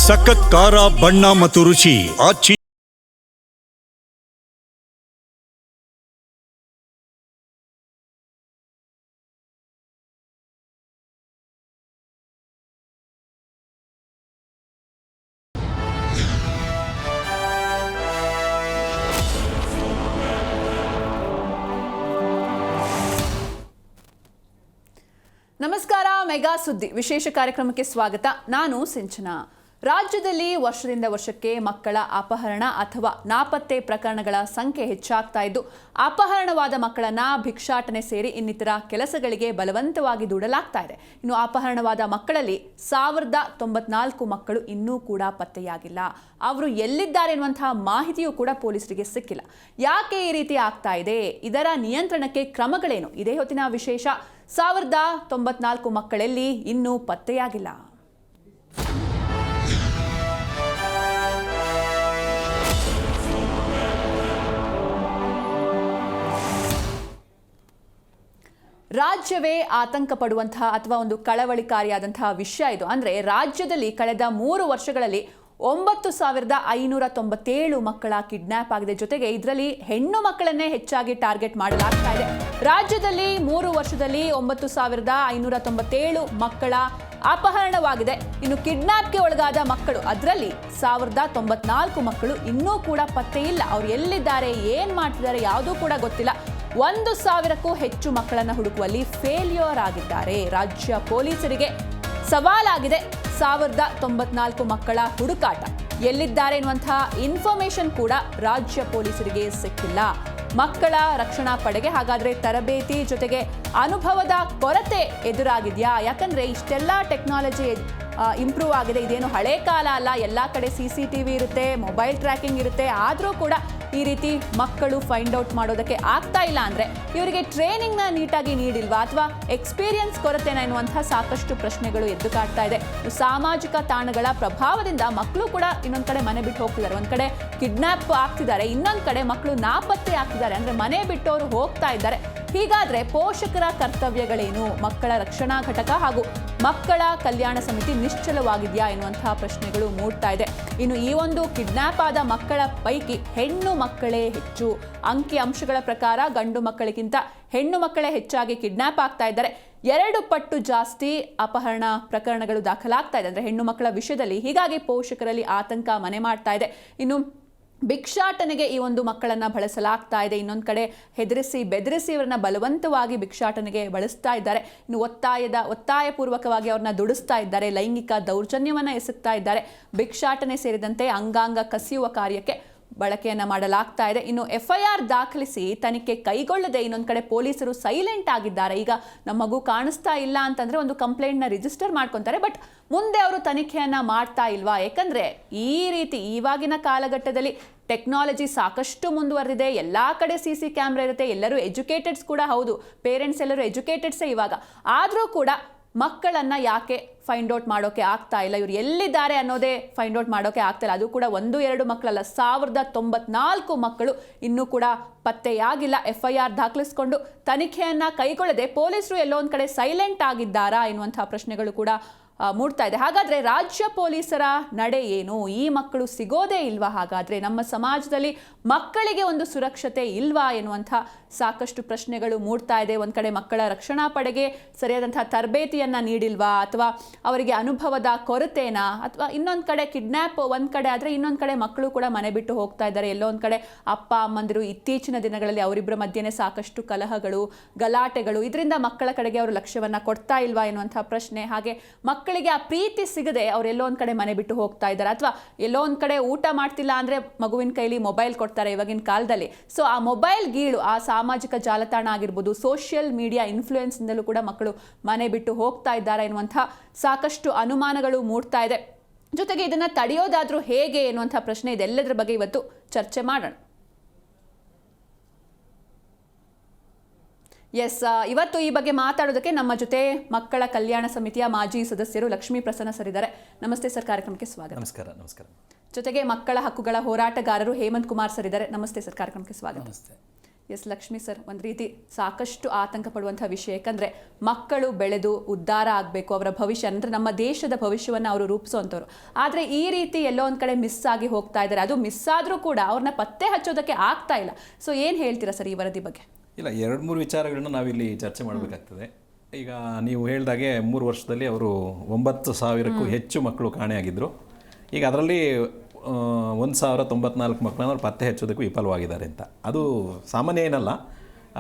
ಸಖತ್ ಖಾರ ಬಣ್ಣ ಮತ್ತು ರುಚಿ ಆಚಿ. ನಮಸ್ಕಾರ. ಮೆಗಾ ಸುದ್ದಿ ವಿಶೇಷ ಕಾರ್ಯಕ್ರಮಕ್ಕೆ ಸ್ವಾಗತ. ನಾನು ಸಿಂಚನಾ. ರಾಜ್ಯದಲ್ಲಿ ವರ್ಷದಿಂದ ವರ್ಷಕ್ಕೆ ಮಕ್ಕಳ ಅಪಹರಣ ಅಥವಾ ನಾಪತ್ತೆ ಪ್ರಕರಣಗಳ ಸಂಖ್ಯೆ ಹೆಚ್ಚಾಗ್ತಾ ಇದ್ದು, ಅಪಹರಣವಾದ ಮಕ್ಕಳನ್ನ ಭಿಕ್ಷಾಟನೆ ಸೇರಿ ಇನ್ನಿತರ ಕೆಲಸಗಳಿಗೆ ಬಲವಂತವಾಗಿ ದೂಡಲಾಗ್ತಾ ಇದೆ. ಇನ್ನು ಅಪಹರಣವಾದ ಮಕ್ಕಳಲ್ಲಿ 1094 ಮಕ್ಕಳು ಇನ್ನೂ ಕೂಡ ಪತ್ತೆಯಾಗಿಲ್ಲ. ಅವರು ಎಲ್ಲಿದ್ದಾರೆ ಎನ್ನುವಂತಹ ಮಾಹಿತಿಯೂ ಕೂಡ ಪೊಲೀಸರಿಗೆ ಸಿಕ್ಕಿಲ್ಲ. ಯಾಕೆ ಈ ರೀತಿ ಆಗ್ತಾ ಇದೆ? ಇದರ ನಿಯಂತ್ರಣಕ್ಕೆ ಕ್ರಮಗಳೇನು? ಇದೇ ಹೊತ್ತಿನ ವಿಶೇಷ. 1094 ಮಕ್ಕಳಲ್ಲಿ ಇನ್ನೂ ಪತ್ತೆಯಾಗಿಲ್ಲ. ರಾಜ್ಯವೇ ಆತಂಕ ಪಡುವಂತಹ ಅಥವಾ ಒಂದು ಕಳವಳಿಕಾರಿಯಾದಂತಹ ವಿಷಯ ಇದು. ಅಂದರೆ ರಾಜ್ಯದಲ್ಲಿ ಕಳೆದ 3 ವರ್ಷಗಳಲ್ಲಿ 9597 ಮಕ್ಕಳ ಕಿಡ್ನಾಪ್ ಆಗಿದೆ. ಜೊತೆಗೆ ಇದರಲ್ಲಿ ಹೆಣ್ಣು ಮಕ್ಕಳನ್ನೇ ಹೆಚ್ಚಾಗಿ ಟಾರ್ಗೆಟ್ ಮಾಡಲಾಗ್ತಾ ಇದೆ. ರಾಜ್ಯದಲ್ಲಿ 3 ವರ್ಷದಲ್ಲಿ 9597 ಮಕ್ಕಳ ಅಪಹರಣವಾಗಿದೆ. ಇನ್ನು ಕಿಡ್ನಾಪ್ಗೆ ಒಳಗಾದ ಮಕ್ಕಳು, ಅದರಲ್ಲಿ 1094 ಮಕ್ಕಳು ಇನ್ನೂ ಕೂಡ ಪತ್ತೆ ಇಲ್ಲ. ಅವ್ರು ಎಲ್ಲಿದ್ದಾರೆ, ಏನ್ ಮಾಡ್ತಿದ್ದಾರೆ ಯಾವುದೂ ಕೂಡ ಗೊತ್ತಿಲ್ಲ. 1000ಕ್ಕೂ ಹೆಚ್ಚು ಮಕ್ಕಳನ್ನು ಹುಡುಕುವಲ್ಲಿ ಫೇಲ್ಯೂರ್ ಆಗಿದ್ದಾರೆ. ರಾಜ್ಯ ಪೊಲೀಸರಿಗೆ ಸವಾಲಾಗಿದೆ 1094 ಮಕ್ಕಳ ಹುಡುಕಾಟ. ಎಲ್ಲಿದ್ದಾರೆ ಎನ್ನುವಂತಹ ಇನ್ಫಾರ್ಮೇಶನ್ ಕೂಡ ರಾಜ್ಯ ಪೊಲೀಸರಿಗೆ ಸಿಕ್ಕಿಲ್ಲ. ಮಕ್ಕಳ ರಕ್ಷಣಾ ಪಡೆಗೆ ಹಾಗಾದ್ರೆ ತರಬೇತಿ ಜೊತೆಗೆ ಅನುಭವದ ಕೊರತೆ ಎದುರಾಗಿದೆಯಾ? ಯಾಕಂದ್ರೆ ಇಷ್ಟೆಲ್ಲ ಟೆಕ್ನಾಲಜಿ ಇಂಪ್ರೂವ್ ಆಗಿದೆ. ಇದೇನು ಹಳೆ ಕಾಲ ಅಲ್ಲ. ಎಲ್ಲ ಕಡೆ CCTV ಇರುತ್ತೆ, ಮೊಬೈಲ್ ಟ್ರ್ಯಾಕಿಂಗ್ ಇರುತ್ತೆ. ಆದರೂ ಕೂಡ ಈ ರೀತಿ ಮಕ್ಕಳು ಫೈಂಡ್ ಔಟ್ ಮಾಡೋದಕ್ಕೆ ಆಗ್ತಾ ಇಲ್ಲ ಅಂದರೆ ಇವರಿಗೆ ಟ್ರೈನಿಂಗ್ನ ನೀಟಾಗಿ ನೀಡಿಲ್ವಾ ಅಥವಾ ಎಕ್ಸ್ಪೀರಿಯನ್ಸ್ ಕೊರತೆನ ಎನ್ನುವಂತಹ ಸಾಕಷ್ಟು ಪ್ರಶ್ನೆಗಳು ಎದ್ದು ಕಾಡ್ತಾ ಇದೆ. ಸಾಮಾಜಿಕ ತಾಣಗಳ ಪ್ರಭಾವದಿಂದ ಮಕ್ಕಳು ಕೂಡ ಇನ್ನೊಂದು ಕಡೆ ಮನೆ ಬಿಟ್ಟು ಹೋಗ್ತಿದ್ದಾರೆ. ಒಂದು ಕಡೆ ಕಿಡ್ನಾಪ್ ಆಗ್ತಿದ್ದಾರೆ, ಇನ್ನೊಂದು ಕಡೆ ಮಕ್ಕಳು ನಾಪತ್ತೆ ಆಗ್ತಿದ್ದಾರೆ. ಅಂದರೆ ಮನೆ ಬಿಟ್ಟವರು ಹೋಗ್ತಾ ಇದ್ದಾರೆ. ಹೀಗಾದ್ರೆ ಪೋಷಕರ ಕರ್ತವ್ಯಗಳೇನು? ಮಕ್ಕಳ ರಕ್ಷಣಾ ಘಟಕ ಹಾಗೂ ಮಕ್ಕಳ ಕಲ್ಯಾಣ ಸಮಿತಿ ನಿಶ್ಚಲವಾಗಿದೆಯಾ ಎನ್ನುವಂತಹ ಪ್ರಶ್ನೆಗಳು ಮೂಡ್ತಾ ಇದೆ. ಇನ್ನು ಈ ಒಂದು ಕಿಡ್ನಾಪ್ ಆದ ಮಕ್ಕಳ ಪೈಕಿ ಹೆಣ್ಣು ಮಕ್ಕಳೇ ಹೆಚ್ಚು. ಅಂಕಿ ಅಂಶಗಳ ಪ್ರಕಾರ ಗಂಡು ಮಕ್ಕಳಿಗಿಂತ ಹೆಣ್ಣು ಮಕ್ಕಳೇ ಹೆಚ್ಚಾಗಿ ಕಿಡ್ನಾಪ್ ಆಗ್ತಾ ಇದ್ದಾರೆ. 2 ಪಟ್ಟು ಜಾಸ್ತಿ ಅಪಹರಣ ಪ್ರಕರಣಗಳು ದಾಖಲಾಗ್ತಾ ಇದೆ ಅಂದರೆ ಹೆಣ್ಣು ಮಕ್ಕಳ ವಿಷಯದಲ್ಲಿ. ಹೀಗಾಗಿ ಪೋಷಕರಲ್ಲಿ ಆತಂಕ ಮನೆ ಮಾಡ್ತಾ ಇದೆ. ಇನ್ನು ಭಿಕ್ಷಾಟನೆಗೆ ಈ ಒಂದು ಮಕ್ಕಳನ್ನ ಬಳಸಲಾಗ್ತಾ ಇದೆ. ಇನ್ನೊಂದು ಕಡೆ ಹೆದರಿಸಿ ಬೆದರಿಸಿ ಇವರನ್ನ ಬಲವಂತವಾಗಿ ಭಿಕ್ಷಾಟನೆಗೆ ಬಳಸ್ತಾ ಇದ್ದಾರೆ. ಇನ್ನು ಒತ್ತಾಯಪೂರ್ವಕವಾಗಿ ಅವ್ರನ್ನ ದುಡಿಸ್ತಾ ಇದ್ದಾರೆ. ಲೈಂಗಿಕ ದೌರ್ಜನ್ಯವನ್ನ ಎಸಗ್ತಾ ಇದ್ದಾರೆ. ಭಿಕ್ಷಾಟನೆ ಸೇರಿದಂತೆ ಅಂಗಾಂಗ ಕಸಿಯುವ ಕಾರ್ಯಕ್ಕೆ ಬಳಕೆಯನ್ನ ಮಾಡಲಾಗ್ತಾ ಇದೆ. ಇನ್ನು FIR ದಾಖಲಿಸಿ ತನಿಖೆ ಕೈಗೊಳ್ಳದೆ ಇನ್ನೊಂದು ಕಡೆ ಪೊಲೀಸರು ಸೈಲೆಂಟ್ ಆಗಿದ್ದಾರೆ. ಈಗ ನಮ್ಮ ಮಗು ಕಾಣಿಸ್ತಾ ಇಲ್ಲ ಅಂತಂದ್ರೆ ಒಂದು ಕಂಪ್ಲೇಂಟ್ನ ರಿಜಿಸ್ಟರ್ ಮಾಡ್ಕೊತಾರೆ. ಬಟ್ ಮುಂದೆ ಅವರು ತನಿಖೆಯನ್ನ ಮಾಡ್ತಾ ಇಲ್ವಾ? ಯಾಕಂದ್ರೆ ಈ ರೀತಿ ಇವಾಗಿನ ಕಾಲಘಟ್ಟದಲ್ಲಿ ಟೆಕ್ನಾಲಜಿ ಸಾಕಷ್ಟು ಮುಂದುವರೆದಿದೆ. ಎಲ್ಲ ಕಡೆ CC ಕ್ಯಾಮ್ರಾ ಇರುತ್ತೆ. ಎಲ್ಲರೂ ಎಜುಕೇಟೆಡ್ಸ್ ಕೂಡ ಹೌದು. ಪೇರೆಂಟ್ಸ್ ಎಲ್ಲರೂ ಎಜುಕೇಟೆಡ್ಸೇ ಇವಾಗ. ಆದರೂ ಕೂಡ ಮಕ್ಕಳನ್ನ ಯಾಕೆ ಫೈಂಡ್ ಔಟ್ ಮಾಡೋಕೆ ಆಗ್ತಾ ಇಲ್ಲ? ಇವ್ರು ಎಲ್ಲಿದ್ದಾರೆ ಅನ್ನೋದೇ ಫೈಂಡ್ ಔಟ್ ಮಾಡೋಕೆ ಆಗ್ತಾ ಇಲ್ಲ. ಅದು ಕೂಡ 1-2 ಮಕ್ಕಳಲ್ಲ, 1094 ಮಕ್ಕಳು ಇನ್ನೂ ಕೂಡ ಪತ್ತೆಯಾಗಿಲ್ಲ. FIR ದಾಖಲಿಸಿಕೊಂಡು ತನಿಖೆಯನ್ನ ಕೈಗೊಳ್ಳದೆ ಪೊಲೀಸರು ಎಲ್ಲೋ ಒಂದು ಕಡೆ ಸೈಲೆಂಟ್ ಆಗಿದ್ದಾರಾ ಎನ್ನುವಂತಹ ಪ್ರಶ್ನೆಗಳು ಕೂಡ ಮೂಡ್ತಾ ಇದೆ. ಹಾಗಾದ್ರೆ ರಾಜ್ಯ ಪೊಲೀಸರ ನಡೆ ಏನು? ಈ ಮಕ್ಕಳು ಸಿಗೋದೇ ಇಲ್ವಾ? ಹಾಗಾದ್ರೆ ನಮ್ಮ ಸಮಾಜದಲ್ಲಿ ಮಕ್ಕಳಿಗೆ ಒಂದು ಸುರಕ್ಷತೆ ಇಲ್ವಾ ಎನ್ನುವಂಥ ಸಾಕಷ್ಟು ಪ್ರಶ್ನೆಗಳು ಮೂಡ್ತಾ ಇದೆ. ಒಂದು ಕಡೆ ಮಕ್ಕಳ ರಕ್ಷಣಾ ಪಡೆಗೆ ಸರಿಯಾದಂತಹ ತರಬೇತಿಯನ್ನ ನೀಡಿಲ್ವಾ ಅಥವಾ ಅವರಿಗೆ ಅನುಭವದ ಕೊರತೆನಾ? ಅಥವಾ ಇನ್ನೊಂದು ಕಡೆ ಕಿಡ್ನಾಪ್ ಒಂದು ಕಡೆ ಆದರೆ ಇನ್ನೊಂದು ಕಡೆ ಮಕ್ಕಳು ಕೂಡ ಮನೆ ಬಿಟ್ಟು ಹೋಗ್ತಾ ಇದ್ದಾರೆ. ಎಲ್ಲೋ ಒಂದು ಕಡೆ ಅಪ್ಪ ಅಮ್ಮಂದಿರು ಇತ್ತೀಚಿನ ದಿನಗಳಲ್ಲಿ ಅವರಿಬ್ಬರ ಮಧ್ಯೆ ಸಾಕಷ್ಟು ಕಲಹಗಳು, ಗಲಾಟೆಗಳು, ಇದರಿಂದ ಮಕ್ಕಳ ಕಡೆಗೆ ಅವರು ಲಕ್ಷ್ಯವನ್ನ ಕೊಡ್ತಾ ಇಲ್ವಾ ಎನ್ನುವಂಥ ಪ್ರಶ್ನೆ. ಹಾಗೆ ಮಕ್ಕಳಿಗೆ ಆ ಪ್ರೀತಿ ಸಿಗದೆ ಅವರೆಲ್ಲೋ ಒಂದು ಕಡೆ ಮನೆ ಬಿಟ್ಟು ಹೋಗ್ತಾ ಇದ್ದಾರೆ. ಅಥವಾ ಎಲ್ಲೋ ಒಂದು ಕಡೆ ಊಟ ಮಾಡ್ತಿಲ್ಲ ಅಂದರೆ ಮಗುವಿನ ಕೈಲಿ ಮೊಬೈಲ್ ಕೊಡ್ತಾರೆ ಇವಾಗಿನ ಕಾಲದಲ್ಲಿ. ಸೊ ಆ ಮೊಬೈಲ್ ಗೀಳು, ಆ ಸಾಮಾಜಿಕ ಜಾಲತಾಣ ಆಗಿರ್ಬೋದು, ಸೋಷಿಯಲ್ ಮೀಡಿಯಾ ಇನ್ಫ್ಲೂಯೆನ್ಸ್ ಇಂದಲೂ ಕೂಡ ಮಕ್ಕಳು ಮನೆ ಬಿಟ್ಟು ಹೋಗ್ತಾ ಇದ್ದಾರೆ ಎನ್ನುವಂಥ ಸಾಕಷ್ಟು ಅನುಮಾನಗಳು ಮೂಡ್ತಾ ಇದೆ. ಜೊತೆಗೆ ಇದನ್ನು ತಡೆಯೋದಾದ್ರೂ ಹೇಗೆ ಎನ್ನುವಂಥ ಪ್ರಶ್ನೆ. ಇದೆಲ್ಲದರ ಬಗ್ಗೆ ಇವತ್ತು ಚರ್ಚೆ ಮಾಡೋಣ. ಇವತ್ತು ಈ ಬಗ್ಗೆ ಮಾತಾಡೋದಕ್ಕೆ ನಮ್ಮ ಜೊತೆ ಮಕ್ಕಳ ಕಲ್ಯಾಣ ಸಮಿತಿಯ ಮಾಜಿ ಸದಸ್ಯರು ಲಕ್ಷ್ಮೀ ಪ್ರಸನ್ನ ಸರ್ ಇದ್ದಾರೆ. ನಮಸ್ತೆ ಸರ್, ಕಾರ್ಯಕ್ರಮಕ್ಕೆ ಸ್ವಾಗತ. ನಮಸ್ಕಾರ. ಜೊತೆಗೆ ಮಕ್ಕಳ ಹಕ್ಕುಗಳ ಹೋರಾಟಗಾರರು ಹೇಮಂತ್ ಕುಮಾರ್ ಸರ್ ಇದ್ದಾರೆ. ನಮಸ್ತೆ ಸರ್, ಕಾರ್ಯಕ್ರಮಕ್ಕೆ ಸ್ವಾಗತ. ಎಸ್ ಲಕ್ಷ್ಮಿ ಸರ್, ಒಂದು ರೀತಿ ಸಾಕಷ್ಟು ಆತಂಕ ಪಡುವಂತಹ ವಿಷಯ. ಯಾಕಂದರೆ ಮಕ್ಕಳು ಬೆಳೆದು ಉದ್ಧಾರ ಆಗಬೇಕು, ಅವರ ಭವಿಷ್ಯ ಅಂದರೆ ನಮ್ಮ ದೇಶದ ಭವಿಷ್ಯವನ್ನು ಅವರು ರೂಪಿಸುವಂಥವ್ರು. ಆದರೆ ಈ ರೀತಿ ಎಲ್ಲೋ ಒಂದು ಕಡೆ ಮಿಸ್ ಆಗಿ ಹೋಗ್ತಾ ಇದ್ದಾರೆ. ಅದು ಮಿಸ್ ಆದರೂ ಕೂಡ ಅವ್ರನ್ನ ಪತ್ತೆ ಹಚ್ಚೋದಕ್ಕೆ ಆಗ್ತಾ ಇಲ್ಲ. ಸೊ ಏನು ಹೇಳ್ತೀರಾ ಸರ್ ಈ ವರದಿ ಬಗ್ಗೆ? ಇಲ್ಲ, 2-3 ವಿಚಾರಗಳನ್ನ ನಾವಿಲ್ಲಿ ಚರ್ಚೆ ಮಾಡಬೇಕಾಗ್ತದೆ. ಈಗ ನೀವು ಹೇಳಿದಾಗೆ 3 ವರ್ಷದಲ್ಲಿ ಅವರು 9,000ಕ್ಕೂ ಹೆಚ್ಚು ಮಕ್ಕಳು ಕಾಣೆಯಾಗಿದ್ದರು. ಈಗ ಅದರಲ್ಲಿ 1,094 ಮಕ್ಕಳನ್ನು ಅವ್ರು ಪತ್ತೆ ಹಚ್ಚೋದಕ್ಕೂ ವಿಫಲವಾಗಿದ್ದಾರೆ ಅಂತ. ಅದು ಸಾಮಾನ್ಯ ಏನಲ್ಲ,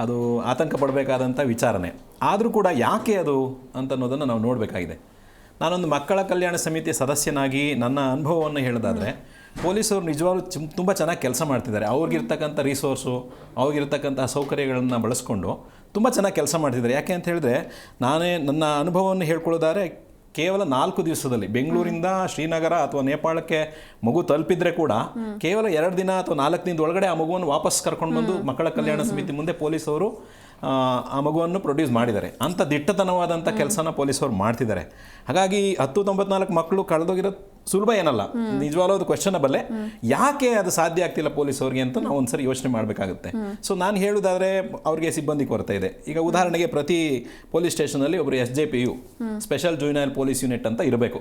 ಅದು ಆತಂಕ ಪಡಬೇಕಾದಂಥ ವಿಚಾರನೆ. ಆದರೂ ಕೂಡ ಯಾಕೆ ಅದು ಅಂತ ಅನ್ನೋದನ್ನು ನಾವು ನೋಡಬೇಕಾಗಿದೆ. ನಾನೊಂದು ಮಕ್ಕಳ ಕಲ್ಯಾಣ ಸಮಿತಿ ಸದಸ್ಯನಾಗಿ ನನ್ನ ಅನುಭವವನ್ನು ಹೇಳೋದಾದರೆ, ಪೊಲೀಸರು ನಿಜವಾಗ್ಲೂ ತುಂಬ ಚೆನ್ನಾಗಿ ಕೆಲಸ ಮಾಡ್ತಿದ್ದಾರೆ. ಅವ್ರಿಗಿರ್ತಕ್ಕಂಥ ರಿಸೋರ್ಸು, ಅವ್ರಿಗಿರ್ತಕ್ಕಂಥ ಸೌಕರ್ಯಗಳನ್ನು ಬಳಸ್ಕೊಂಡು ತುಂಬ ಚೆನ್ನಾಗಿ ಕೆಲಸ ಮಾಡ್ತಿದ್ದಾರೆ. ಯಾಕೆ ಅಂತ ಹೇಳಿದ್ರೆ, ನನ್ನ ಅನುಭವವನ್ನು ಹೇಳ್ಕೊಳ್ಳೋದಾದ್ರೆ, ಕೇವಲ 4 ದಿವಸದಲ್ಲಿ ಬೆಂಗಳೂರಿಂದ ಶ್ರೀನಗರ ಅಥವಾ ನೇಪಾಳಕ್ಕೆ ಮಗು ತಲುಪಿದ್ರೆ ಕೂಡ ಕೇವಲ 2 ದಿನ ಅಥವಾ 4 ದಿನದ ಒಳಗಡೆ ಆ ಮಗುವನ್ನು ವಾಪಸ್ ಕರ್ಕೊಂಡು ಬಂದು ಮಕ್ಕಳ ಕಲ್ಯಾಣ ಸಮಿತಿ ಮುಂದೆ ಪೊಲೀಸವರು ಆ ಮಗುವನ್ನು ಪ್ರೊಡ್ಯೂಸ್ ಮಾಡಿದ್ದಾರೆ. ಅಂಥ ದಿಟ್ಟತನವಾದಂಥ ಕೆಲಸನ ಪೊಲೀಸರು ಮಾಡ್ತಿದ್ದಾರೆ. ಹಾಗಾಗಿ 1094 ಮಕ್ಕಳು ಕಳೆದೋಗಿರೋದು ಸುಲಭ ಏನಲ್ಲ, ನಿಜವಾಗ್ಲೂ ಅದು ಕ್ವೆಶ್ಚನಬಲ್ಲೇ. ಯಾಕೆ ಅದು ಸಾಧ್ಯ ಆಗ್ತಿಲ್ಲ ಪೊಲೀಸವ್ರಿಗೆ ಅಂತ ನಾವು ಒಂದ್ಸರಿ ಯೋಚನೆ ಮಾಡಬೇಕಾಗುತ್ತೆ. ಸೊ ನಾನು ಹೇಳೋದಾದರೆ, ಅವ್ರಿಗೆ ಸಿಬ್ಬಂದಿ ಕೊರತೆ ಇದೆ. ಈಗ ಉದಾಹರಣೆಗೆ ಪ್ರತಿ ಪೊಲೀಸ್ ಸ್ಟೇಷನಲ್ಲಿ ಒಬ್ಬರು SJPU, special juvenile police unit ಅಂತ ಇರಬೇಕು.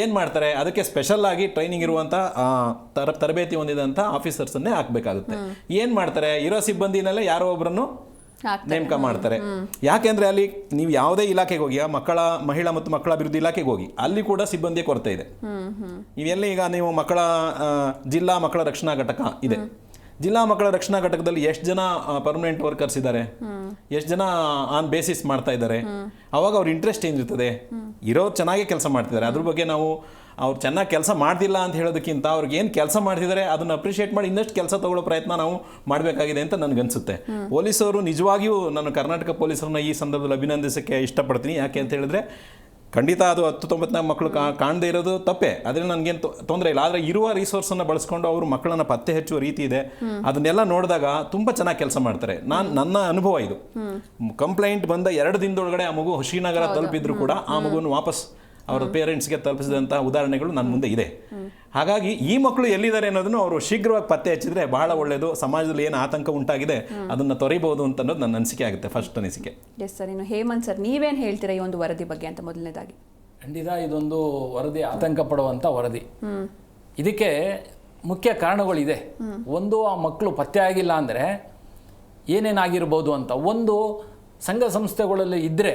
ಏನು ಮಾಡ್ತಾರೆ, ಅದಕ್ಕೆ ಸ್ಪೆಷಲ್ ಆಗಿ ಟ್ರೈನಿಂಗ್ ಇರುವಂಥ ತರಬೇತಿ ಹೊಂದಿದಂಥ ಆಫೀಸರ್ಸನ್ನೇ ಹಾಕಬೇಕಾಗುತ್ತೆ. ಏನು ಮಾಡ್ತಾರೆ, ಇರೋ ಸಿಬ್ಬಂದಿನಲ್ಲೇ ಯಾರೋ ಒಬ್ಬರನ್ನು ನೇಮಕ ಮಾಡ್ತಾರೆ. ಯಾಕೆಂದ್ರೆ ಅಲ್ಲಿ ನೀವು ಯಾವುದೇ ಇಲಾಖೆಗೆ ಹೋಗಿ, ಮಹಿಳಾ ಮತ್ತು ಮಕ್ಕಳ ಅಭಿವೃದ್ಧಿ ಇಲಾಖೆಗೆ ಹೋಗಿ, ಅಲ್ಲಿ ಕೂಡ ಸಿಬ್ಬಂದಿಯ ಕೊರತೆ ಇದೆ. ಇವೆಲ್ಲ ಈಗ ನೀವು ಜಿಲ್ಲಾ ಮಕ್ಕಳ ರಕ್ಷಣಾ ಘಟಕ ಇದೆ. ಜಿಲ್ಲಾ ಮಕ್ಕಳ ರಕ್ಷಣಾ ಘಟಕದಲ್ಲಿ ಎಷ್ಟು ಜನ ಪರ್ಮನೆಂಟ್ ವರ್ಕರ್ಸ್ ಇದ್ದಾರೆ, ಎಷ್ಟು ಜನ ಆನ್ ಬೇಸಿಸ್ ಮಾಡ್ತಾ ಇದ್ದಾರೆ, ಅವಾಗ ಅವ್ರ ಇಂಟ್ರೆಸ್ಟ್ ಏನಿರ್ತದೆ, ಇರೋರು ಚೆನ್ನಾಗೇ ಕೆಲಸ ಮಾಡ್ತಿದ್ದಾರೆ. ಅದ್ರ ಬಗ್ಗೆ ನಾವು ಅವ್ರು ಚೆನ್ನಾಗಿ ಕೆಲಸ ಮಾಡ್ತಿಲ್ಲ ಅಂತ ಹೇಳೋದಕ್ಕಿಂತ ಅವ್ರಿಗೆ ಏನು ಕೆಲಸ ಮಾಡ್ತಿದ್ದಾರೆ ಅದನ್ನು ಅಪ್ರಿಷಿಯೇಟ್ ಮಾಡಿ ಇನ್ನಷ್ಟು ಕೆಲಸ ತಗೊಳ್ಳೋ ಪ್ರಯತ್ನ ನಾವು ಮಾಡಬೇಕಾಗಿದೆ ಅಂತ ನನಗನ್ಸುತ್ತೆ. ಪೊಲೀಸರು ನಿಜವಾಗಿಯೂ, ನಾನು ಕರ್ನಾಟಕ ಪೊಲೀಸರನ್ನ ಈ ಸಂದರ್ಭದಲ್ಲಿ ಅಭಿನಂದಿಸೋಕ್ಕೆ ಇಷ್ಟಪಡ್ತೀನಿ. ಯಾಕೆ ಅಂತ ಹೇಳಿದ್ರೆ, ಖಂಡಿತ ಅದು 10-94 ಮಕ್ಕಳು ಕಾಣದೇ ಇರೋದು ತಪ್ಪೇ, ಅದರಿಂದ ನನಗೇನು ತೊಂದರೆ ಇಲ್ಲ. ಆದರೆ ಇರುವ ರಿಸೋರ್ಸನ್ನು ಬಳಸ್ಕೊಂಡು ಅವರು ಮಕ್ಕಳನ್ನು ಪತ್ತೆ ಹಚ್ಚುವ ರೀತಿ ಇದೆ. ಅದನ್ನೆಲ್ಲ ನೋಡಿದಾಗ ತುಂಬ ಚೆನ್ನಾಗಿ ಕೆಲಸ ಮಾಡ್ತಾರೆ. ನನ್ನ ಅನುಭವ ಇದು. ಕಂಪ್ಲೇಂಟ್ ಬಂದ 2 ದಿನದೊಳಗಡೆ ಆ ಮಗು ಶ್ರೀನಗರ ತಲುಪಿದ್ರು ಕೂಡ ಆ ಮಗುವನ್ನು ವಾಪಸ್ ಅವರ ಪೇರೆಂಟ್ಸ್ಗೆ ತಲುಪಿಸಿದಂಥ ಉದಾಹರಣೆಗಳು ನನ್ನ ಮುಂದೆ ಇದೆ. ಹಾಗಾಗಿ ಈ ಮಕ್ಕಳು ಎಲ್ಲಿದ್ದಾರೆ ಅನ್ನೋದನ್ನು ಅವರು ಶೀಘ್ರವಾಗಿ ಪತ್ತೆ ಹಚ್ಚಿದ್ರೆ ಬಹಳ ಒಳ್ಳೆಯದು. ಸಮಾಜದಲ್ಲಿ ಏನು ಆತಂಕ ಉಂಟಾಗಿದೆ ಅದನ್ನು ತೊರೆಯಬಹುದು ಅಂತ ಅನ್ನೋದು ನನ್ನ ಅನಿಸಿಕೆ ಆಗುತ್ತೆ, ಫಸ್ಟ್ ಅನಿಸಿಕೆ. ಎಸ್ ಸರ್, ಇನ್ನು ಹೇಮಂತ್ ಸರ್, ನೀವೇನು ಹೇಳ್ತೀರಾ ಈ ಒಂದು ವರದಿ ಬಗ್ಗೆ ಅಂತ? ಮೊದಲನೇದಾಗಿ ಖಂಡಿತ ಇದೊಂದು ವರದಿ ಆತಂಕ ಪಡುವಂಥ ವರದಿ. ಇದಕ್ಕೆ ಮುಖ್ಯ ಕಾರಣಗಳಿದೆ. ಒಂದು, ಆ ಮಕ್ಕಳು ಪತ್ತೆ ಆಗಿಲ್ಲ ಅಂದರೆ ಏನೇನಾಗಿರ್ಬೋದು ಅಂತ. ಒಂದು, ಸಂಘ ಸಂಸ್ಥೆಗಳಲ್ಲಿ ಇದ್ದರೆ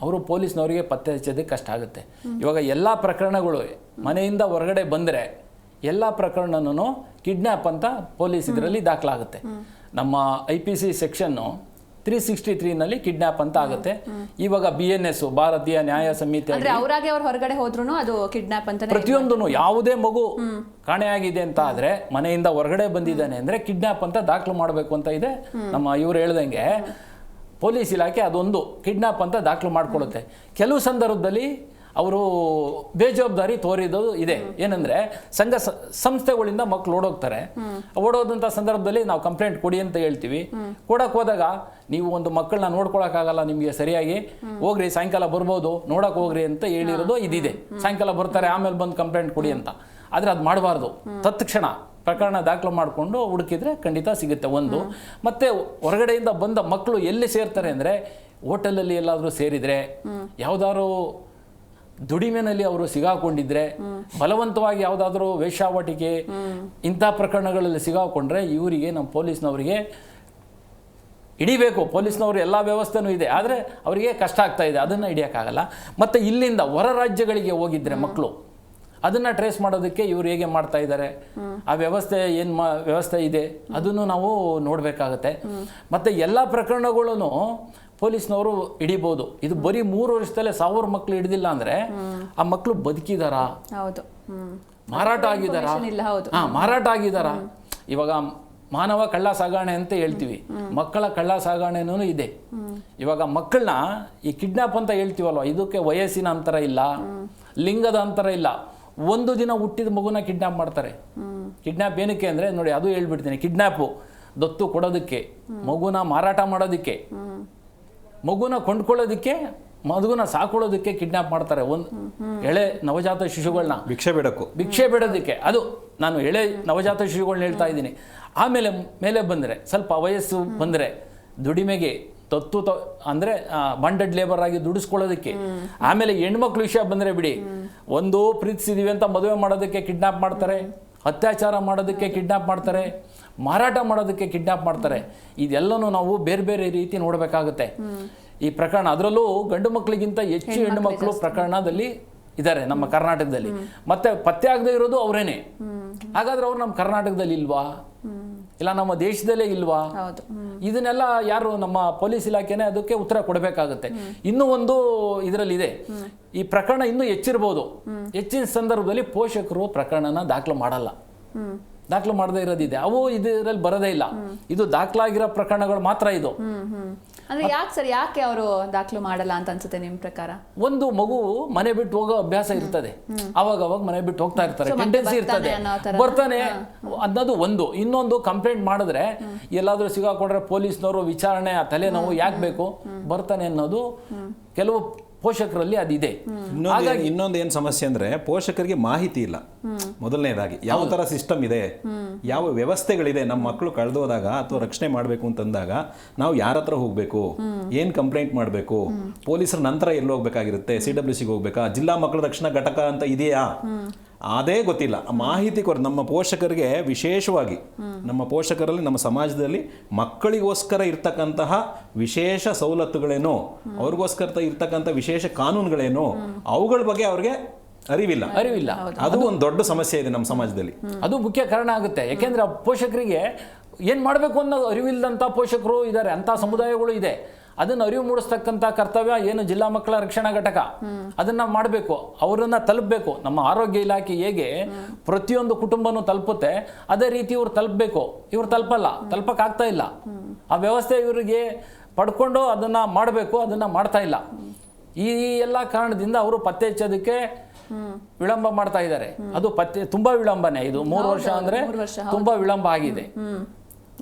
ಅವರು ಪೊಲೀಸ್ನವರಿಗೆ ಪತ್ತೆ ಹಚ್ಚೋದಕ್ಕೆ ಕಷ್ಟ ಆಗುತ್ತೆ. ಇವಾಗ ಎಲ್ಲ ಪ್ರಕರಣಗಳು ಮನೆಯಿಂದ ಹೊರಗಡೆ ಬಂದರೆ ಎಲ್ಲ ಪ್ರಕರಣನೂ ಕಿಡ್ನ್ಯಾಪ್ ಅಂತ ಪೊಲೀಸ್ ಇದರಲ್ಲಿ ದಾಖಲಾಗುತ್ತೆ. ನಮ್ಮ IPC ಸೆಕ್ಷನ್ನು 363ನಲ್ಲಿ ಕಿಡ್ನ್ಯಾಪ್ ಅಂತ ಆಗುತ್ತೆ. ಇವಾಗ BNS, ಭಾರತೀಯ ನ್ಯಾಯ ಸಂಹಿತೆ, ಅವರಾಗೆ ಅವ್ರು ಹೊರಗಡೆ ಹೋದ್ರೂ ಅದು ಕಿಡ್ನ್ಯಾಪ್ ಅಂತ. ಪ್ರತಿಯೊಂದೂ ಯಾವುದೇ ಮಗು ಕಾಣೆಯಾಗಿದೆ ಅಂತ ಆದರೆ, ಮನೆಯಿಂದ ಹೊರಗಡೆ ಬಂದಿದ್ದಾನೆ ಅಂದರೆ ಕಿಡ್ನ್ಯಾಪ್ ಅಂತ ದಾಖಲು ಮಾಡಬೇಕು ಅಂತ ಇದೆ. ನಮ್ಮ ಇವ್ರು ಹೇಳ್ದಂಗೆ ಪೊಲೀಸ್ ಇಲಾಖೆ ಅದೊಂದು ಕಿಡ್ನಾಪ್ ಅಂತ ದಾಖಲು ಮಾಡಿಕೊಳ್ಳುತ್ತೆ. ಕೆಲವು ಸಂದರ್ಭದಲ್ಲಿ ಅವರು ಬೇಜವಾಬ್ದಾರಿ ತೋರಿದ್ದು ಇದೆ. ಏನಂದರೆ, ಸಂಘ ಸಂಸ್ಥೆಗಳಿಂದ ಮಕ್ಕಳು ಓಡೋದಂಥ ಸಂದರ್ಭದಲ್ಲಿ ನಾವು ಕಂಪ್ಲೇಂಟ್ ಕೊಡಿ ಅಂತ ಹೇಳ್ತೀವಿ. ಕೊಡಕ್ಕೆ ಹೋದಾಗ, ನೀವು ಒಂದು ಮಕ್ಕಳನ್ನ ನೋಡ್ಕೊಳಕ್ಕಾಗಲ್ಲ ನಿಮಗೆ ಸರಿಯಾಗಿ, ಹೋಗ್ರಿ ಸಾಯಂಕಾಲ ಬರ್ಬೋದು, ನೋಡಕ್ಕೆ ಹೋಗ್ರಿ ಅಂತ ಹೇಳಿರೋದು ಇದಿದೆ. ಸಾಯಂಕಾಲ ಬರ್ತಾರೆ, ಆಮೇಲೆ ಬಂದು ಕಂಪ್ಲೇಂಟ್ ಕೊಡಿ ಅಂತ. ಆದರೆ ಅದು ಮಾಡಬಾರ್ದು. ತತ್ಕ್ಷಣ ಪ್ರಕರಣ ದಾಖಲು ಮಾಡಿಕೊಂಡು ಹುಡುಕಿದ್ರೆ ಖಂಡಿತ ಸಿಗುತ್ತೆ. ಒಂದು, ಮತ್ತು ಹೊರಗಡೆಯಿಂದ ಬಂದ ಮಕ್ಕಳು ಎಲ್ಲಿ ಸೇರ್ತಾರೆ ಅಂದರೆ, ಹೋಟೆಲಲ್ಲಿ ಎಲ್ಲಾದರೂ ಸೇರಿದರೆ, ಯಾವುದಾದ್ರು ದುಡಿಮೆನಲ್ಲಿ ಅವರು ಸಿಗಾಕೊಂಡಿದ್ರೆ, ಬಲವಂತವಾಗಿ ಯಾವುದಾದ್ರೂ ವೇಶ್ಯಾವಾಟಿಕೆ ಇಂಥ ಪ್ರಕರಣಗಳಲ್ಲಿ ಸಿಗಾಕೊಂಡ್ರೆ ಇವರಿಗೆ, ನಮ್ಮ ಪೊಲೀಸ್ನವರಿಗೆ ಹಿಡಿಬೇಕು. ಪೊಲೀಸ್ನವರು ಎಲ್ಲ ವ್ಯವಸ್ಥೆನೂ ಇದೆ, ಆದರೆ ಅವರಿಗೆ ಕಷ್ಟ ಆಗ್ತಾ ಇದೆ, ಅದನ್ನು ಹಿಡಿಯೋಕ್ಕಾಗಲ್ಲ. ಮತ್ತು ಇಲ್ಲಿಂದ ಹೊರ ರಾಜ್ಯಗಳಿಗೆ ಹೋಗಿದ್ರೆ ಮಕ್ಕಳು, ಅದನ್ನು ಟ್ರೇಸ್ ಮಾಡೋದಕ್ಕೆ ಇವರು ಹೇಗೆ ಮಾಡ್ತಾ ಇದ್ದಾರೆ, ಆ ವ್ಯವಸ್ಥೆ ಏನು ವ್ಯವಸ್ಥೆ ಇದೆ ಅದನ್ನು ನಾವು ನೋಡಬೇಕಾಗತ್ತೆ. ಮತ್ತು ಎಲ್ಲ ಪ್ರಕರಣಗಳನ್ನು ಪೊಲೀಸ್ನವರು ಹಿಡಿಬೋದು. ಇದು ಬರೀ 3 ವರ್ಷದಲ್ಲೇ 1000 ಮಕ್ಕಳು ಹಿಡಿದಿಲ್ಲ ಅಂದರೆ ಆ ಮಕ್ಕಳು ಬದುಕಿದಾರಾ, ಮಾರಾಟ ಆಗಿದಾರಾ? ಮಾರಾಟ ಆಗಿದಾರಾ? ಇವಾಗ ಮಾನವ ಕಳ್ಳ ಸಾಗಾಣೆ ಅಂತ ಹೇಳ್ತೀವಿ, ಮಕ್ಕಳ ಕಳ್ಳ ಸಾಗಾಣೆನೂ ಇದೆ. ಇವಾಗ ಮಕ್ಕಳನ್ನ ಈ ಕಿಡ್ನಾಪ್ ಅಂತ ಹೇಳ್ತೀವಲ್ವ, ಇದಕ್ಕೆ ವಯಸ್ಸಿನ ಅಂತರ ಇಲ್ಲ, ಲಿಂಗದ ಅಂತರ ಇಲ್ಲ. 1 ದಿನ ಹುಟ್ಟಿದ ಮಗುನ ಕಿಡ್ನಾಪ್ ಮಾಡ್ತಾರೆ. ಕಿಡ್ನಾಪ್ ಏನಕ್ಕೆ ಅಂದರೆ, ನೋಡಿ ಅದು ಹೇಳ್ಬಿಡ್ತೀನಿ. ಕಿಡ್ನಾಪು ದತ್ತು ಕೊಡೋದಕ್ಕೆ, ಮಗುನ ಮಾರಾಟ ಮಾಡೋದಕ್ಕೆ, ಮಗುನ ಕೊಂಡ್ಕೊಳ್ಳೋದಕ್ಕೆ, ಮಗುನ ಸಾಕೊಳ್ಳೋದಕ್ಕೆ ಕಿಡ್ನಾಪ್ ಮಾಡ್ತಾರೆ. ಒಂದು ಎಳೆ ನವಜಾತ ಶಿಶುಗಳನ್ನ ಭಿಕ್ಷೆ ಬೇಡೋದಕ್ಕೆ, ಅದು ನಾನು ಎಳೆ ನವಜಾತ ಶಿಶುಗಳನ್ನ ಹೇಳ್ತಾ ಇದ್ದೀನಿ. ಆಮೇಲೆ ಮೇಲೆ ಬಂದರೆ ಸ್ವಲ್ಪ ವಯಸ್ಸು ಬಂದರೆ ದುಡಿಮೆಗೆ ಅಂದರೆ ಬಾಂಡೆಡ್ ಲೇಬರ್ ಆಗಿ ದುಡಿಸ್ಕೊಳ್ಳೋದಕ್ಕೆ, ಆಮೇಲೆ ಹೆಣ್ಮಕ್ಳು ವಿಷಯ ಬಂದರೆ ಬಿಡಿ, ಒಂದು ಪ್ರೀತಿಸಿದೀವಿ ಅಂತ ಮದುವೆ ಮಾಡೋದಕ್ಕೆ ಕಿಡ್ನಾಪ್ ಮಾಡ್ತಾರೆ, ಅತ್ಯಾಚಾರ ಮಾಡೋದಕ್ಕೆ ಕಿಡ್ನಾಪ್ ಮಾಡ್ತಾರೆ, ಮಾರಾಟ ಮಾಡೋದಕ್ಕೆ ಕಿಡ್ನಾಪ್ ಮಾಡ್ತಾರೆ. ಇದೆಲ್ಲನೂ ನಾವು ಬೇರೆ ಬೇರೆ ರೀತಿ ನೋಡಬೇಕಾಗುತ್ತೆ ಈ ಪ್ರಕರಣ. ಅದರಲ್ಲೂ ಗಂಡು ಮಕ್ಕಳಿಗಿಂತ ಹೆಚ್ಚು ಹೆಣ್ಣು ಮಕ್ಕಳು ಪ್ರಕರಣದಲ್ಲಿ ಇದ್ದಾರೆ ನಮ್ಮ ಕರ್ನಾಟಕದಲ್ಲಿ. ಮತ್ತೆ ಪತ್ತೆ ಆಗದೆ ಇರೋದು ಅವರೇನೆ. ಹಾಗಾದ್ರೆ ಅವ್ರು ನಮ್ಮ ಕರ್ನಾಟಕದಲ್ಲಿ ಇಲ್ವಾ, ಇಲ್ಲ ನಮ್ಮ ದೇಶದಲ್ಲೇ ಇಲ್ವಾ? ಇದನ್ನೆಲ್ಲ ಯಾರು ನಮ್ಮ ಪೊಲೀಸ್ ಇಲಾಖೆನೇ ಅದಕ್ಕೆ ಉತ್ತರ ಕೊಡಬೇಕಾಗುತ್ತೆ. ಇನ್ನೂ ಒಂದು ಇದರಲ್ಲಿದೆ, ಈ ಪ್ರಕರಣ ಇನ್ನೂ ಹೆಚ್ಚಿರ್ಬೋದು. ಹೆಚ್ಚಿನ ಸಂದರ್ಭದಲ್ಲಿ ಪೋಷಕರು ಪ್ರಕರಣನ ದಾಖಲು ಮಾಡಲ್ಲ, ದಾಖಲು ಮಾಡದೇ ಇರೋದಿದೆ. ಅವು ಇದರಲ್ಲಿ ಬರೋದೇ ಇಲ್ಲ. ಇದು ದಾಖಲಾಗಿರೋ ಪ್ರಕರಣಗಳು ಮಾತ್ರ ಇದು. ಅಂದ್ರೆ ಯಾಕೆ ಅವರು ದಾಖಲು ಮಾಡಲ್ಲ ಅಂತ ಅನ್ಸುತ್ತೆ ನಿಮ್ ಪ್ರಕಾರ? ಒಂದು ಮಗು ಮನೆ ಬಿಟ್ಟು ಹೋಗೋ ಅಭ್ಯಾಸ ಇರ್ತದೆ, ಅವಾಗ ಮನೆ ಬಿಟ್ಟು ಹೋಗ್ತಾ ಇರ್ತಾರೆ, ಟೆಂಡೆನ್ಸಿ ಇರ್ತದೆ, ಬರ್ತಾನೆ ಅನ್ನೋದು ಒಂದು. ಇನ್ನೊಂದು, ಕಂಪ್ಲೇಂಟ್ ಮಾಡಿದ್ರೆ ಎಲ್ಲಾದ್ರೂ ಸಿಗಾಕೊಂಡ್ರೆ ಪೊಲೀಸ್ನವರು ವಿಚಾರಣೆ, ಆ ತಲೆನೋವು ಯಾಕೆ ಬೇಕು, ಬರ್ತಾನೆ ಅನ್ನೋದು ಕೆಲವು ಪೋಷಕರಲ್ಲಿ ಅದಿದೆ. ಇನ್ನೊಂದು ಏನು ಸಮಸ್ಯೆ ಅಂದ್ರೆ ಪೋಷಕರಿಗೆ ಮಾಹಿತಿ ಇಲ್ಲ. ಮೊದಲನೇದಾಗಿ ಯಾವ ತರ ಸಿಸ್ಟಮ್ ಇದೆ, ಯಾವ ವ್ಯವಸ್ಥೆಗಳಿದೆ. ನಮ್ಮ ಮಕ್ಕಳು ಕಳೆದೋದಾಗ ಅಥವಾ ರಕ್ಷಣೆ ಮಾಡಬೇಕು ಅಂತಂದಾಗ ನಾವು ಯಾರ ಹತ್ರ ಹೋಗ್ಬೇಕು, ಏನ್ ಕಂಪ್ಲೇಂಟ್ ಮಾಡಬೇಕು, ಪೊಲೀಸರ ನಂತರ ಎಲ್ಲಿ ಹೋಗ್ಬೇಕಾಗಿರುತ್ತೆ, CWCಗೆ ಹೋಗ್ಬೇಕಾ, ಜಿಲ್ಲಾ ಮಕ್ಕಳ ರಕ್ಷಣಾ ಘಟಕ ಅಂತ ಇದೆಯಾ, ಅದೇ ಗೊತ್ತಿಲ್ಲ. ಮಾಹಿತಿ ನಮ್ಮ ಪೋಷಕರಿಗೆ ವಿಶೇಷವಾಗಿ, ನಮ್ಮ ಪೋಷಕರಲ್ಲಿ ನಮ್ಮ ಸಮಾಜದಲ್ಲಿ ಮಕ್ಕಳಿಗೋಸ್ಕರ ಇರ್ತಕ್ಕಂತಹ ವಿಶೇಷ ಸವಲತ್ತುಗಳೇನೋ, ಅವ್ರಿಗೋಸ್ಕರ ಇರ್ತಕ್ಕಂಥ ವಿಶೇಷ ಕಾನೂನುಗಳೇನೋ ಅವುಗಳ ಬಗ್ಗೆ ಅವ್ರಿಗೆ ಅರಿವಿಲ್ಲ. ಅದು ಒಂದು ದೊಡ್ಡ ಸಮಸ್ಯೆ ಇದೆ ನಮ್ಮ ಸಮಾಜದಲ್ಲಿ. ಅದು ಮುಖ್ಯ ಕಾರಣ ಆಗುತ್ತೆ. ಯಾಕೆಂದ್ರೆ ಪೋಷಕರಿಗೆ ಏನ್ ಮಾಡಬೇಕು ಅನ್ನೋ ಅರಿವಿಲ್ಲದಂತ ಪೋಷಕರು ಇದ್ದಾರೆ, ಅಂತ ಸಮುದಾಯಗಳು ಇದೆ. ಅದನ್ನು ಅರಿವು ಮೂಡಿಸ್ತಕ್ಕಂಥ ಕರ್ತವ್ಯ ಏನು ಜಿಲ್ಲಾ ಮಕ್ಕಳ ರಕ್ಷಣಾ ಘಟಕ ಅದನ್ನ ಮಾಡಬೇಕು, ಅವರನ್ನ ತಲುಪಬೇಕು. ನಮ್ಮ ಆರೋಗ್ಯ ಇಲಾಖೆ ಹೇಗೆ ಪ್ರತಿಯೊಂದು ಕುಟುಂಬನೂ ತಲುಪುತ್ತೆ, ಅದೇ ರೀತಿ ಇವ್ರು ತಲುಪಬೇಕು. ಇವ್ರು ತಲುಪಕ್ಕಾಗ್ತಾ ಇಲ್ಲ. ಆ ವ್ಯವಸ್ಥೆ ಇವರಿಗೆ ಪಡ್ಕೊಂಡು ಅದನ್ನ ಮಾಡಬೇಕು, ಅದನ್ನ ಮಾಡ್ತಾ ಇಲ್ಲ. ಈ ಎಲ್ಲ ಕಾರಣದಿಂದ ಅವರು ಪತ್ತೆ ಹಚ್ಚೋದಕ್ಕೆ ವಿಳಂಬ ಮಾಡ್ತಾ ಇದ್ದಾರೆ. ಅದು ಪತ್ತೆ ತುಂಬಾ ವಿಳಂಬನೆ. ಇದು 3 ವರ್ಷ ಅಂದ್ರೆ ತುಂಬಾ ವಿಳಂಬ ಆಗಿದೆ.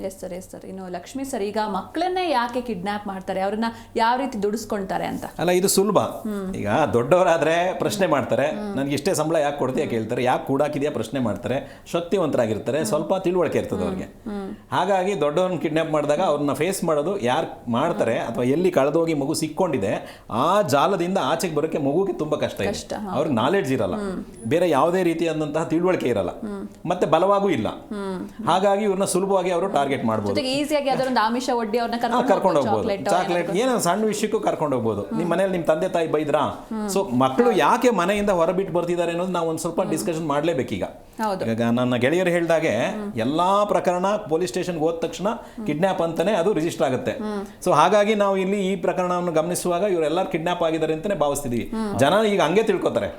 Yes sir. ಇನ್ನು ಲಕ್ಷ್ಮಿ ಸರ್, ಈಗ ಮಕ್ಕಳನ್ನೇ ಯಾಕೆ ಕಿಡ್ನಾಪ್ ಮಾಡ್ತಾರೆ, ಅವ್ರನ್ನ ಯಾವ ರೀತಿ ದುಡಿಸ್ಕೊಂತಾರೆ ಅಂತ? ಅಲ್ಲ, ಇದು ಸುಲಭ. ಈಗ ದೊಡ್ಡವರಾದ್ರೆ ಪ್ರಶ್ನೆ ಮಾಡ್ತಾರೆ, ನನಗೆ ಇಷ್ಟೇ ಸಂಬಳ ಯಾಕೆ ಕೊಡ್ತೀಯ ಕೇಳ್ತಾರೆ, ಯಾಕೆ ಕೂಡಾಕಿದ್ಯಾ ಪ್ರಶ್ನೆ ಮಾಡ್ತಾರೆ, ಶಕ್ತಿವಂತರಾಗಿರ್ತಾರೆ, ಸ್ವಲ್ಪ ತಿಳುವಳಿಕೆ ಇರ್ತದೆ ಅವ್ರಿಗೆ. ಹಾಗಾಗಿ ದೊಡ್ಡವ್ರನ್ನ ಕಿಡ್ನಾಪ್ ಮಾಡಿದಾಗ ಅವ್ರನ್ನ ಫೇಸ್ ಮಾಡೋದು ಯಾರು ಮಾಡ್ತಾರೆ ಅಥವಾ ಎಲ್ಲಿ ಕಳೆದೋಗಿ ಮಗು ಸಿಕ್ಕೊಂಡಿದೆ ಆ ಜಾಲದಿಂದ ಆಚೆಗೆ ಬರೋಕ್ಕೆ ಮಗುಗೆ ತುಂಬಾ ಕಷ್ಟ ಇದೆ. ಅವ್ರಿಗೆ ನಾಲೆಡ್ಜ್ ಇರಲ್ಲ, ಬೇರೆ ಯಾವುದೇ ರೀತಿಯಾದಂತಹ ತಿಳುವಳಿಕೆ ಇರಲ್ಲ, ಮತ್ತೆ ಬಲವಾಗೂ ಇಲ್ಲ. ಹಾಗಾಗಿ ಇವ್ರನ್ನ ಸುಲಭವಾಗಿ ಅವರು ಟಾರ್ಗೆಟ್ ಮಾಡಬಹುದು. ಈಸಿಯಾಗಿ ಅದೊಂದು ಆಮಿಷ ಒಡ್ಡಿ ಅವ್ರನ್ನ ಕರ್ಕೊಂಡು ಹೋಗ್ಬೋದು. ಚಾಕ್ಲೇಟ್ ಏನೋ ಸಣ್ಣ ವಿಷಯಕ್ಕೂ ಕರ್ಕೊಂಡು ಹೋಗ್ಬೋದು. ನಿಮ್ಮ ಮನೇಲಿ ನಿಮ್ಮ ತಂದೆ ತಾಯಿ ಬೈದ್ರಾ, ಸೊ ಮಕ್ಕಳು ಯಾಕೆ ಮನೆಯಿಂದ ಹೊರಬಿಟ್ಟು ಬರ್ತಿದ್ದಾರೆ ಅನ್ನೋದು ನಾವು ಒಂದು ಸ್ವಲ್ಪ ಡಿಸ್ಕಷನ್ ಮಾಡಲೇಬೇಕೀಗ. ಈಗ ನನ್ನ ಗೆಳೆಯರು ಹೇಳಿದಾಗೆ ಎಲ್ಲಾ ಪ್ರಕರಣ ಪೊಲೀಸ್ ಸ್ಟೇಷನ್ಗೆ ಹೋದ ತಕ್ಷಣ ಕಿಡ್ನಾಪ್ ಅಂತಾನೆ ಅದು ರಿಜಿಸ್ಟರ್ ಆಗುತ್ತೆ. ಸೊ ಹಾಗಾಗಿ ನಾವು ಇಲ್ಲಿ ಈ ಪ್ರಕರಣವನ್ನು ಗಮನಿಸುವಾಗ ಇವರೆಲ್ಲರೂ ಕಿಡ್ನಾಪ್ ಆಗಿದ್ದಾರೆ ಅಂತಾನೆ ಭಾವಿಸ್ತಿದೀವಿ. ಜನ ಈಗ ಹಂಗೆ ತಿಳ್ಕೊತಾರೆ.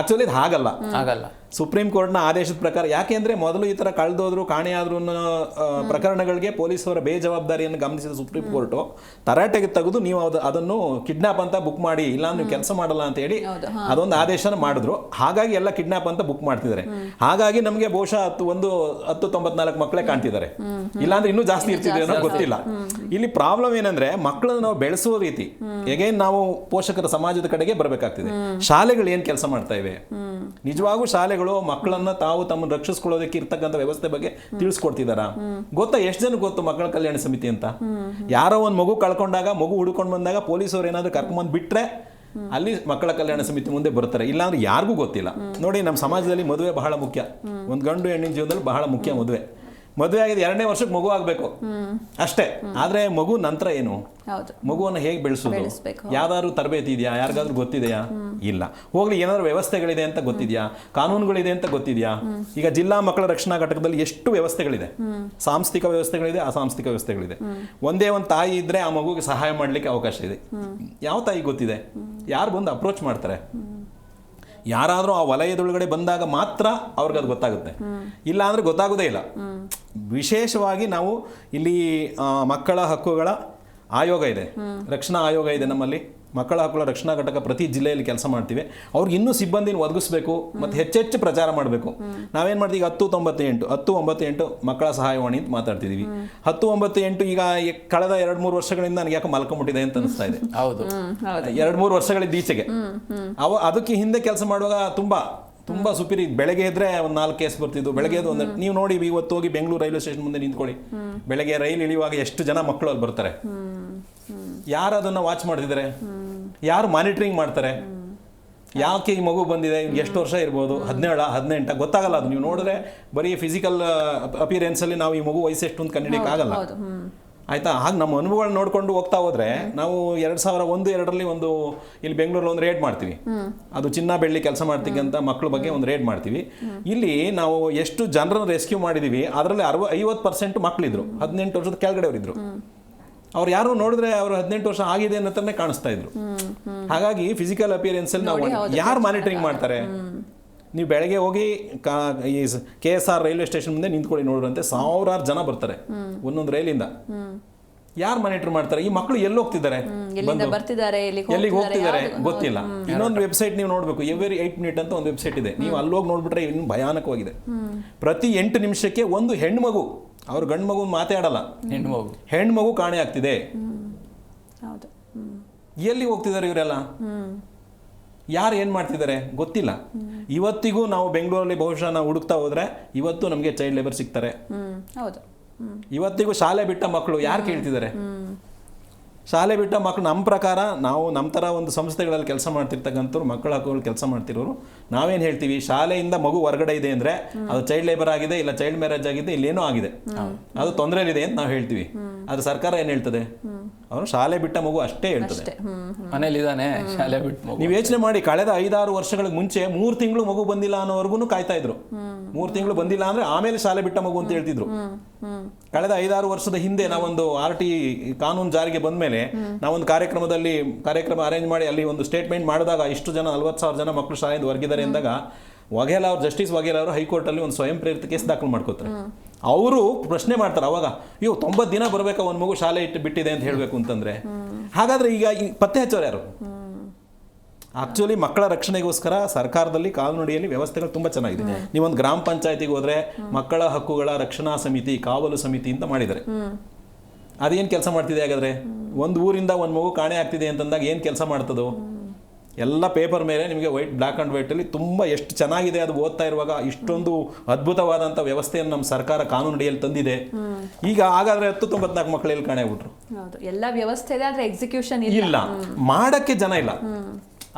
ಆಕ್ಚುಲಿ ಇದು ಹಾಗಲ್ಲ. ಸುಪ್ರೀಂ ಕೋರ್ಟ್ನ ಆದೇಶದ ಪ್ರಕಾರ, ಯಾಕೆ ಅಂದ್ರೆ ಮೊದಲು ಈ ತರ ಕಳೆದೋದ್ರು ಕಾಣೆಯಾದ್ರು ಪ್ರಕರಣಗಳಿಗೆ ಪೊಲೀಸರ ಬೇಜವಾಬ್ದಾರಿಯನ್ನು ಗಮನಿಸಿದ ಸುಪ್ರೀಂ ಕೋರ್ಟ್ ತರಾಟೆಗೆ ತೆಗೆದು ನೀವು ಅದನ್ನು ಕಿಡ್ನಾಪ್ ಅಂತ ಬುಕ್ ಮಾಡಿ, ಇಲ್ಲ ನೀವು ಕೆಲಸ ಮಾಡಲ್ಲ ಅಂತ ಹೇಳಿ ಅದೊಂದು ಆದೇಶನ ಮಾಡಿದ್ರು. ಹಾಗಾಗಿ ಎಲ್ಲ ಕಿಡ್ನಾಪ್ ಅಂತ ಬುಕ್ ಮಾಡ್ತಿದ್ದಾರೆ. ಹಾಗಾಗಿ ನಮಗೆ ಬಹುಶಃ 94 ಮಕ್ಕಳೇ ಕಾಣ್ತಿದ್ದಾರೆ, ಇಲ್ಲಾಂದ್ರೆ ಇನ್ನೂ ಜಾಸ್ತಿ ಇರ್ತಿದೆ ಅನ್ನೋ ಗೊತ್ತಿಲ್ಲ. ಇಲ್ಲಿ ಪ್ರಾಬ್ಲಮ್ ಏನಂದ್ರೆ ಮಕ್ಕಳನ್ನು ನಾವು ಬೆಳೆಸುವ ರೀತಿ ಹೇಗೇನ್ ನಾವು ಪೋಷಕರ ಸಮಾಜದ ಕಡೆಗೆ ಬರಬೇಕಾಗ್ತಿದೆ. ಶಾಲೆಗಳು ಏನ್ ಕೆಲಸ ಮಾಡ್ತಾ ಇವೆ, ನಿಜವಾಗೂ ಶಾಲೆಗಳು ಮಕ್ಕಳನ್ನ ತಾವು ತಮ್ಮನ್ನು ರಕ್ಷಿಸ್ಕೊಳ್ಳೋದಕ್ಕೆ ಇರ್ತಕ್ಕಂಥ ವ್ಯವಸ್ಥೆ ಬಗ್ಗೆ ತಿಳಿಸ್ಕೊಡ್ತಿದಾರ? ಗೊತ್ತಾ? ಎಷ್ಟು ಜನ ಗೊತ್ತು ಮಕ್ಕಳ ಕಲ್ಯಾಣ ಸಮಿತಿ ಅಂತ? ಯಾರೋ ಒಂದು ಮಗು ಕಳ್ಕೊಂಡಾಗ, ಮಗು ಹುಡ್ಕೊಂಡು ಬಂದಾಗ ಪೊಲೀಸರು ಏನಾದ್ರು ಕರ್ಕೊಂಡ್ಬಂದು ಬಿಟ್ರೆ ಅಲ್ಲಿ ಮಕ್ಕಳ ಕಲ್ಯಾಣ ಸಮಿತಿ ಮುಂದೆ ಬರ್ತಾರೆ, ಇಲ್ಲಾಂದ್ರೆ ಯಾರಿಗೂ ಗೊತ್ತಿಲ್ಲ. ನೋಡಿ, ನಮ್ಮ ಸಮಾಜದಲ್ಲಿ ಮದುವೆ ಬಹಳ ಮುಖ್ಯ. ಒಂದು ಗಂಡು ಹೆಣ್ಣಿನ ಜೀವನದಲ್ಲಿ ಬಹಳ ಮುಖ್ಯ ಮದುವೆ. ಮದುವೆ ಆಗಿದ್ದು 2ನೇ ವರ್ಷಕ್ಕೆ ಮಗು ಆಗ್ಬೇಕು ಅಷ್ಟೇ. ಆದ್ರೆ ಮಗು ನಂತರ ಏನು, ಮಗುವನ್ನು ಹೇಗೆ ಬೆಳೆಸೋದು, ಯಾವ್ದಾದ್ರು ತರಬೇತಿ ಇದೆಯಾ, ಯಾರಿಗಾದ್ರೂ ಗೊತ್ತಿದೆಯಾ? ಇಲ್ಲ. ಹೋಗ್ಲಿ, ಏನಾದ್ರು ವ್ಯವಸ್ಥೆಗಳಿದೆ ಅಂತ ಗೊತ್ತಿದ್ಯಾ, ಕಾನೂನುಗಳಿದೆ ಅಂತ ಗೊತ್ತಿದ್ಯಾ? ಈಗ ಜಿಲ್ಲಾ ಮಕ್ಕಳ ರಕ್ಷಣಾ ಘಟಕದಲ್ಲಿ ಎಷ್ಟು ವ್ಯವಸ್ಥೆಗಳಿದೆ, ಸಾಂಸ್ಥಿಕ ವ್ಯವಸ್ಥೆಗಳಿದೆ, ಅಸಾಂಸ್ಥಿಕ ವ್ಯವಸ್ಥೆಗಳಿದೆ. ಒಂದೇ ಒಂದು ತಾಯಿ ಇದ್ರೆ ಆ ಮಗುಗೆ ಸಹಾಯ ಮಾಡ್ಲಿಕ್ಕೆ ಅವಕಾಶ ಇದೆ. ಯಾವ ತಾಯಿ ಗೊತ್ತಿದೆ? ಯಾರು ಬಂದು ಅಪ್ರೋಚ್ ಮಾಡ್ತಾರೆ? ಯಾರಾದ್ರೂ ಆ ವಲಯದೊಳಗಡೆ ಬಂದಾಗ ಮಾತ್ರ ಅವ್ರಿಗೆ ಅದು ಗೊತ್ತಾಗುತ್ತೆ, ಇಲ್ಲ ಅಂದ್ರೆ ಗೊತ್ತಾಗೋದೇ ಇಲ್ಲ. ವಿಶೇಷವಾಗಿ ನಾವು ಇಲ್ಲಿ ಮಕ್ಕಳ ಹಕ್ಕುಗಳ ಆಯೋಗ ಇದೆ, ರಕ್ಷಣಾ ಆಯೋಗ ಇದೆ ನಮ್ಮಲ್ಲಿ. ಮಕ್ಕಳ ಹಕ್ಕುಗಳ ರಕ್ಷಣಾ ಘಟಕ ಪ್ರತಿ ಜಿಲ್ಲೆಯಲ್ಲಿ ಕೆಲಸ ಮಾಡ್ತೀವಿ. ಅವ್ರಿಗೆ ಇನ್ನೂ ಸಿಬ್ಬಂದಿನ ಒದಗಿಸ್ಬೇಕು ಮತ್ತು ಹೆಚ್ಚೆಚ್ಚು ಪ್ರಚಾರ ಮಾಡಬೇಕು. ನಾವೇನು ಮಾಡ್ತೀವಿ, 1098 ಮಕ್ಕಳ ಸಹಾಯವಾಣಿ ಅಂತ ಮಾತಾಡ್ತಿದ್ದೀವಿ. 1098 ಈಗ ಕಳೆದ 2-3 ವರ್ಷಗಳಿಂದ ನನಗೆ ಯಾಕೆ ಮಲ್ಕೊಂಡ್ಬಿಟ್ಟಿದೆ ಅಂತ ಅನಿಸ್ತಾ ಇದೆ. ಹೌದು, 2-3 ವರ್ಷಗಳಿಂದ ಈಚೆಗೆ ಅದಕ್ಕೆ ಹಿಂದೆ ಕೆಲಸ ಮಾಡುವಾಗ ತುಂಬಾ ತುಂಬಾ ಸುಪೀರಿ. ಬೆಳಗ್ಗೆ ಇದ್ರೆ ಒಂದು 4 ಕೇಸ್ ಬರ್ತಿದ್ದು, ಬೆಳಗ್ಗೆ ಒಂದು ನೀವು ನೋಡಿ ಇವತ್ತು ಹೋಗಿ ಬೆಂಗಳೂರು ರೈಲ್ವೆ ಸ್ಟೇಷನ್ ಮುಂದೆ ನಿಂತ್ಕೊಳ್ಳಿ, ಬೆಳಗ್ಗೆ ರೈಲ್ ಇಳಿಯುವಾಗ ಎಷ್ಟು ಜನ ಮಕ್ಕಳು ಅಲ್ಲಿ ಬರ್ತಾರೆ. ಯಾರು ಅದನ್ನ ವಾಚ್ ಮಾಡ್ತಿದ್ದಾರೆ, ಯಾರು ಮಾನಿಟರಿಂಗ್ ಮಾಡ್ತಾರೆ, ಯಾಕೆ ಈ ಮಗು ಬಂದಿದೆ, ಎಷ್ಟು ವರ್ಷ ಇರ್ಬೋದು, 17 18 ಗೊತ್ತಾಗಲ್ಲ. ಅದು ನೀವು ನೋಡಿದ್ರೆ ಬರೀ ಫಿಸಿಕಲ್ ಅಪಿಯರೆನ್ಸ್ ಅಲ್ಲಿ ನಾವು ಈ ಮಗು ವಯಸ್ಸು ಎಷ್ಟು ಅಂತ ಕಂಡುಹಿಡಿಯಕ್ಕೆ ಆಗಲ್ಲ, ಆಯ್ತಾ. ಹಾಗೆ ನಮ್ಮ ಅನುಭವಗಳನ್ನ ನೋಡ್ಕೊಂಡು ಹೋಗ್ತಾ ಹೋದ್ರೆ ನಾವು 2001-2ರಲ್ಲಿ ಒಂದು ಇಲ್ಲಿ ಬೆಂಗಳೂರಲ್ಲಿ ಒಂದು ರೇಡ್ ಮಾಡ್ತೀವಿ, ಅದು ಚಿನ್ನ ಬೆಳ್ಳಿ ಕೆಲಸ ಮಾಡ್ತಿಕ್ಕಂಥ ಮಕ್ಕಳ ಬಗ್ಗೆ ಒಂದು ರೇಡ್ ಮಾಡ್ತೀವಿ. ಇಲ್ಲಿ ನಾವು ಎಷ್ಟು ಜನರನ್ನ ರೆಸ್ಕ್ಯೂ ಮಾಡಿದೀವಿ, ಅದರಲ್ಲಿ 50% ಮಕ್ಕಳಿದ್ರು, 18 ವರ್ಷದ ಕೆಳಗಡೆಯವರಿದ್ರು. ಅವ್ರು ಯಾರು ನೋಡಿದ್ರೆ ಅವರು 18 ವರ್ಷ ಆಗಿದೆ ಅನ್ನೋದನ್ನೇ ಕಾಣಿಸ್ತಾ ಇದ್ರು. ಹಾಗಾಗಿ ಫಿಸಿಕಲ್ ಅಪಿಯರೆನ್ಸ್ ಅಲ್ಲಿ ನಾವು ಯಾರು ಮಾನಿಟರಿಂಗ್ ಮಾಡ್ತಾರೆ, ನೀವು ಬೆಳಗ್ಗೆ ಹೋಗಿ ಈ KSR ರೈಲ್ವೆ ಸ್ಟೇಷನ್ ಮುಂದೆ ನಿಂತ್ಕೊಳ್ಳಿ, ನೋಡ್ರಂತೆ 1000 ಜನ ಬರ್ತಾರೆ ಒಂದೊಂದು ರೈಲಿಂದ. ಯಾರು ಮಾನಿಟರ್ ಮಾಡ್ತಾರೆ, ಈ ಮಕ್ಕಳು ಎಲ್ಲಿ ಹೋಗ್ತಿದ್ದಾರೆ, ಎಲ್ಲಿಗೆ ಹೋಗ್ತಿದ್ದಾರೆ ಗೊತ್ತಿಲ್ಲ. ಇನ್ನೊಂದು ವೆಬ್ಸೈಟ್ ನೀವು ನೋಡ್ಬೇಕು, ಎವ್ರಿ 8 ಮಿನಿಟ್ ಅಂತ ಒಂದು ವೆಬ್ಸೈಟ್ ಇದೆ, ನೀವು ಅಲ್ಲೋಗಿ ನೋಡ್ಬಿಟ್ರೆ ಇನ್ನು ಭಯಾನಕವಾಗಿದೆ. ಪ್ರತಿ 8 ನಿಮಿಷಕ್ಕೆ ಒಂದು ಹೆಣ್ಣು ಮಗು, ಅವ್ರ ಗಂಡು ಮಗು ಮಾತಾಡಲ್ಲ, ಹೆಣ್ಣು ಮಗು ಕಾಣೆ ಆಗ್ತಿದೆ. ಎಲ್ಲಿ ಹೋಗ್ತಿದ್ದಾರೆ ಇವರೆಲ್ಲ, ಯಾರು ಏನು ಮಾಡ್ತಿದ್ದಾರೆ ಗೊತ್ತಿಲ್ಲ. ಇವತ್ತಿಗೂ ನಾವು ಬೆಂಗಳೂರಲ್ಲಿ ಬಹುಶಃ ನಾವು ಹುಡುಕ್ತಾ ಹೋದ್ರೆ ಇವತ್ತು ನಮಗೆ ಚೈಲ್ಡ್ ಲೇಬರ್ ಸಿಗ್ತಾರೆ. ಇವತ್ತಿಗೂ ಶಾಲೆ ಬಿಟ್ಟ ಮಕ್ಕಳು ಯಾರು ಕೇಳ್ತಿದ್ದಾರೆ, ಶಾಲೆ ಬಿಟ್ಟ ಮಕ್ಕಳು. ನಮ್ಮ ಪ್ರಕಾರ ನಾವು ನಮ್ಮ ಥರ ಒಂದು ಸಂಸ್ಥೆಗಳಲ್ಲಿ ಕೆಲಸ ಮಾಡ್ತಿರ್ತಕ್ಕಂಥವ್ರು, ಮಕ್ಕಳ ಹಕ್ಕುಗಳು ಕೆಲಸ ಮಾಡ್ತಿರೋರು, ನಾವೇನು ಹೇಳ್ತೀವಿ, ಶಾಲೆಯಿಂದ ಮಗು ಹೊರಗಡೆ ಇದೆ ಅಂದರೆ ಅದು ಚೈಲ್ಡ್ ಲೇಬರ್ ಆಗಿದೆ, ಇಲ್ಲ ಚೈಲ್ಡ್ ಮ್ಯಾರೇಜ್ ಆಗಿದೆ, ಇಲ್ಲೇನೋ ಆಗಿದೆ, ಅದು ತೊಂದರೆಲಿದೆ ಅಂತ ನಾವು ಹೇಳ್ತೀವಿ. ಅದು ಸರ್ಕಾರ ಏನು ಹೇಳ್ತದೆ, ಅವನು ಶಾಲೆ ಬಿಟ್ಟ ಮಗು ಅಷ್ಟೇ ಹೇಳ್ತದೆ, ಮನೇಲಿದ್ದಾನೆ ಶಾಲೆ ಬಿಟ್ಟು ಮಗು. ನೀವು ಯೋಚನೆ ಮಾಡಿ, ಕಳೆದ 5-6 ವರ್ಷಗಳಿಗೆ ಮುಂಚೆ 3 ತಿಂಗಳು ಮಗು ಬಂದಿಲ್ಲ ಅನ್ನೋವರೆಗೂ ಕಾಯ್ತಾ ಇದ್ರು. 3 ತಿಂಗಳು ಬಂದಿಲ್ಲ ಅಂದ್ರೆ ಆಮೇಲೆ ಶಾಲೆ ಬಿಟ್ಟ ಮಗು ಅಂತ ಹೇಳ್ತಿದ್ರು. ಕಳೆದ 5-6 ವರ್ಷದ ಹಿಂದೆ ನಾವೊಂದು RT ಕಾನೂನು ಜಾರಿಗೆ ಬಂದ ಮೇಲೆ ನಾವೊಂದು ಕಾರ್ಯಕ್ರಮ ಅರೇಂಜ್ ಮಾಡಿ ಅಲ್ಲಿ ಒಂದು ಸ್ಟೇಟ್ಮೆಂಟ್ ಮಾಡಿದಾಗ ಇಷ್ಟು ಜನ 40,000 ಜನ ಮಕ್ಕಳು ಶಾಲೆಯಿಂದ ಹೊರಗಿದ್ದಾರೆ ಎಂದಾಗ ವಘೇಲಾ ಅವರು, ಜಸ್ಟಿಸ್ ವಘೇಲಾ ಅವರು ಹೈಕೋರ್ಟಲ್ಲಿ ಒಂದು ಸ್ವಯಂ ಪ್ರೇರಿತ ಕೇಸ್ ದಾಖಲು ಮಾಡ್ಕೋತಾರೆ. ಅವರು ಪ್ರಶ್ನೆ ಮಾಡ್ತಾರೆ ಅವಾಗ, 90 ದಿನ ಬರಬೇಕಾ ಒಂದು ಮಗು ಶಾಲೆ ಬಿಟ್ಟಿದೆ ಅಂತ ಹೇಳಬೇಕು ಅಂತಂದ್ರೆ. ಹಾಗಾದ್ರೆ ಈಗ ಪತ್ತೆ ಹಚ್ಚೋರು ಯಾರು? ಆಕ್ಚುಲಿ ಮಕ್ಕಳ ರಕ್ಷಣೆಗೋಸ್ಕರ ಸರ್ಕಾರದಲ್ಲಿ ಕಾನೂನಿಯಲ್ಲಿ ವ್ಯವಸ್ಥೆಗಳು ತುಂಬಾ ಚೆನ್ನಾಗಿದೆ. ನೀವೊಂದು ಗ್ರಾಮ ಪಂಚಾಯತಿಗೆ ಹೋದ್ರೆ ಮಕ್ಕಳ ಹಕ್ಕುಗಳ ರಕ್ಷಣಾ ಸಮಿತಿ, ಕಾವಲು ಸಮಿತಿ ಅಂತ ಮಾಡಿದ್ದಾರೆ. ಅದೇನು ಕೆಲಸ ಮಾಡ್ತಿದೆ ಹಾಗಾದ್ರೆ? ಒಂದು ಊರಿಂದ ಒಂದು ಮಗು ಕಾಣೆ ಆಗ್ತಿದೆ ಅಂತಂದಾಗ ಏನು ಕೆಲಸ ಮಾಡ್ತದೋ ಎಲ್ಲ ಪೇಪರ್ ಮೇಲೆ ನಿಮಗೆ ಬ್ಲ್ಯಾಕ್ ಆ್ಯಂಡ್ ವೈಟಲ್ಲಿ ತುಂಬ ಎಷ್ಟು ಚೆನ್ನಾಗಿದೆ. ಅದು ಓದ್ತಾ ಇರುವಾಗ ಇಷ್ಟೊಂದು ಅದ್ಭುತವಾದಂಥ ವ್ಯವಸ್ಥೆಯನ್ನು ನಮ್ಮ ಸರ್ಕಾರ ಕಾನೂನಿಡಿಯಲ್ಲಿ ತಂದಿದೆ. ಈಗ ಹಾಗಾದ್ರೆ 94 ಮಕ್ಕಳು ಎಲ್ಲಿ ಕಾಣೆ ಆಗ್ಬಿಟ್ರು? ಎಲ್ಲ ವ್ಯವಸ್ಥೆ ಇದೆ, ಆದರೆ ಎಕ್ಸಿಕ್ಯೂಷನ್ ಇಲ್ಲ, ಮಾಡಕ್ಕೆ ಜನ ಇಲ್ಲ,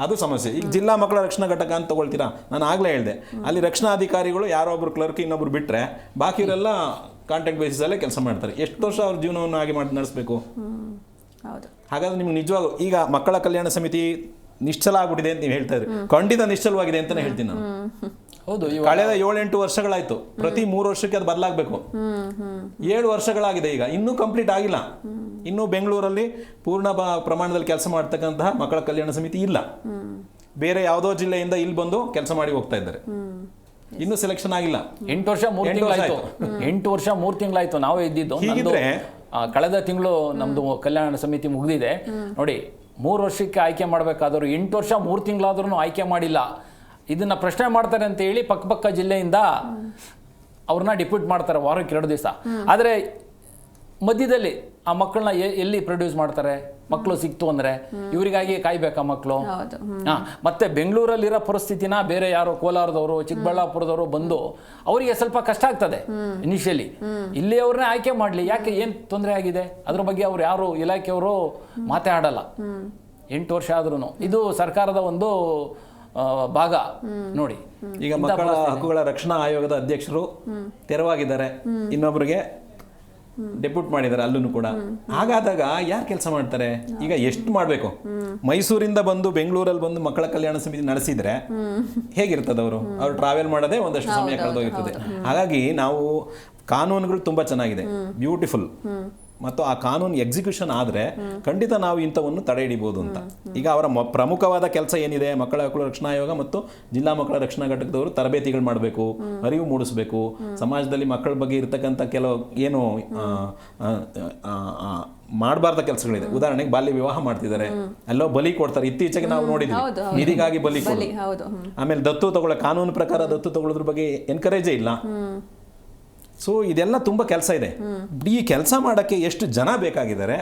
ಅದು ಸಮಸ್ಯೆ. ಈಗ ಜಿಲ್ಲಾ ಮಕ್ಕಳ ರಕ್ಷಣಾ ಘಟಕ ಅಂತ ತಗೊಳ್ತೀರಾ, ನಾನು ಆಗಲೇ ಹೇಳಿದೆ, ಅಲ್ಲಿ ರಕ್ಷಣಾಧಿಕಾರಿಗಳು ಯಾರೊಬ್ರು ಕ್ಲರ್ಕ್ ಇನ್ನೊಬ್ರು ಬಿಟ್ಟರೆ ಬಾಕಿಯವರೆಲ್ಲ ಕಾಂಟ್ರಾಕ್ಟ್ ಬೇಸಿಸಲ್ಲೇ ಕೆಲಸ ಮಾಡ್ತಾರೆ. ಎಷ್ಟು ವರ್ಷ ಅವ್ರ ಜೀವನವನ್ನು ಹಾಗೆ ಮಾಡಿ ನಡೆಸಬೇಕು? ಹಾಗಾದ್ರೆ ನಿಮ್ಗೆ ನಿಜವಾಗೂ ಈಗ ಮಕ್ಕಳ ಕಲ್ಯಾಣ ಸಮಿತಿ ನಿಶ್ಚಲ ಆಗ್ಬಿಟ್ಟಿದೆ ಅಂತ ನೀವು ಹೇಳ್ತಾ ಇದ್ರಿ, ಖಂಡಿತ ನಿಶ್ಚಲವಾಗಿದೆ ಅಂತಾನೆ ಹೇಳ್ತೀನಿ ನಾನು. ಹೌದು, ಕಳೆದ 7-8 ವರ್ಷಗಳಾಯ್ತು, ಪ್ರತಿ 3 ವರ್ಷಕ್ಕೆ ಅದು ಬದಲಾಗಬೇಕು. 7 ವರ್ಷಗಳಾಗಿದೆ, ಈಗ ಇನ್ನೂ ಕಂಪ್ಲೀಟ್ ಆಗಿಲ್ಲ. ಇನ್ನೂ ಬೆಂಗಳೂರಲ್ಲಿ ಪೂರ್ಣ ಪ್ರಮಾಣದಲ್ಲಿ ಕೆಲಸ ಮಾಡ್ತಕ್ಕಂತಹ ಮಕ್ಕಳ ಕಲ್ಯಾಣ ಸಮಿತಿ ಇಲ್ಲ. ಬೇರೆ ಯಾವುದೋ ಜಿಲ್ಲೆಯಿಂದ ಇಲ್ಲಿ ಬಂದು ಕೆಲಸ ಮಾಡಿ ಹೋಗ್ತಾ ಇದ್ದಾರೆ, ಇನ್ನೂ ಸೆಲೆಕ್ಷನ್ ಆಗಿಲ್ಲ. 8 ವರ್ಷ 3 ತಿಂಗಳಾಯ್ತು. 8 ವರ್ಷ 3 ತಿಂಗಳಾಯ್ತು ನಾವೇ ಇದ್ದಿದ್ದು. ಕಳೆದ ತಿಂಗಳು ನಮ್ದು ಕಲ್ಯಾಣ ಸಮಿತಿ ಮುಗಿದಿದೆ ನೋಡಿ. 3 ವರ್ಷಕ್ಕೆ ಆಯ್ಕೆ ಮಾಡಬೇಕಾದ್ರು 8 ವರ್ಷ 3 ತಿಂಗಳಾದ್ರೂ ಆಯ್ಕೆ ಮಾಡಿಲ್ಲ. ಇದನ್ನ ಪ್ರಶ್ನೆ ಮಾಡ್ತಾರೆ ಅಂತ ಹೇಳಿ ಪಕ್ಕ ಜಿಲ್ಲೆಯಿಂದ ಅವ್ರನ್ನ ಡಿಪ್ಯೂಟ್ ಮಾಡ್ತಾರೆ ವಾರಕ್ಕೆ 2 ದಿವಸ. ಆದರೆ ಮಧ್ಯದಲ್ಲಿ ಆ ಮಕ್ಕಳನ್ನ ಎಲ್ಲಿ ಪ್ರೊಡ್ಯೂಸ್ ಮಾಡ್ತಾರೆ? ಮಕ್ಕಳು ಸಿಕ್ತು ಅಂದ್ರೆ ಇವರಿಗಾಗಿ ಕಾಯ್ಬೇಕಾ ಮಕ್ಕಳು? ಮತ್ತೆ ಬೆಂಗಳೂರಲ್ಲಿರೋ ಪರಿಸ್ಥಿತಿನ ಬೇರೆ ಯಾರೋ ಕೋಲಾರದವರು, ಚಿಕ್ಕಬಳ್ಳಾಪುರದವರು ಬಂದು ಅವರಿಗೆ ಸ್ವಲ್ಪ ಕಷ್ಟ ಆಗ್ತದೆ ಇನಿಷಿಯಲಿ. ಇಲ್ಲಿ ಅವ್ರನ್ನೇ ಆಯ್ಕೆ ಮಾಡಲಿ, ಯಾಕೆ ಏನು ತೊಂದರೆ ಆಗಿದೆ ಅದ್ರ ಬಗ್ಗೆ ಅವ್ರು ಯಾರು ಇಲಾಖೆಯವರು ಮಾತಾಡಲ್ಲ. 8 ವರ್ಷ ಆದ್ರೂ ಇದು ಸರ್ಕಾರದ ಒಂದು ಭಾಗ ನೋಡಿ. ಈಗ ಮಕ್ಕಳ ಹಕ್ಕುಗಳ ರಕ್ಷಣಾ ಆಯೋಗದ ಅಧ್ಯಕ್ಷರು ತೆರವಾಗಿದ್ದಾರೆ, ಇನ್ನೊಬ್ಬರಿಗೆ ಡೆಪ್ಯೂಟ್ ಮಾಡಿದ್ದಾರೆ ಅಲ್ಲೂ ಕೂಡ. ಹಾಗಾದಾಗ ಯಾರು ಕೆಲಸ ಮಾಡ್ತಾರೆ? ಈಗ ಎಷ್ಟು ಮಾಡಬೇಕು? ಮೈಸೂರಿಂದ ಬಂದು ಬೆಂಗಳೂರಲ್ಲಿ ಬಂದು ಮಕ್ಕಳ ಕಲ್ಯಾಣ ಸಮಿತಿ ನಡೆಸಿದ್ರೆ ಹೇಗಿರ್ತದೆ? ಅವರು ಟ್ರಾವೆಲ್ ಮಾಡೋದೇ ಒಂದಷ್ಟು ಸಮಯ ಕಳೆದೋಗಿರ್ತದೆ. ಹಾಗಾಗಿ ನಾವು ಕಾನೂನುಗಳು ತುಂಬಾ ಚೆನ್ನಾಗಿದೆ, ಬ್ಯೂಟಿಫುಲ್, ಮತ್ತು ಆ ಕಾನೂನು ಎಕ್ಸಿಕ್ಯೂಷನ್ ಆದರೆ ಖಂಡಿತ ನಾವು ಇಂಥವನ್ನು ತಡೆ ಹಿಡಿಬಹುದು ಅಂತ. ಈಗ ಅವರ ಪ್ರಮುಖವಾದ ಕೆಲಸ ಏನಿದೆ, ಮಕ್ಕಳ ಹಕ್ಕುಗಳ ರಕ್ಷಣಾ ಆಯೋಗ ಮತ್ತು ಜಿಲ್ಲಾ ಮಕ್ಕಳ ರಕ್ಷಣಾ ಘಟಕದವರು ತರಬೇತಿಗಳು ಮಾಡಬೇಕು, ಅರಿವು ಮೂಡಿಸಬೇಕು, ಸಮಾಜದಲ್ಲಿ ಮಕ್ಕಳ ಬಗ್ಗೆ ಇರ್ತಕ್ಕಂಥ ಕೆಲವು ಏನು ಮಾಡಬಾರ್ದ ಕೆಲಸಗಳಿದೆ. ಉದಾಹರಣೆಗೆ ಬಾಲ್ಯ ವಿವಾಹ ಮಾಡ್ತಿದ್ದಾರೆ, ಎಲ್ಲೋ ಬಲಿ ಕೊಡ್ತಾರೆ. ಇತ್ತೀಚೆಗೆ ನಾವು ನೋಡಿದ್ವಿ, ನಿಧಿಗಾಗಿ ಬಲಿ ಕೊಡೋದು. ಆಮೇಲೆ ದತ್ತು ತಗೊಳ್ಳೋ ಕಾನೂನು ಪ್ರಕಾರ ದತ್ತು ತಗೊಳ್ಳೋದ್ರ ಬಗ್ಗೆ ಎನ್ಕರೇಜೇ ಇಲ್ಲ. ಸೊ ಇದೆಲ್ಲ ತುಂಬ ಕೆಲಸ ಇದೆ. ಈ ಕೆಲಸ ಮಾಡೋಕ್ಕೆ ಎಷ್ಟು ಜನ ಬೇಕಾಗಿದ್ದಾರೆ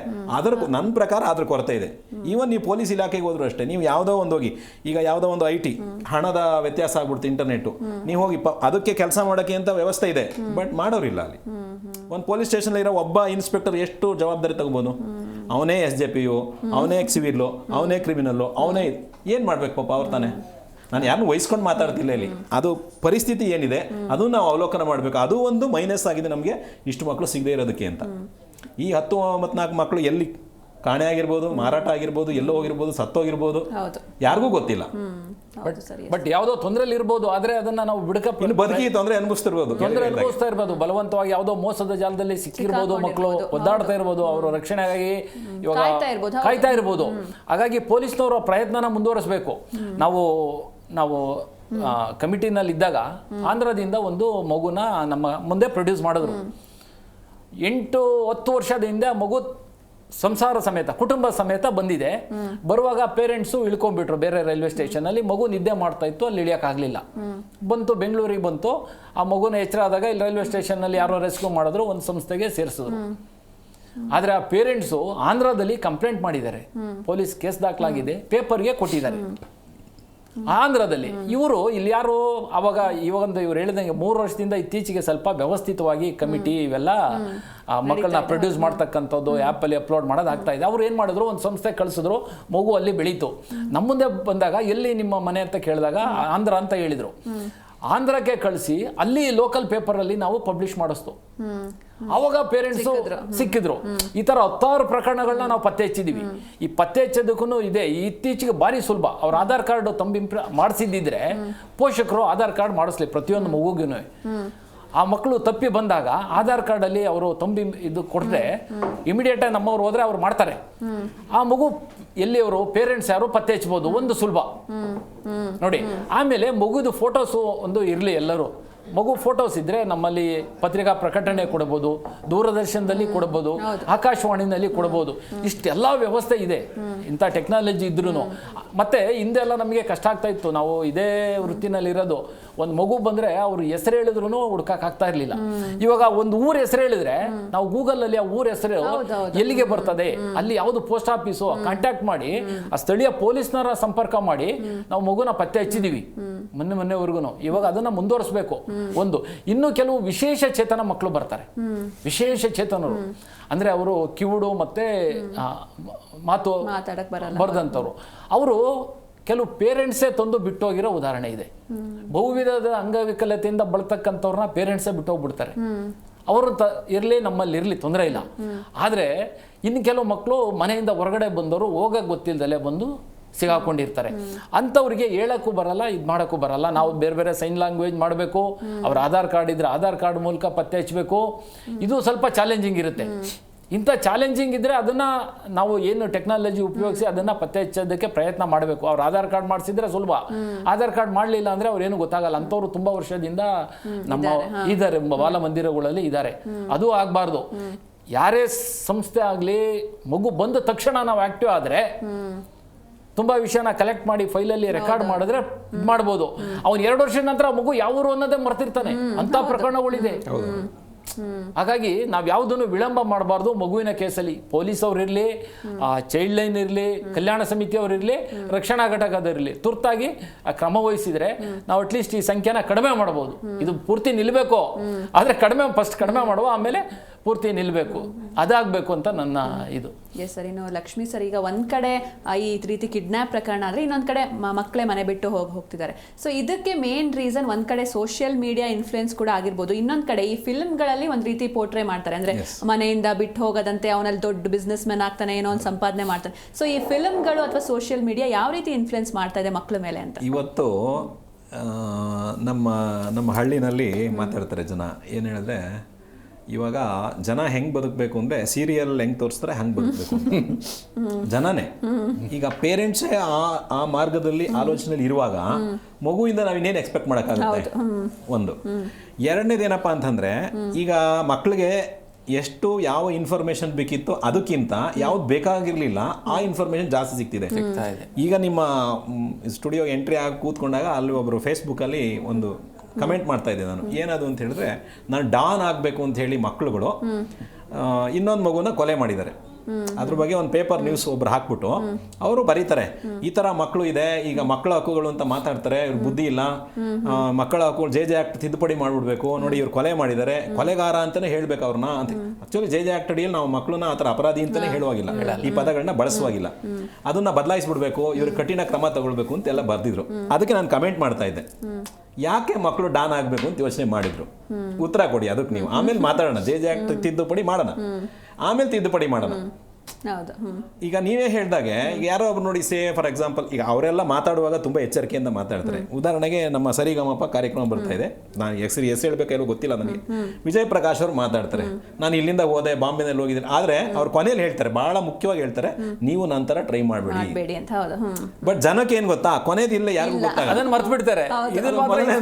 ನನ್ನ ಪ್ರಕಾರ ಅದ್ರ ಕೊರತೆ ಇದೆ. ಈವನ್ ನೀವು ಪೊಲೀಸ್ ಇಲಾಖೆಗೆ ಹೋದ್ರು ಅಷ್ಟೇ, ನೀವು ಯಾವುದೋ ಒಂದು ಹೋಗಿ, ಈಗ ಯಾವುದೋ ಒಂದು IT ಹಣದ ವ್ಯತ್ಯಾಸ ಆಗ್ಬಿಡ್ತು, ಇಂಟರ್ನೆಟ್ಟು, ನೀವು ಹೋಗಿ ಅದಕ್ಕೆ ಕೆಲಸ ಮಾಡೋಕ್ಕೆ ಅಂತ ವ್ಯವಸ್ಥೆ ಇದೆ, ಬಟ್ ಮಾಡೋರಿಲ್ಲ ಅಲ್ಲಿ. ಒಂದು ಪೊಲೀಸ್ ಸ್ಟೇಷನ್ ಇರೋ ಒಬ್ಬ ಇನ್ಸ್ಪೆಕ್ಟರ್ ಎಷ್ಟು ಜವಾಬ್ದಾರಿ ತಗೋಬೋದು? ಅವನೇ SJPO, ಅವನೇ ಸಿವಿಲ್ಲು, ಅವನೇ ಕ್ರಿಮಿನಲ್ಲು, ಅವನೇ ಏನು ಮಾಡ್ಬೇಕು ಪಾಪ ಅವ್ರು ತಾನೆ. ನಾನು ಯಾರನ್ನು ವಹಿಸ್ಕೊಂಡು ಮಾತಾಡ್ತಿಲ್ಲ ಇಲ್ಲಿ. ಅದು ಪರಿಸ್ಥಿತಿ ಏನಿದೆ ಅದನ್ನು ನಾವು ಅವಲೋಕನ ಮಾಡಬೇಕು. ಅದು ಒಂದು ಮೈನಸ್ ಆಗಿದೆ ನಮಗೆ, ಇಷ್ಟು ಮಕ್ಕಳು ಸಿಗದೇ ಇರೋದಕ್ಕೆ ಅಂತ. ಈ 10-4 ಮಕ್ಕಳು ಎಲ್ಲಿ ಕಾಣೆ ಆಗಿರ್ಬೋದು, ಮಾರಾಟ ಆಗಿರ್ಬೋದು, ಎಲ್ಲೋ ಹೋಗಿರ್ಬೋದು, ಸತ್ತೋಗಿರ್ಬೋದು, ಯಾರಿಗೂ ಗೊತ್ತಿಲ್ಲ. ಬಟ್ ಯಾವುದೋ ತೊಂದರೆಯಲ್ಲಿ ಇರ್ಬೋದು, ಆದ್ರೆ ಅದನ್ನ ನಾವು ಇನ್ನು ಬದುಕಿ ತೊಂದರೆ ಅನುಭವಿಸ್ತಾ ಇರ್ಬೋದು, ಬಲವಂತವಾಗಿ ಯಾವುದೋ ಮೋಸದ ಜಾಲದಲ್ಲಿ ಸಿಕ್ಕಿರ್ಬೋದು, ಮಕ್ಕಳು ಒದ್ದಾಡ್ತಾ ಇರ್ಬೋದು, ಅವರ ರಕ್ಷಣೆಗಾಗಿ ಇವಾಗ ಕಾಯ್ತಾ ಇರ್ಬೋದು. ಹಾಗಾಗಿ ಪೊಲೀಸ್ನವರ ಪ್ರಯತ್ನನ ಮುಂದುವರಿಸಬೇಕು. ನಾವು ಕಮಿಟಿನಲ್ಲಿ ಇದ್ದಾಗ ಆಂಧ್ರದಿಂದ ಒಂದು ಮಗುನ ನಮ್ಮ ಮುಂದೆ ಪ್ರೊಡ್ಯೂಸ್ ಮಾಡಿದ್ರು. 8-10 ವರ್ಷದ ಹಿಂದೆ ಮಗು ಸಂಸಾರ ಸಮೇತ, ಕುಟುಂಬ ಸಮೇತ ಬಂದಿದೆ. ಬರುವಾಗ ಪೇರೆಂಟ್ಸು ಇಳ್ಕೊಂಡ್ಬಿಟ್ರು ಬೇರೆ ರೈಲ್ವೆ ಸ್ಟೇಷನಲ್ಲಿ. ಮಗು ನಿದ್ದೆ ಮಾಡ್ತಾ ಇತ್ತು, ಅಲ್ಲಿ ಇಳಿಯೋಕ್ಕಾಗಲಿಲ್ಲ. ಬಂತು, ಬೆಂಗಳೂರಿಗೆ ಬಂತು. ಆ ಮಗುನ ಎಚ್ಚರ ಆದಾಗ ಇಲ್ಲಿ ರೈಲ್ವೆ ಸ್ಟೇಷನ್ನಲ್ಲಿ ಯಾರೋ ರೆಸ್ಕ್ಯೂ ಮಾಡಿದ್ರು, ಒಂದು ಸಂಸ್ಥೆಗೆ ಸೇರಿಸಿದ್ರು. ಆದರೆ ಆ ಪೇರೆಂಟ್ಸು ಆಂಧ್ರದಲ್ಲಿ ಕಂಪ್ಲೇಂಟ್ ಮಾಡಿದ್ದಾರೆ, ಪೊಲೀಸ್ ಕೇಸ್ ದಾಖಲಾಗಿದೆ, ಪೇಪರ್ಗೆ ಕೊಟ್ಟಿದ್ದಾರೆ ಆಂಧ್ರದಲ್ಲಿ. ಇವರು ಇಲ್ಲಿ ಯಾರು ಇವಾಗಂದು ಇವ್ರು ಹೇಳಿದಂಗೆ 3 ವರ್ಷದಿಂದ ಇತ್ತೀಚೆಗೆ ಸ್ವಲ್ಪ ವ್ಯವಸ್ಥಿತವಾಗಿ ಕಮಿಟಿ ಇವೆಲ್ಲ ಮಕ್ಕಳನ್ನ ಪ್ರೊಡ್ಯೂಸ್ ಮಾಡ್ತಕ್ಕಂಥದ್ದು ಆ್ಯಪಲ್ಲಿ ಅಪ್ಲೋಡ್ ಮಾಡೋದಾಗ್ತಾ ಇದೆ. ಅವ್ರು ಏನು ಮಾಡಿದ್ರು, ಒಂದು ಸಂಸ್ಥೆ ಕಳಿಸಿದ್ರು, ಮಗು ಅಲ್ಲಿ ಬೆಳೀತು. ನಮ್ಮ ಮುಂದೆ ಬಂದಾಗ ಎಲ್ಲಿ ನಿಮ್ಮ ಮನೆ ಅಂತ ಕೇಳಿದಾಗ ಆಂಧ್ರ ಅಂತ ಹೇಳಿದರು. ಆಂಧ್ರಕ್ಕೆ ಕಳಿಸಿ ಅಲ್ಲಿ ಲೋಕಲ್ ಪೇಪರಲ್ಲಿ ನಾವು ಪಬ್ಲಿಷ್ ಮಾಡಿಸ್ತು. ಅವಾಗ ಪೇರೆಂಟ್ಸು ಸಿಕ್ಕಿದ್ರು. ಈ ಥರ 10 ಪ್ರಕರಣಗಳನ್ನ ನಾವು ಪತ್ತೆ ಹಚ್ಚಿದ್ದೀವಿ. ಈ ಪತ್ತೆ ಹಚ್ಚೋದಕ್ಕೂ ಇದೆ, ಇತ್ತೀಚೆಗೆ ಭಾರಿ ಸುಲಭ. ಅವ್ರ ಆಧಾರ್ ಕಾರ್ಡ್ ಮಾಡಿಸಿದ್ದಿದ್ರೆ ಪೋಷಕರು ಆಧಾರ್ ಕಾರ್ಡ್ ಮಾಡಿಸ್ಲಿ ಪ್ರತಿಯೊಂದು ಮಗುಗೂ. ಆ ಮಕ್ಕಳು ತಪ್ಪಿ ಬಂದಾಗ ಆಧಾರ್ ಕಾರ್ಡಲ್ಲಿ ಅವರು ತಂಬಿ ಇದು ಕೊಟ್ಟರೆ ಇಮಿಡಿಯೇಟಾಗಿ ನಮ್ಮವ್ರು ಹೋದ್ರೆ ಅವ್ರು ಮಾಡ್ತಾರೆ. ಆ ಮಗು ಎಲ್ಲಿಯವರು ಪೇರೆಂಟ್ಸ್ ಯಾರು ಪತ್ತೆ ಹಚ್ಬೋದು, ಒಂದು ಸುಲಭ ನೋಡಿ. ಆಮೇಲೆ ಮಗುದು ಫೋಟೋಸು ಒಂದು ಇರಲಿ, ಎಲ್ಲರೂ ಮಗು ಫೋಟೋಸ್ ಇದ್ರೆ ನಮ್ಮಲ್ಲಿ ಪತ್ರಿಕಾ ಪ್ರಕಟಣೆ ಕೊಡಬಹುದು, ದೂರದರ್ಶನದಲ್ಲಿ ಕೊಡಬಹುದು, ಆಕಾಶವಾಣಿನಲ್ಲಿ ಕೊಡಬಹುದು. ಇಷ್ಟೆಲ್ಲ ವ್ಯವಸ್ಥೆ ಇದೆ ಇಂಥ ಟೆಕ್ನಾಲಜಿ ಇದ್ರೂ. ಮತ್ತೆ ಹಿಂದೆಲ್ಲ ನಮಗೆ ಕಷ್ಟ ಆಗ್ತಾ ಇತ್ತು, ನಾವು ಇದೇ ವೃತ್ತಿನಲ್ಲಿ ಇರೋದು. ಒಂದು ಮಗು ಬಂದ್ರೆ ಅವ್ರು ಹೆಸರು ಹೇಳಿದ್ರು ಹುಡ್ಕಕ್ ಆಗ್ತಾ ಇರ್ಲಿಲ್ಲ. ಇವಾಗ ಒಂದು ಊರ ಹೆಸರು ಹೇಳಿದ್ರೆ ನಾವು ಗೂಗಲ್ ಅಲ್ಲಿ ಆ ಊರ ಹೆಸರು ಎಲ್ಲಿಗೆ ಬರ್ತದೆ, ಅಲ್ಲಿ ಯಾವ್ದು ಪೋಸ್ಟ್ ಆಫೀಸು ಕಾಂಟ್ಯಾಕ್ಟ್ ಮಾಡಿ ಆ ಸ್ಥಳೀಯ ಪೊಲೀಸ್ನರ ಸಂಪರ್ಕ ಮಾಡಿ ನಾವು ಮಗುನ ಪತ್ತೆ ಹಚ್ಚಿದೀವಿ ಮೊನ್ನೆವರೆಗೂ. ಇವಾಗ ಅದನ್ನ ಮುಂದುವರಿಸಬೇಕು. ಒಂದು ಇನ್ನು ಕೆಲವು ವಿಶೇಷ ಚೇತನ ಮಕ್ಕಳು ಬರ್ತಾರೆ, ವಿಶೇಷ ಚೇತನರು ಅಂದ್ರೆ ಅವರು ಕಿವುಡು ಮತ್ತೆ ಮಾತು ಬರ್ದಂಥವ್ರು. ಅವರು ಕೆಲವು ಪೇರೆಂಟ್ಸೇ ತಂದು ಬಿಟ್ಟೋಗಿರೋ ಉದಾಹರಣೆ ಇದೆ. ಬಹುವಿಧದ ಅಂಗವಿಕಲತೆಯಿಂದ ಬಳತಕ್ಕಂಥವ್ರನ್ನ ಪೇರೆಂಟ್ಸೇ ಬಿಟ್ಟೋಗ್ಬಿಡ್ತಾರೆ. ಅವರು ಇರಲಿ, ನಮ್ಮಲ್ಲಿ ಇರಲಿ, ತೊಂದರೆ ಇಲ್ಲ. ಆದರೆ ಇನ್ನು ಕೆಲವು ಮಕ್ಕಳು ಮನೆಯಿಂದ ಹೊರಗಡೆ ಬಂದವರು ಹೋಗಕ್ಕೆ ಗೊತ್ತಿಲ್ಲದಲ್ಲೇ ಬಂದು ಸಿಗಾಕೊಂಡಿರ್ತಾರೆ. ಅಂಥವ್ರಿಗೆ ಹೇಳಕ್ಕೂ ಬರಲ್ಲ, ಇದು ಮಾಡೋಕ್ಕೂ ಬರಲ್ಲ. ನಾವು ಬೇರೆ ಬೇರೆ ಸೈನ್ ಲ್ಯಾಂಗ್ವೇಜ್ ಮಾಡಬೇಕು, ಅವ್ರ ಆಧಾರ್ ಕಾರ್ಡ್ ಇದ್ರೆ ಆಧಾರ್ ಕಾರ್ಡ್ ಮೂಲಕ ಪತ್ತೆ ಹಚ್ಚಬೇಕು. ಇದು ಸ್ವಲ್ಪ ಚಾಲೆಂಜಿಂಗ್ ಇರುತ್ತೆ. ಇಂಥ ಚಾಲೆಂಜಿಂಗ್ ಇದ್ದರೆ ಅದನ್ನು ನಾವು ಏನು ಟೆಕ್ನಾಲಜಿ ಉಪಯೋಗಿಸಿ ಅದನ್ನು ಪತ್ತೆ ಹಚ್ಚೋದಕ್ಕೆ ಪ್ರಯತ್ನ ಮಾಡಬೇಕು. ಅವ್ರು ಆಧಾರ್ ಕಾರ್ಡ್ ಮಾಡಿಸಿದ್ರೆ ಸುಲಭ, ಆಧಾರ್ ಕಾರ್ಡ್ ಮಾಡಲಿಲ್ಲ ಅಂದರೆ ಅವ್ರೇನು ಗೊತ್ತಾಗಲ್ಲ. ಅಂಥವ್ರು ತುಂಬ ವರ್ಷದಿಂದ ನಮ್ಮ ಇದ್ದಾರೆ, ಬಾಲ ಮಂದಿರಗಳಲ್ಲಿ ಇದ್ದಾರೆ. ಅದು ಆಗಬಾರ್ದು. ಯಾರೇ ಸಂಸ್ಥೆ ಆಗಲಿ, ಮಗು ಬಂದ ತಕ್ಷಣ ನಾವು ಆ್ಯಕ್ಟಿವ್ ಆದರೆ ತುಂಬ ವಿಷಯನ ಕಲೆಕ್ಟ್ ಮಾಡಿ ಫೈಲಲ್ಲಿ ರೆಕಾರ್ಡ್ ಮಾಡಿದ್ರೆ ಮಾಡ್ಬೋದು. ಅವ್ನು 2 ವರ್ಷದ ನಂತರ ಮಗು ಯಾವ ಊರು ಅನ್ನೋದೇ ಮರ್ತಿರ್ತಾನೆ. ಅಂಥ ಪ್ರಕರಣಗಳಿದೆ. ಹಾಗಾಗಿ ನಾವು ಯಾವುದನ್ನು ವಿಳಂಬ ಮಾಡಬಾರ್ದು. ಮಗುವಿನ ಕೇಸಲ್ಲಿ ಪೊಲೀಸ್ ಅವ್ರು ಇರಲಿ, ಚೈಲ್ಡ್ ಲೈನ್ ಇರಲಿ, ಕಲ್ಯಾಣ ಸಮಿತಿಯವರು ಇರಲಿ, ರಕ್ಷಣಾ ಘಟಕದವರಿರಲಿ, ತುರ್ತಾಗಿ ಕ್ರಮ ವಹಿಸಿದ್ರೆ ನಾವು ಅಟ್ಲೀಸ್ಟ್ ಈ ಸಂಖ್ಯೆನ ಕಡಿಮೆ ಮಾಡ್ಬೋದು. ಇದು ಪೂರ್ತಿ ನಿಲ್ಲಬೇಕು, ಆದರೆ ಫಸ್ಟ್ ಕಡಿಮೆ ಮಾಡುವ, ಆಮೇಲೆ ಪೂರ್ತಿ ನಿಲ್ಲಬೇಕು, ಅದಾಗಬೇಕು ಅಂತ ನನ್ನ ಇದು. Yes sir. ಇನ್ನು ಲಕ್ಷ್ಮೀ ಸರ್, ಈಗ ಒಂದು ಕಡೆ ಈ ರೀತಿ ಕಿಡ್ನ್ಯಾಪ್ ಪ್ರಕರಣ ಆದರೆ ಇನ್ನೊಂದು ಕಡೆ ಮಕ್ಕಳೇ ಮನೆ ಬಿಟ್ಟು ಹೋಗ್ತಿದ್ದಾರೆ. ಸೊ ಇದಕ್ಕೆ ಮೇನ್ ರೀಸನ್ ಒಂದು ಕಡೆ ಸೋಷಿಯಲ್ ಮೀಡಿಯಾ ಇನ್ಫ್ಲುಯೆನ್ಸ್ ಕೂಡ ಆಗಿರ್ಬೋದು. ಇನ್ನೊಂದು ಕಡೆ ಈ ಫಿಲ್ಮ್ಗಳಲ್ಲಿ ಒಂದು ರೀತಿ ಪೋರ್ಟ್ರೇ ಮಾಡ್ತಾರೆ, ಅಂದರೆ ಮನೆಯಿಂದ ಬಿಟ್ಟು ಹೋಗೋದಂತೆ, ಅವನಲ್ಲಿ ದೊಡ್ಡ ಬಿಸ್ನೆಸ್ ಮ್ಯಾನ್ ಆಗ್ತಾನೆ, ಏನೋ ಒಂದು ಸಂಪಾದನೆ ಮಾಡ್ತಾನೆ. ಸೊ ಈ ಫಿಲ್ಮ್ಗಳು ಅಥವಾ ಸೋಷಿಯಲ್ ಮೀಡಿಯಾ ಯಾವ ರೀತಿ ಇನ್ಫ್ಲುಯೆನ್ಸ್ ಮಾಡ್ತಾ ಇದೆ ಮಕ್ಕಳ ಮೇಲೆ ಅಂತ ಇವತ್ತು ನಮ್ಮ ಹಳ್ಳಿನಲ್ಲಿ ಮಾತಾಡ್ತಾರೆ ಜನ. ಏನು ಹೇಳಿದ್ರೆ, ಇವಾಗ ಜನ ಹೆಂಗೆ ಬದುಕಬೇಕು ಅಂದರೆ ಸೀರಿಯಲ್ ಹೆಂಗೆ ತೋರಿಸ್ತಾರೆ ಹಂಗೆ ಬದುಕಬೇಕು ಜನನೇ. ಈಗ ಪೇರೆಂಟ್ಸೇ ಆ ಮಾರ್ಗದಲ್ಲಿ ಆಲೋಚನೆಯಲ್ಲಿ ಇರುವಾಗ ಮಗುವಿಂದ ನಾವು ಇನ್ನೇನು ಎಕ್ಸ್ಪೆಕ್ಟ್ ಮಾಡೋಕ್ಕಾಗುತ್ತೆ. ಒಂದು. ಎರಡನೇದೇನಪ್ಪ ಅಂತಂದರೆ, ಈಗ ಮಕ್ಕಳಿಗೆ ಎಷ್ಟು ಯಾವ ಇನ್ಫಾರ್ಮೇಷನ್ ಬೇಕಿತ್ತು ಅದಕ್ಕಿಂತ ಯಾವ್ದು ಬೇಕಾಗಿರಲಿಲ್ಲ ಆ ಇನ್ಫಾರ್ಮೇಷನ್ ಜಾಸ್ತಿ ಸಿಗ್ತಿದೆ. ಈಗ ನಿಮ್ಮ ಸ್ಟುಡಿಯೋ ಎಂಟ್ರಿ ಆಗಿ ಕೂತ್ಕೊಂಡಾಗ ಅಲ್ಲಿ ಒಬ್ಬರು ಫೇಸ್ಬುಕ್ಕಲ್ಲಿ ಒಂದು ಕಮೆಂಟ್ ಮಾಡ್ತಾ ಇದ್ದೆ ನಾನು. ಏನದು ಅಂತ ಹೇಳಿದ್ರೆ, ನಾನು ಡಾನ್ ಆಗಬೇಕು ಅಂತ ಹೇಳಿ ಮಕ್ಕಳುಗಳು ಇನ್ನೊಂದು ಮಗುನ ಕೊಲೆ ಮಾಡಿದ್ದಾರೆ. ಅದ್ರ ಬಗ್ಗೆ ಒಂದು ಪೇಪರ್ ನ್ಯೂಸ್ ಒಬ್ರು ಹಾಕ್ಬಿಟ್ಟು ಅವರು ಬರೀತಾರೆ, ಈ ತರ ಮಕ್ಕಳು ಇದೆ, ಈಗ ಮಕ್ಕಳ ಹಕ್ಕುಗಳು ಅಂತ ಮಾತಾಡ್ತಾರೆ, ಇವ್ರ ಬುದ್ಧಿ ಇಲ್ಲ, ಮಕ್ಕಳ ಹಕ್ಕುಗಳು JJ ಆಕ್ಟ್ ತಿದ್ದುಪಡಿ ಮಾಡ್ಬಿಡ್ಬೇಕು, ನೋಡಿ ಇವ್ರು ಕೊಲೆ ಮಾಡಿದ್ದಾರೆ, ಕೊಲೆಗಾರ ಅಂತಾನೆ ಹೇಳ್ಬೇಕು ಅವ್ರನ್ನ ಅಂತ. ಆಕ್ಚುಲಿ JJ ಆಕ್ಟ್ ಅಡಿಯಲ್ಲಿ ನಾವು ಮಕ್ಕಳನ್ನ ಆ ಥರ ಅಪರಾಧಿ ಅಂತಾನೆ ಹೇಳುವಾಗಿಲ್ಲ, ಈ ಪದಗಳನ್ನ ಬಳಸುವಾಗಿಲ್ಲ, ಅದನ್ನ ಬದಲಾಯಿಸ್ಬಿಡ್ಬೇಕು, ಇವ್ರಿಗೆ ಕಠಿಣ ಕ್ರಮ ತಗೊಳ್ಬೇಕು ಅಂತೆಲ್ಲ ಬರ್ದಿದ್ರು. ಅದಕ್ಕೆ ನಾನು ಕಮೆಂಟ್ ಮಾಡ್ತಾ ಇದ್ದೆ, ಯಾಕೆ ಮಕ್ಕಳು ಡಾನ್ ಆಗಬೇಕು ಅಂತ ಯೋಚನೆ ಮಾಡಿದ್ರು, ಉತ್ತರ ಕೊಡಿ ಅದಕ್ಕೆ ನೀವು. ಆಮೇಲೆ ಮಾತಾಡೋಣ, JJ ಆಕ್ಟ್ ತಿದ್ದುಪಡಿ ಮಾಡೋಣ, ಆಮೇಲೆ ತಿದ್ದುಪಡಿ ಮಾಡೋಣ. ಈಗ ನೀವೇ ಹೇಳ್ದಾಗೆ, ಈಗ ಯಾರೋ ಒಬ್ರು ನೋಡಿ, ಫಾರ್ ಎಕ್ಸಾಂಪಲ್, ಈಗ ಅವರೆಲ್ಲ ಮಾತಾಡುವಾಗ ತುಂಬಾ ಎಚ್ಚರಿಕೆಯಿಂದ ಮಾತಾಡ್ತಾರೆ. ಉದಾಹರಣೆಗೆ ನಮ್ಮ ಸರಿಗಮಪ ಕಾರ್ಯಕ್ರಮ ಬರ್ತಾ ಇದೆ, ನಾನು ಹೆಸರು ಹೇಳ್ಬೇಕಾರೋ ಗೊತ್ತಿಲ್ಲ ನನಗೆ, ವಿಜಯ್ ಪ್ರಕಾಶ್ ಅವ್ರು ಮಾತಾಡ್ತಾರೆ, ನಾನು ಇಲ್ಲಿಂದ ಹೋದೆ, ಬಾಂಬೆನಲ್ಲಿ ಹೋಗಿದ್ದೀನಿ, ಆದ್ರೆ ಅವ್ರು ಕೊನೆಯಲ್ಲಿ ಹೇಳ್ತಾರೆ, ಬಹಳ ಮುಖ್ಯವಾಗಿ ಹೇಳ್ತಾರೆ, ನೀವು ನಂತರ ಟ್ರೈ ಮಾಡಬೇಡಿ ಅಂತ. ಬಟ್ ಜನಕ್ಕೆ ಏನ್ ಗೊತ್ತಾ, ಕೊನೆದಿಲ್ಲ ಯಾರಿಗೂ ಗೊತ್ತಾಗಲ್ಲ, ಅದನ್ನ ಮರ್ತು ಬಿಡ್ತಾರೆ,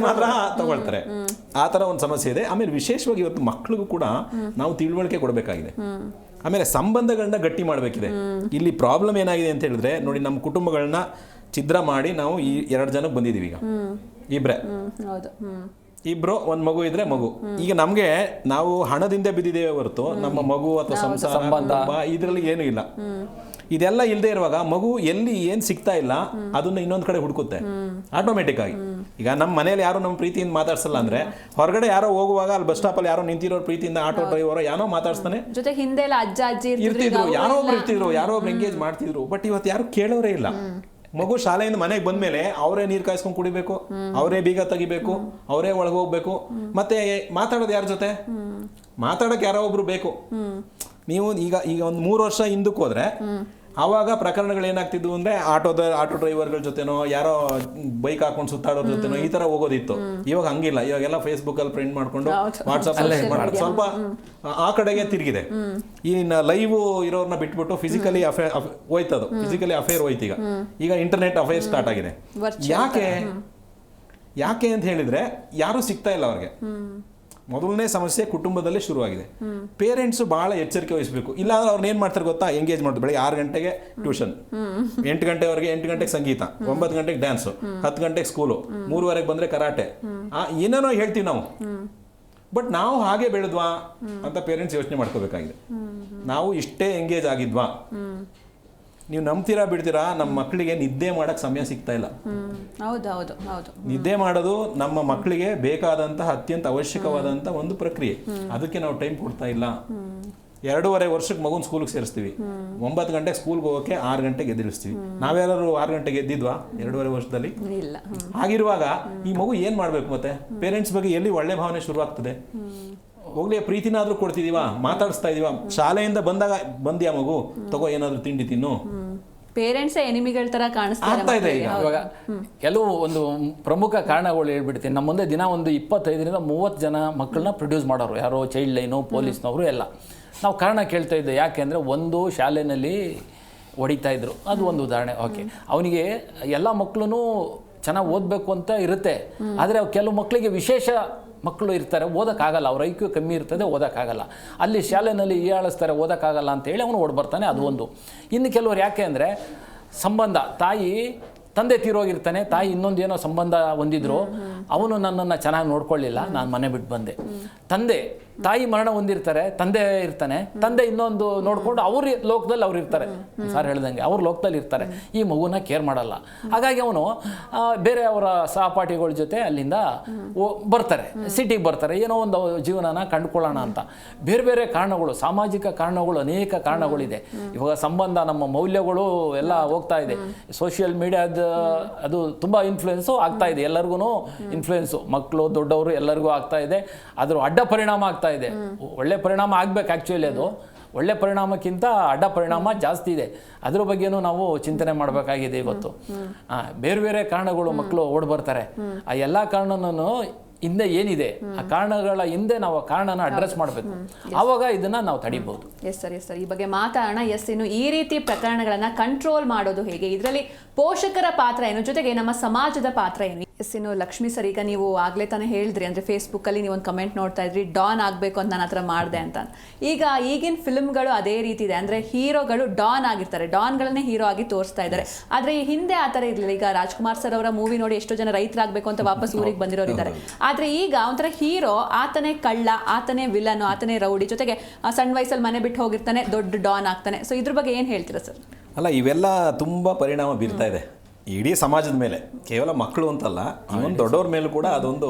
ಮಾತ್ರ ತಗೊಳ್ತಾರೆ. ಆ ತರ ಒಂದು ಸಮಸ್ಯೆ ಇದೆ. ಆಮೇಲೆ ವಿಶೇಷವಾಗಿ ಇವತ್ತು ಮಕ್ಕಳಿಗೂ ಕೂಡ ನಾವು ತಿಳುವಳಿಕೆ ಕೊಡಬೇಕಾಗಿದೆ. ಆಮೇಲೆ ಸಂಬಂಧಗಳನ್ನ ಗಟ್ಟಿ ಮಾಡಬೇಕಿದೆ. ಇಲ್ಲಿ ಪ್ರಾಬ್ಲಮ್ ಏನಾಗಿದೆ ಅಂತ ಹೇಳಿದ್ರೆ, ನೋಡಿ, ನಮ್ಮ ಕುಟುಂಬಗಳನ್ನ ಛಿದ್ರ ಮಾಡಿ ನಾವು ಈ 2 ಜನಕ್ಕೆ ಬಂದಿದೀವಿ. ಈಗ ಇಬ್ರು, ಒಂದು ಮಗು ಇದ್ರೆ ಮಗು. ಈಗ ನಮ್ಗೆ ನಾವು ಹಣದಿಂದ ಬಿದ್ದಿದ್ದೇವೆ ಹೊರತು ನಮ್ಮ ಮಗು ಅಥವಾ ಸಂಬಂಧ ಇದರಲ್ಲಿ ಏನೂ ಇಲ್ಲ. ಇದೆಲ್ಲ ಇಲ್ಲದೆ ಇರುವಾಗ ಮಗು ಎಲ್ಲಿ ಏನ್ ಸಿಗ್ತಾ ಇಲ್ಲ ಅದನ್ನ ಇನ್ನೊಂದ್ ಕಡೆ ಹುಡುಕುತ್ತೆ ಆಟೋಮೆಟಿಕ್ ಆಗಿ. ಈಗ ನಮ್ಮ ಮನೇಲಿ ಯಾರು ನಮ್ಮ ಪ್ರೀತಿಯಿಂದ ಮಾತಾಡ್ಸಲ್ಲ ಅಂದ್ರೆ, ಹೊರಗಡೆ ಯಾರೋ ಹೋಗುವಾಗ ಅಲ್ಲಿ ಬಸ್ ಸ್ಟಾಪ್ ಅಲ್ಲಿ ಯಾರೋ ನಿಂತಿರೋ ಪ್ರೀತಿಯಿಂದ ಆಟೋ ಡ್ರೈವರ್ ಯಾರೋ ಮಾತಾಡ್ಸ್ತಾನೆ, ಜೊತೆ ಹಿಂದೆ ಅಜ್ಜ ಅಜ್ಜಿ ಇರ್ತಿದ್ರು, ಯಾರೋ ಒಬ್ರು ಇರ್ತಿದ್ರು, ಯಾರೋ ಒಬ್ರು ಎಂಗೇಜ್ ಮಾಡ್ತಿದ್ರು. ಬಟ್ ಇವತ್ತು ಯಾರು ಕೇಳೋರೇ ಇಲ್ಲ. ಮಗು ಶಾಲೆಯಿಂದ ಮನೆಗೆ ಬಂದ್ಮೇಲೆ ಅವರೇ ನೀರ್ ಕಾಯಿಸ್ಕೊಂಡು ಕುಡಿಬೇಕು, ಅವರೇ ಬೀಗ ತೆಗಿಬೇಕು, ಅವರೇ ಒಳಗೆ ಹೋಗ್ಬೇಕು. ಮತ್ತೆ ಮಾತಾಡೋದು ಯಾರ ಜೊತೆ? ಮಾತಾಡಕ್ ಯಾರೋ ಒಬ್ರು ಬೇಕು. ನೀವು ಈಗ ಒಂದು 3 ವರ್ಷ ಹಿಂದಕ್ಕೆ ಹೋದ್ರೆ, ಆವಾಗ ಪ್ರಕರಣಗಳು ಏನಾಗ್ತಿದ್ವು ಅಂದ್ರೆ, ಆಟೋ ಡ್ರೈವರ್ಗಳ ಜೊತೆನೋ, ಯಾರೋ ಬೈಕ್ ಹಾಕೊಂಡು ಸುತ್ತಾಡೋರ ಜೊತೆನೋ ಈ ತರ ಹೋಗೋದಿತ್ತು. ಇವಾಗ ಹಂಗಿಲ್ಲ. ಇವಾಗೆಲ್ಲ ಫೇಸ್ಬುಕ್ ಅಲ್ಲಿ ಪ್ರಿಂಟ್ ಮಾಡ್ಕೊಂಡು, ವಾಟ್ಸ್ಆಪ್ ಅಲ್ಲಿ ಸ್ವಲ್ಪ ಆ ಕಡೆಗೆ ತಿರುಗಿದೆ. ಈ ಲೈವ್ ಇರೋರ್ನ ಬಿಟ್ಬಿಟ್ಟು ಫಿಸಿಕಲಿ ಅಫೇರ್ ಹೋಯ್ತದು, ಫಿಸಿಕಲಿ ಅಫೇರ್ ಹೋಯ್ತು. ಈಗ ಇಂಟರ್ನೆಟ್ ಅಫೇರ್ ಸ್ಟಾರ್ಟ್ ಆಗಿದೆ. ಯಾಕೆ ಅಂತ ಹೇಳಿದ್ರೆ, ಯಾರು ಸಿಗ್ತಾ ಇಲ್ಲ ಅವ್ರಿಗೆ. ಮೊದಲನೇ ಸಮಸ್ಯೆ ಕುಟುಂಬದಲ್ಲೇ ಶುರುವಾಗಿದೆ. ಪೇರೆಂಟ್ಸ್ ಬಹಳ ಎಚ್ಚರಿಕೆ ವಹಿಸಬೇಕು. ಇಲ್ಲಾಂದ್ರೆ ಅವ್ರನ್ನ ಏನ್ ಮಾಡ್ತಾರೆ ಗೊತ್ತಾ, ಎಂಗೇಜ್ ಮಾಡ್ತಾರೆ. ಬೆಳಗ್ಗೆ 6 ಗಂಟೆಗೆ ಟ್ಯೂಷನ್, 8 ಗಂಟೆವರೆಗೆ, 8 ಗಂಟೆಗೆ ಸಂಗೀತ, 9 ಗಂಟೆಗೆ ಡ್ಯಾನ್ಸು, 10 ಗಂಟೆಗೆ ಸ್ಕೂಲು, 3:15 ಬಂದ್ರೆ ಕರಾಟೆ, ಏನೇನೋ ಹೇಳ್ತೀವಿ ನಾವು. ಬಟ್ ನಾವು ಹಾಗೆ ಬೆಳೆದ್ವಾ ಅಂತ ಪೇರೆಂಟ್ಸ್ ಯೋಚನೆ ಮಾಡ್ಕೋಬೇಕಾಗಿದೆ. ನಾವು ಇಷ್ಟೇ ಎಂಗೇಜ್ ಆಗಿದ್ವಾ? ನೀವು ನಂಬ್ತೀರಾ ಬಿಡ್ತೀರಾ, ನಮ್ಮ ಮಕ್ಕಳಿಗೆ ನಿದ್ದೆ ಮಾಡಕ್ ಸಮಯ ಸಿಗ್ತಾ ಇಲ್ಲ. ನಿದ್ದೆ ಮಾಡೋದು ನಮ್ಮ ಮಕ್ಕಳಿಗೆ ಬೇಕಾದಂತಹ ಅತ್ಯಂತ ಅವಶ್ಯಕವಾದಂತ ಒಂದು ಪ್ರಕ್ರಿಯೆ. ಅದಕ್ಕೆ ನಾವು ಟೈಮ್ ಕೊಡ್ತಾ ಇಲ್ಲ. 2.5 ವರ್ಷಕ್ಕೆ ಮಗುನ್ ಸ್ಕೂಲ್ಗೆ ಸೇರಿಸ್ತೀವಿ, 9 ಗಂಟೆಗೆ ಸ್ಕೂಲ್ಗೆ ಹೋಗೋಕೆ 6 ಗಂಟೆಗೆ ಎದ್ದಿಳಿಸ್ತೀವಿ. ನಾವೆಲ್ಲರೂ 6 ಗಂಟೆಗೆ ಎದ್ದಿದ್ವಾ 2.5 ವರ್ಷದಲ್ಲಿ? ಹಾಗಿರುವಾಗ ಈ ಮಗು ಏನ್ ಮಾಡ್ಬೇಕು? ಮತ್ತೆ ಪೇರೆಂಟ್ಸ್ ಬಗ್ಗೆ ಎಲ್ಲಿ ಒಳ್ಳೆ ಭಾವನೆ ಶುರುವಾಗ್ತದೆ? ಹೋಗ್ಲಿ, ಪ್ರೀತಿನಾದ್ರೂ ಕೊಡ್ತಿದೀವಾ, ಮಾತಾಡಿಸ್ತಾ ಇದೀವಾ? ಶಾಲೆಯಿಂದ ಬಂದ್ಯಾ ಮಗು, ತಗೋ ಏನಾದ್ರು ತಿಂಡಿ ತಿನ್ನು. ಪೇರೆಂಟ್ಸ್ ಎನಿಮಿಗಳ ತರ ಕಾಣಿಸ್ತಾ ಇದೆ. ಇವಾಗ ಕೆಲವು ಒಂದು ಪ್ರಮುಖ ಕಾರಣಗಳು ಹೇಳ್ಬಿಡ್ತೀನಿ. ನಮ್ಮ ಮುಂದೆ ದಿನ ಒಂದು 25ರಿಂದ 30 ಜನ ಮಕ್ಕಳನ್ನ ಪ್ರೊಡ್ಯೂಸ್ ಮಾಡೋರು, ಯಾರೋ ಚೈಲ್ಡ್ ಲೈನು, ಪೊಲೀಸ್ನವರು ಎಲ್ಲ. ನಾವು ಕಾರಣ ಕೇಳ್ತಾ ಇದ್ದೆ, ಯಾಕೆ ಅಂದರೆ, ಒಂದು ಶಾಲೆಯಲ್ಲಿ ಹೊಡಿತಾ ಇದ್ರು, ಅದು ಒಂದು ಉದಾಹರಣೆ. ಓಕೆ, ಅವನಿಗೆ ಎಲ್ಲ ಮಕ್ಕಳು ಚೆನ್ನಾಗಿ ಓದಬೇಕು ಅಂತ ಇರುತ್ತೆ, ಆದರೆ ಕೆಲವು ಮಕ್ಕಳಿಗೆ ವಿಶೇಷ ಮಕ್ಕಳು ಇರ್ತಾರೆ, ಓದೋಕ್ಕಾಗಲ್ಲ, ಅವ್ರ ಐಕ್ಯೂ ಕಮ್ಮಿ ಇರ್ತದೆ, ಓದೋಕ್ಕಾಗಲ್ಲ. ಅಲ್ಲಿ ಶಾಲೆಯಲ್ಲಿ ಹೀಯಾಳಿಸ್ತಾರೆ, ಓದೋಕ್ಕಾಗಲ್ಲ ಅಂತೇಳಿ ಅವನು ಓಡ್ಬರ್ತಾನೆ, ಅದು ಒಂದು. ಇನ್ನು ಕೆಲವರು ಯಾಕೆ ಅಂದರೆ, ಸಂಬಂಧ, ತಂದೆ ತೀರೋಗಿರ್ತಾನೆ, ತಾಯಿ ಇನ್ನೊಂದು ಏನೋ ಸಂಬಂಧ ಹೊಂದಿದ್ರು, ಅವನು ನನ್ನನ್ನು ಚೆನ್ನಾಗಿ ನೋಡ್ಕೊಳ್ಳಿಲ್ಲ, ನಾನು ಮನೆ ಬಿಟ್ಟು ಬಂದೆ. ತಾಯಿ ಮರಣ ಹೊಂದಿರ್ತಾರೆ, ತಂದೆ ಇರ್ತಾನೆ, ತಂದೆ ಇನ್ನೊಂದು ನೋಡ್ಕೊಂಡು ಅವ್ರ ಲೋಕದಲ್ಲಿ ಅವ್ರು ಇರ್ತಾರೆ, ಸರ್ ಹೇಳ್ದಂಗೆ ಅವ್ರ ಲೋಕದಲ್ಲಿ ಇರ್ತಾರೆ, ಈ ಮಗುನ ಕೇರ್ ಮಾಡಲ್ಲ. ಹಾಗಾಗಿ ಅವನು ಬೇರೆ ಅವರ ಸಹಪಾಠಿಗಳ ಜೊತೆ ಅಲ್ಲಿಂದ ಬರ್ತಾರೆ, ಸಿಟಿಗೆ ಬರ್ತಾರೆ, ಏನೋ ಒಂದು ಜೀವನನ ಕಂಡುಕೊಳ್ಳೋಣ ಅಂತ. ಬೇರೆ ಬೇರೆ ಕಾರಣಗಳು, ಸಾಮಾಜಿಕ ಕಾರಣಗಳು, ಅನೇಕ ಕಾರಣಗಳಿದೆ. ಇವಾಗ ಸಂಬಂಧ, ನಮ್ಮ ಮೌಲ್ಯಗಳು ಎಲ್ಲ ಹೋಗ್ತಾ ಇದೆ. ಸೋಷಿಯಲ್ ಮೀಡಿಯಾದ ಅದು ತುಂಬ ಇನ್ಫ್ಲುಯೆನ್ಸು ಆಗ್ತಾ ಇದೆ, ಎಲ್ಲರಿಗೂ ಇನ್ಫ್ಲುಯೆನ್ಸು, ಮಕ್ಕಳು ದೊಡ್ಡವರು ಎಲ್ಲರಿಗೂ ಆಗ್ತಾ ಇದೆ. ಅದ್ರ ಅಡ್ಡ ಪರಿಣಾಮ ಆಗ್ತಾ ಇದೆ. ಒಳ್ಳೆ ಪರಿಣಾಮ ಆಗ್ಬೇಕು, ಆಕ್ಚುಲಿ ಅದು ಒಳ್ಳೆ ಪರಿಣಾಮಕ್ಕಿಂತ ಅಡ್ಡ ಪರಿಣಾಮ ಜಾಸ್ತಿ ಇದೆ. ಅದ್ರ ಬಗ್ಗೆನೂ ನಾವು ಚಿಂತನೆ ಮಾಡಬೇಕಾಗಿದೆ ಇವತ್ತು. ಬೇರೆ ಬೇರೆ ಕಾರಣಗಳು ಮಕ್ಕಳು ಓಡ್ ಬರ್ತಾರೆ. ಆ ಎಲ್ಲ ಕಾರಣನೂ ಹಿಂದೆ ಏನಿದೆ, ಆ ಕಾರಣಗಳ ಹಿಂದೆ ನಾವು ಕಾರಣನ ಅಡ್ರೆಸ್ ಮಾಡಬೇಕು, ಆವಾಗ ಇದನ್ನ ನಾವು ತಡಿಬಹುದು. ಎಸ್ ಸರ್, ಈ ಬಗ್ಗೆ ಮಾತಾಡೋಣ. ಇನ್ನು ಈ ರೀತಿ ಪ್ರಕರಣಗಳನ್ನ ಕಂಟ್ರೋಲ್ ಮಾಡೋದು ಹೇಗೆ, ಇದರಲ್ಲಿ ಪೋಷಕರ ಪಾತ್ರ ಏನು, ಜೊತೆಗೆ ನಮ್ಮ ಸಮಾಜದ ಪಾತ್ರ ಏನು? ಎಸ್, ಇನ್ನು ಲಕ್ಷ್ಮಿ ಸರ್, ಈಗ ನೀವು ಆಗಲೇ ತಾನೇ ಹೇಳಿದ್ರಿ, ಅಂದರೆ ಫೇಸ್ಬುಕ್ಕಲ್ಲಿ ನೀವೊಂದು ಕಮೆಂಟ್ ನೋಡ್ತಾ ಇದ್ರಿ, ಡಾನ್ ಆಗಬೇಕು ಅಂತ ನಾನು ಆ ಥರ ಮಾಡಿದೆ ಅಂತ. ಈಗ ಈಗಿನ ಫಿಲ್ಮ್ಗಳು ಅದೇ ರೀತಿ ಇದೆ, ಅಂದರೆ ಹೀರೋಗಳು ಡಾನ್ ಆಗಿರ್ತಾರೆ, ಡಾನ್ಗಳನ್ನೇ ಹೀರೋ ಆಗಿ ತೋರಿಸ್ತಾ ಇದ್ದಾರೆ. ಆದರೆ ಈ ಹಿಂದೆ ಆ ಥರ ಇರಲಿಲ್ಲ. ಈಗ ರಾಜ್ಕುಮಾರ್ ಸರ್ ಅವರ ಮೂವಿ ನೋಡಿ ಎಷ್ಟೋ ಜನ ರೈತರಾಗಬೇಕು ಅಂತ ವಾಪಸ್ ಊರಿಗೆ ಬಂದಿರೋರು ಇದ್ದಾರೆ. ಆದರೆ ಈಗ ಒಂಥರ ಹೀರೋ ಆತನೇ ಕಳ್ಳ, ಆತನೇ ವಿಲನ್, ಆತನೇ ರೌಡಿ, ಜೊತೆಗೆ ಸಣ್ಣ ವಯಸ್ಸಲ್ಲಿ ಮನೆ ಬಿಟ್ಟು ಹೋಗಿರ್ತಾನೆ, ದೊಡ್ಡ ಡಾನ್ ಆಗ್ತಾನೆ. ಸೊ ಇದ್ರ ಬಗ್ಗೆ ಏನು ಹೇಳ್ತೀರಾ ಸರ್? ಅಲ್ಲ, ಇವೆಲ್ಲ ತುಂಬ ಪರಿಣಾಮ ಬೀರ್ತಾ ಇದೆ ಇಡೀ ಸಮಾಜದ ಮೇಲೆ. ಕೇವಲ ಮಕ್ಕಳು ಅಂತಲ್ಲ, ಇವನ್ ದೊಡ್ಡವ್ರ ಮೇಲೂ ಕೂಡ ಅದೊಂದು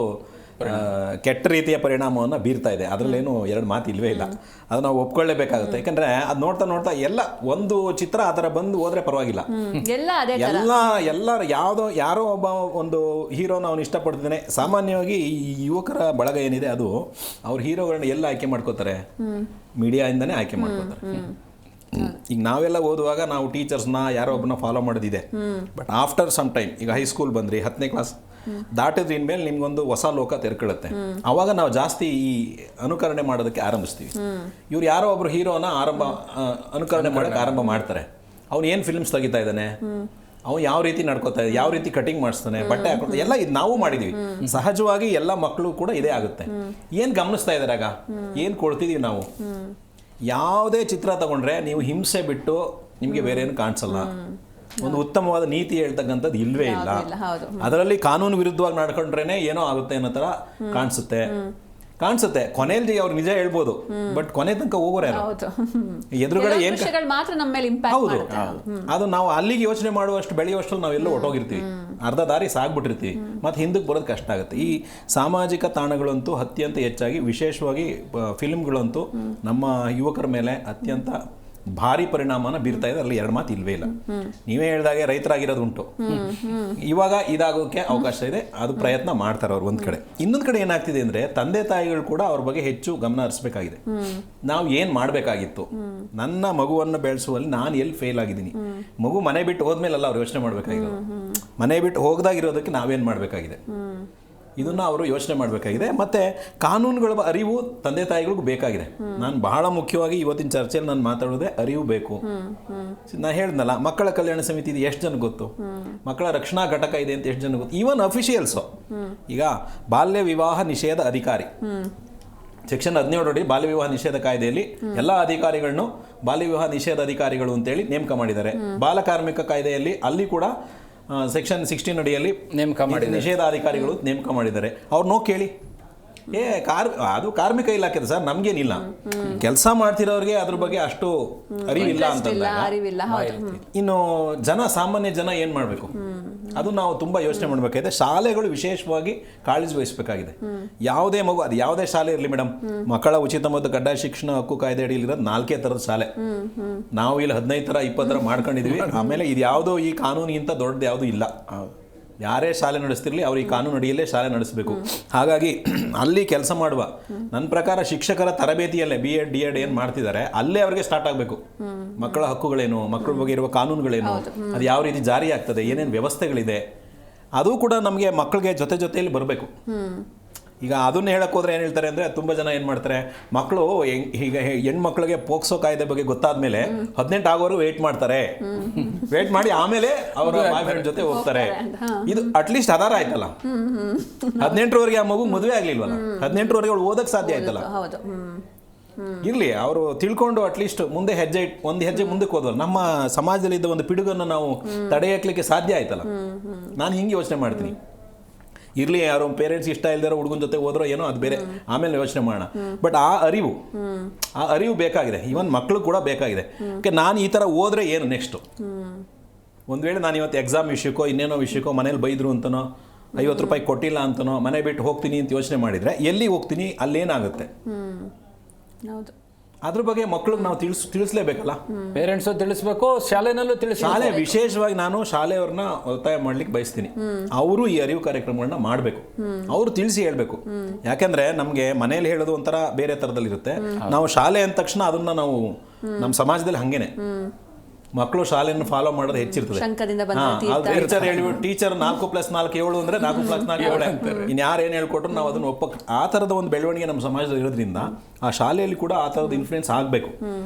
ಕೆಟ್ಟ ರೀತಿಯ ಪರಿಣಾಮವನ್ನು ಬೀರ್ತಾ ಇದೆ. ಅದರಲ್ಲೇನು ಎರಡು ಮಾತು ಇಲ್ವೇ ಇಲ್ಲ. ಅದು ನಾವು ಒಪ್ಕೊಳ್ಳೇಬೇಕಾಗುತ್ತೆ. ಯಾಕಂದರೆ ಅದು ನೋಡ್ತಾ ನೋಡ್ತಾ ಎಲ್ಲ ಒಂದು ಚಿತ್ರ ಆ ಥರ ಬಂದು ಹೋದರೆ ಪರವಾಗಿಲ್ಲ. ಯಾರೋ ಒಬ್ಬ ಒಂದು ಹೀರೋನ ಅವನು ಇಷ್ಟಪಡ್ತಾನೆ. ಸಾಮಾನ್ಯವಾಗಿ ಈ ಯುವಕರ ಬಳಗ ಏನಿದೆ ಅದು ಅವ್ರ ಹೀರೋಗಳನ್ನ ಎಲ್ಲ ಆಯ್ಕೆ ಮಾಡ್ಕೋತಾರೆ, ಮೀಡಿಯಾಯಿಂದನೇ ಆಯ್ಕೆ ಮಾಡ್ಕೋತಾರೆ. ಈಗ ನಾವೆಲ್ಲ ಓದುವಾಗ ನಾವು ಟೀಚರ್ಸ್ನ ಯಾರೋ ಒಬ್ಬನ ಫಾಲೋ ಮಾಡೋದಿದೆ. ಬಟ್ ಆಫ್ಟರ್ ಸಮ್ ಟೈಮ್, ಈಗ ಹೈಸ್ಕೂಲ್ ಬಂದ್ರಿ, 10ನೇ ಕ್ಲಾಸ್ ದಾಟಿದ್ರ ಇನ್ಮೇಲೆ ನಿಮ್ಗೊಂದು ಹೊಸ ಲೋಕ ತೆರ್ಕೊಳ್ಳುತ್ತೆ. ಅವಾಗ ನಾವು ಜಾಸ್ತಿ ಈ ಅನುಕರಣೆ ಮಾಡೋದಕ್ಕೆ ಆರಂಭಿಸ್ತೀವಿ. ಇವ್ರು ಯಾರೋ ಒಬ್ರು ಹೀರೋನ ಅನುಕರಣೆ ಮಾಡೋಕ್ಕೆ ಆರಂಭ ಮಾಡ್ತಾರೆ. ಅವ್ನು ಏನು ಫಿಲ್ಮ್ಸ್ ತೆಗಿತಾ ಇದ್ದಾನೆ, ಅವ್ನು ಯಾವ ರೀತಿ ನಡ್ಕೋತಾ ಇದೆ, ಯಾವ ರೀತಿ ಕಟಿಂಗ್ ಮಾಡಿಸ್ತಾನೆ, ಬಟ್ಟೆ ಹಾಕೊಳ್ತಾನೆ, ಎಲ್ಲ ಇದು ನಾವು ಮಾಡಿದೀವಿ. ಸಹಜವಾಗಿ ಎಲ್ಲ ಮಕ್ಕಳು ಕೂಡ ಇದೇ ಆಗುತ್ತೆ. ಏನು ಗಮನಿಸ್ತಾ ಇದ್ದಾರೆ, ಆಗ ಏನು ಕೊಡ್ತಿದೀವಿ ನಾವು. ಯಾವುದೇ ಚಿತ್ರ ತಗೊಂಡ್ರೆ ನೀವು ಹಿಂಸೆ ಬಿಟ್ಟು ನಿಮಗೆ ಬೇರೆ ಏನು ಕಾಣಿಸಲ್ಲ. ಒಂದು ಉತ್ತಮವಾದ ನೀತಿ ಹೇಳ್ತಕ್ಕಂಥದ್ದು ಇಲ್ವೇ ಇಲ್ಲ. ಅದರಲ್ಲಿ ಕಾನೂನು ವಿರುದ್ಧವಾಗಿ ನಡ್ಕೊಂಡ್ರೇನೆ ಏನೋ ಆಗುತ್ತೆ ಅನ್ನೋ ಥರ ಕಾಣಿಸುತ್ತೆ. ಕೊನೆಯಲ್ಲಿ ಅವ್ರು ನಿಜ ಹೇಳ್ಬೋದು, ಬಟ್ ಕೊನೆ ತನಕ ಹೋಗೋರೆ ಎದುರುಗಡೆ ಏನು ಹೌದು. ಅದು ನಾವು ಅಲ್ಲಿಗೆ ಯೋಚನೆ ಮಾಡುವಷ್ಟು ಬೆಳೆಯುವಷ್ಟು ನಾವೆಲ್ಲೋ ಹೊಟ್ಟೋಗಿರ್ತೀವಿ, ಅರ್ಧ ದಾರಿ ಸಾಗ್ಬಿಟ್ಟಿರ್ತೀವಿ, ಮತ್ತೆ ಹಿಂದಕ್ಕೆ ಬರೋದು ಕಷ್ಟ ಆಗುತ್ತೆ. ಈ ಸಾಮಾಜಿಕ ತಾಣಗಳಂತೂ ಅತ್ಯಂತ ಹೆಚ್ಚಾಗಿ, ವಿಶೇಷವಾಗಿ ಫಿಲ್ಮ್ಗಳಂತೂ ನಮ್ಮ ಯುವಕರ ಮೇಲೆ ಅತ್ಯಂತ ಭಾರಿ ಪರಿಣಾಮನ ಬೀರ್ತಾ ಇದೆ. ಅಲ್ಲಿ ಎರಡು ಮಾತು ಇಲ್ವೇ ಇಲ್ಲ. ನೀವೇ ಹೇಳಿದಾಗೆ ರೈತರಾಗಿರೋದು ಉಂಟು, ಇವಾಗ ಇದಾಗೋಕ್ಕೆ ಅವಕಾಶ ಇದೆ. ಅದು ಪ್ರಯತ್ನ ಮಾಡ್ತಾರೆ ಅವ್ರು ಒಂದ್ ಕಡೆ. ಇನ್ನೊಂದು ಕಡೆ ಏನಾಗ್ತಿದೆ ಅಂದ್ರೆ, ತಂದೆ ತಾಯಿಗಳು ಕೂಡ ಅವ್ರ ಬಗ್ಗೆ ಹೆಚ್ಚು ಗಮನ ಹರಿಸಬೇಕಾಗಿದೆ. ನಾವು ಏನ್ ಮಾಡ್ಬೇಕಾಗಿತ್ತು, ನನ್ನ ಮಗುವನ್ನು ಬೆಳೆಸುವಲ್ಲಿ ನಾನು ಎಲ್ಲಿ ಫೇಲ್ ಆಗಿದ್ದೀನಿ. ಮಗು ಮನೆ ಬಿಟ್ಟು ಹೋದ್ಮೇಲೆಲ್ಲ ಅವ್ರು ಯೋಚನೆ ಮಾಡ್ಬೇಕಾಗಿರೋದು. ಮನೆ ಬಿಟ್ಟು ಹೋಗದಾಗಿರೋದಕ್ಕೆ ನಾವೇನ್ ಮಾಡ್ಬೇಕಾಗಿದೆ, ಇದನ್ನ ಅವರು ಯೋಚನೆ ಮಾಡಬೇಕಾಗಿದೆ. ಮತ್ತೆ ಕಾನೂನುಗಳ ಅರಿವು ತಂದೆ ತಾಯಿಗಳಿಗೂ ಬೇಕಾಗಿದೆ. ನಾನು ಬಹಳ ಮುಖ್ಯವಾಗಿ ಇವತ್ತಿನ ಚರ್ಚೆಯಲ್ಲಿ ನಾನು ಮಾತಾಡೋದೇ ಅರಿವು ಬೇಕು. ನಾನು ಹೇಳಿದ್ನಲ್ಲ, ಮಕ್ಕಳ ಕಲ್ಯಾಣ ಸಮಿತಿ ಇದೆ, ಎಷ್ಟು ಜನ ಗೊತ್ತು? ಮಕ್ಕಳ ರಕ್ಷಣಾ ಘಟಕ ಇದೆ ಅಂತ ಎಷ್ಟು ಜನ ಗೊತ್ತು? Even officials. ಈಗ ಬಾಲ್ಯ ವಿವಾಹ ನಿಷೇಧ ಅಧಿಕಾರಿ ಸೆಕ್ಷನ್ 17 ನೋಡಿ, ಬಾಲ್ಯ ವಿವಾಹ ನಿಷೇಧ ಕಾಯ್ದೆಯಲ್ಲಿ ಎಲ್ಲ ಅಧಿಕಾರಿಗಳನ್ನು ಬಾಲ್ಯ ವಿವಾಹ ನಿಷೇಧ ಅಧಿಕಾರಿಗಳು ಅಂತೇಳಿ ನೇಮಕ ಮಾಡಿದ್ದಾರೆ. ಬಾಲ ಕಾರ್ಮಿಕ ಕಾಯ್ದೆಯಲ್ಲಿ ಅಲ್ಲಿ ಕೂಡ ಸೆಕ್ಷನ್ 16 ಅಡಿಯಲ್ಲಿ ನಿಷೇಧಾಧಿಕಾರಿಗಳು ನೇಮಕ ಮಾಡಿದ್ದಾರೆ. ಅವ್ರನ್ನೋ ಕೇಳಿ, ಅದು ಕಾರ್ಮಿಕ ಇಲಾಖೆ ಸರ್, ನಮ್ಗೇನಿಲ್ಲ. ಕೆಲಸ ಮಾಡ್ತಿರೋರಿಗೆ ಅದ್ರ ಬಗ್ಗೆ ಅಷ್ಟು ಅರಿವಿಲ್ಲ ಅಂತ. ಇನ್ನು ಸಾಮಾನ್ಯ ಜನ ಏನ್ ಮಾಡ್ಬೇಕು, ಅದು ನಾವು ತುಂಬಾ ಯೋಚನೆ ಮಾಡ್ಬೇಕಾಗಿದೆ. ಶಾಲೆಗಳು ವಿಶೇಷವಾಗಿ ಕಾಳಜಿ ವಹಿಸಬೇಕಾಗಿದೆ. ಯಾವುದೇ ಮಗು, ಅದು ಯಾವುದೇ ಶಾಲೆ ಇರಲಿ ಮೇಡಮ್, ಮಕ್ಕಳ ಉಚಿತ ಮತ್ತು ಕಡ್ಡಾಯ ಶಿಕ್ಷಣ ಹಕ್ಕು ಕಾಯ್ದೆ ಅಡಿಯಲ್ಲಿರೋದು 4 ಥರದ ಶಾಲೆ. ನಾವು ಇಲ್ಲಿ 15 ಥರ 20 ಥರ ಮಾಡ್ಕೊಂಡಿದೀವಿ. ಆಮೇಲೆ ಇದು ಯಾವುದೋ ಈ ಕಾನೂನಿಗಿಂತ ದೊಡ್ಡದು ಯಾವುದೂ ಇಲ್ಲ. ಯಾರೇ ಶಾಲೆ ನಡೆಸ್ತಿರ್ಲಿ ಅವ್ರು ಈ ಕಾನೂನು ಅಡಿಯಲ್ಲೇ ಶಾಲೆ ನಡೆಸಬೇಕು. ಹಾಗಾಗಿ ಅಲ್ಲಿ ಕೆಲಸ ಮಾಡುವ, ನನ್ನ ಪ್ರಕಾರ ಶಿಕ್ಷಕರ ತರಬೇತಿಯಲ್ಲೇ BEd DEd ಏನು ಮಾಡ್ತಿದ್ದಾರೆ ಅಲ್ಲೇ ಅವ್ರಿಗೆ ಸ್ಟಾರ್ಟ್ ಆಗಬೇಕು. ಮಕ್ಕಳ ಹಕ್ಕುಗಳೇನು, ಮಕ್ಕಳ ಬಗ್ಗೆ ಇರುವ ಕಾನೂನುಗಳೇನು, ಅದು ಯಾವ ರೀತಿ ಜಾರಿ ಆಗ್ತದೆ, ಏನೇನು ವ್ಯವಸ್ಥೆಗಳಿದೆ, ಅದು ಕೂಡ ನಮಗೆ ಮಕ್ಕಳಿಗೆ ಜೊತೆಯಲ್ಲಿ ಬರಬೇಕು. ಈಗ ಅದನ್ನ ಹೇಳಕ್ ಹೋದ್ರೆ ಏನು ಹೇಳ್ತಾರೆ ಅಂದ್ರೆ, ತುಂಬಾ ಜನ ಏನ್ ಮಾಡ್ತಾರೆ, ಮಕ್ಕಳು ಈಗ ಹೆಣ್ಮಕ್ಳಿಗೆ ಪೋಕ್ಸೋ ಕಾಯ್ದೆ ಬಗ್ಗೆ ಗೊತ್ತಾದ್ಮೇಲೆ 18 ಆಗೋರು ವೇಟ್ ಮಾಡ್ತಾರೆ. ವೇಟ್ ಮಾಡಿ ಆಮೇಲೆ ಅವರ ಬಾಯ್ ಫ್ರೆಂಡ್ ಜೊತೆ ಹೋಗ್ತಾರೆ. ಇದು ಅಟ್ಲೀಸ್ಟ್ ಆಧಾರ ಆಯ್ತಲ್ಲ. 18ರವರೆಗೆ ಆ ಮಗು ಮದುವೆ ಆಗ್ಲಿಲ್ವಲ್ಲ, 18ರವರೆಗೆ ಅವಳು ಓದಕ್ ಸಾಧ್ಯ ಆಯ್ತಲ್ಲ. ಇರ್ಲಿ, ಅವರು ತಿಳ್ಕೊಂಡು ಅಟ್ಲೀಸ್ಟ್ ಮುಂದೆ ಒಂದು ಹೆಜ್ಜೆ ಮುಂದಕ್ಕೆ ಹೋದ್ವಲ್ಲ. ನಮ್ಮ ಸಮಾಜದಲ್ಲಿ ಇದ್ದ ಒಂದು ಪಿಡುಗನ್ನು ನಾವು ತಡೆಯಕ್ಕೆ ಸಾಧ್ಯ ಆಯ್ತಲ್ಲ. ನಾನು ಹಿಂಗೆ ಯೋಚನೆ ಮಾಡ್ತೀನಿ. ಇರ್ಲಿ, ಯಾರೋ ಪೇರೆಂಟ್ಸ್ ಇಷ್ಟ ಇಲ್ದಿರೋ ಹುಡುಗನ ಜೊತೆ ಹೋದ್ರೋ ಏನೋ ಅದು ಬೇರೆ, ಆಮೇಲೆ ಯೋಚನೆ ಮಾಡೋಣ. ಬಟ್ ಆ ಅರಿವು ಬೇಕಾಗಿದೆ. ಈವನ್ ಮಕ್ಕಳು ಕೂಡ ಬೇಕಾಗಿದೆ. ನಾನು ಈ ಥರ ಹೋದ್ರೆ ಏನು ನೆಕ್ಸ್ಟು, ಒಂದು ವೇಳೆ ನಾನು ಇವತ್ತು ಎಕ್ಸಾಮ್ ವಿಷಯಕ್ಕೋ ಇನ್ನೇನೋ ವಿಷಯಕ್ಕೋ ಮನೇಲಿ ಬೈದ್ರು ಅಂತನೋ, 50 ರೂಪಾಯಿ ಕೊಟ್ಟಿಲ್ಲ ಅಂತನೋ ಮನೆ ಬಿಟ್ಟು ಹೋಗ್ತೀನಿ ಅಂತ ಯೋಚನೆ ಮಾಡಿದರೆ ಎಲ್ಲಿ ಹೋಗ್ತೀನಿ, ಅಲ್ಲೇನಾಗುತ್ತೆ? ಅದ್ರ ಬಗ್ಗೆ ಮಕ್ಕಳಿಗೆ ನಾವು ತಿಳಿಸ್ಲೇಬೇಕಲ್ಲ. ಪೇರೆಂಟ್ಸು ತಿಳಿಸ್ಬೇಕು, ಶಾಲೆನಲ್ಲೂ ಶಾಲೆ ವಿಶೇಷವಾಗಿ ನಾನು ಶಾಲೆಯವ್ರನ್ನ ಒತ್ತಾಯ ಮಾಡ್ಲಿಕ್ಕೆ ಬಯಸ್ತೀನಿ. ಅವರು ಈ ಅರಿವು ಕಾರ್ಯಕ್ರಮಗಳನ್ನ ಮಾಡಬೇಕು. ಅವರು ತಿಳಿಸಿ ಹೇಳ್ಬೇಕು. ಯಾಕಂದ್ರೆ ನಮ್ಗೆ ಮನೇಲಿ ಹೇಳೋದು ಒಂಥರ ಬೇರೆ ತರದಲ್ಲಿ ಇರುತ್ತೆ. ನಾವು ಶಾಲೆ ಅಂದ ತಕ್ಷಣ ಅದನ್ನ ನಾವು ನಮ್ಮ ಸಮಾಜದಲ್ಲಿ ಹಂಗೇನೆ ಮಕ್ಕಳು ಶಾಲೆಯನ್ನು ಫಾಲೋ ಮಾಡೋದು ಹೆಚ್ಚಿರ್ತದೆ. ಶಂಕದಿಂದ ಬಂದ ಟೀಚರ್ ಹೇಳಿಬಿಟ್ಟು ಟೀಚರ್ 4+4 7 ಅಂದರೆ 4+4 7 ಇನ್ನು ಯಾರು ಏನು ಹೇಳ್ಕೊಟ್ರು ನಾವು ಅದನ್ನು ಆ ಥರದ ಒಂದು ಬೆಳವಣಿಗೆ ನಮ್ಮ ಸಮಾಜದಲ್ಲಿ ಇರೋದ್ರಿಂದ ಆ ಶಾಲೆಯಲ್ಲಿ ಕೂಡ ಆ ಥರದ ಇನ್ಫ್ಲೂಯೆನ್ಸ್ ಆಗಬೇಕು.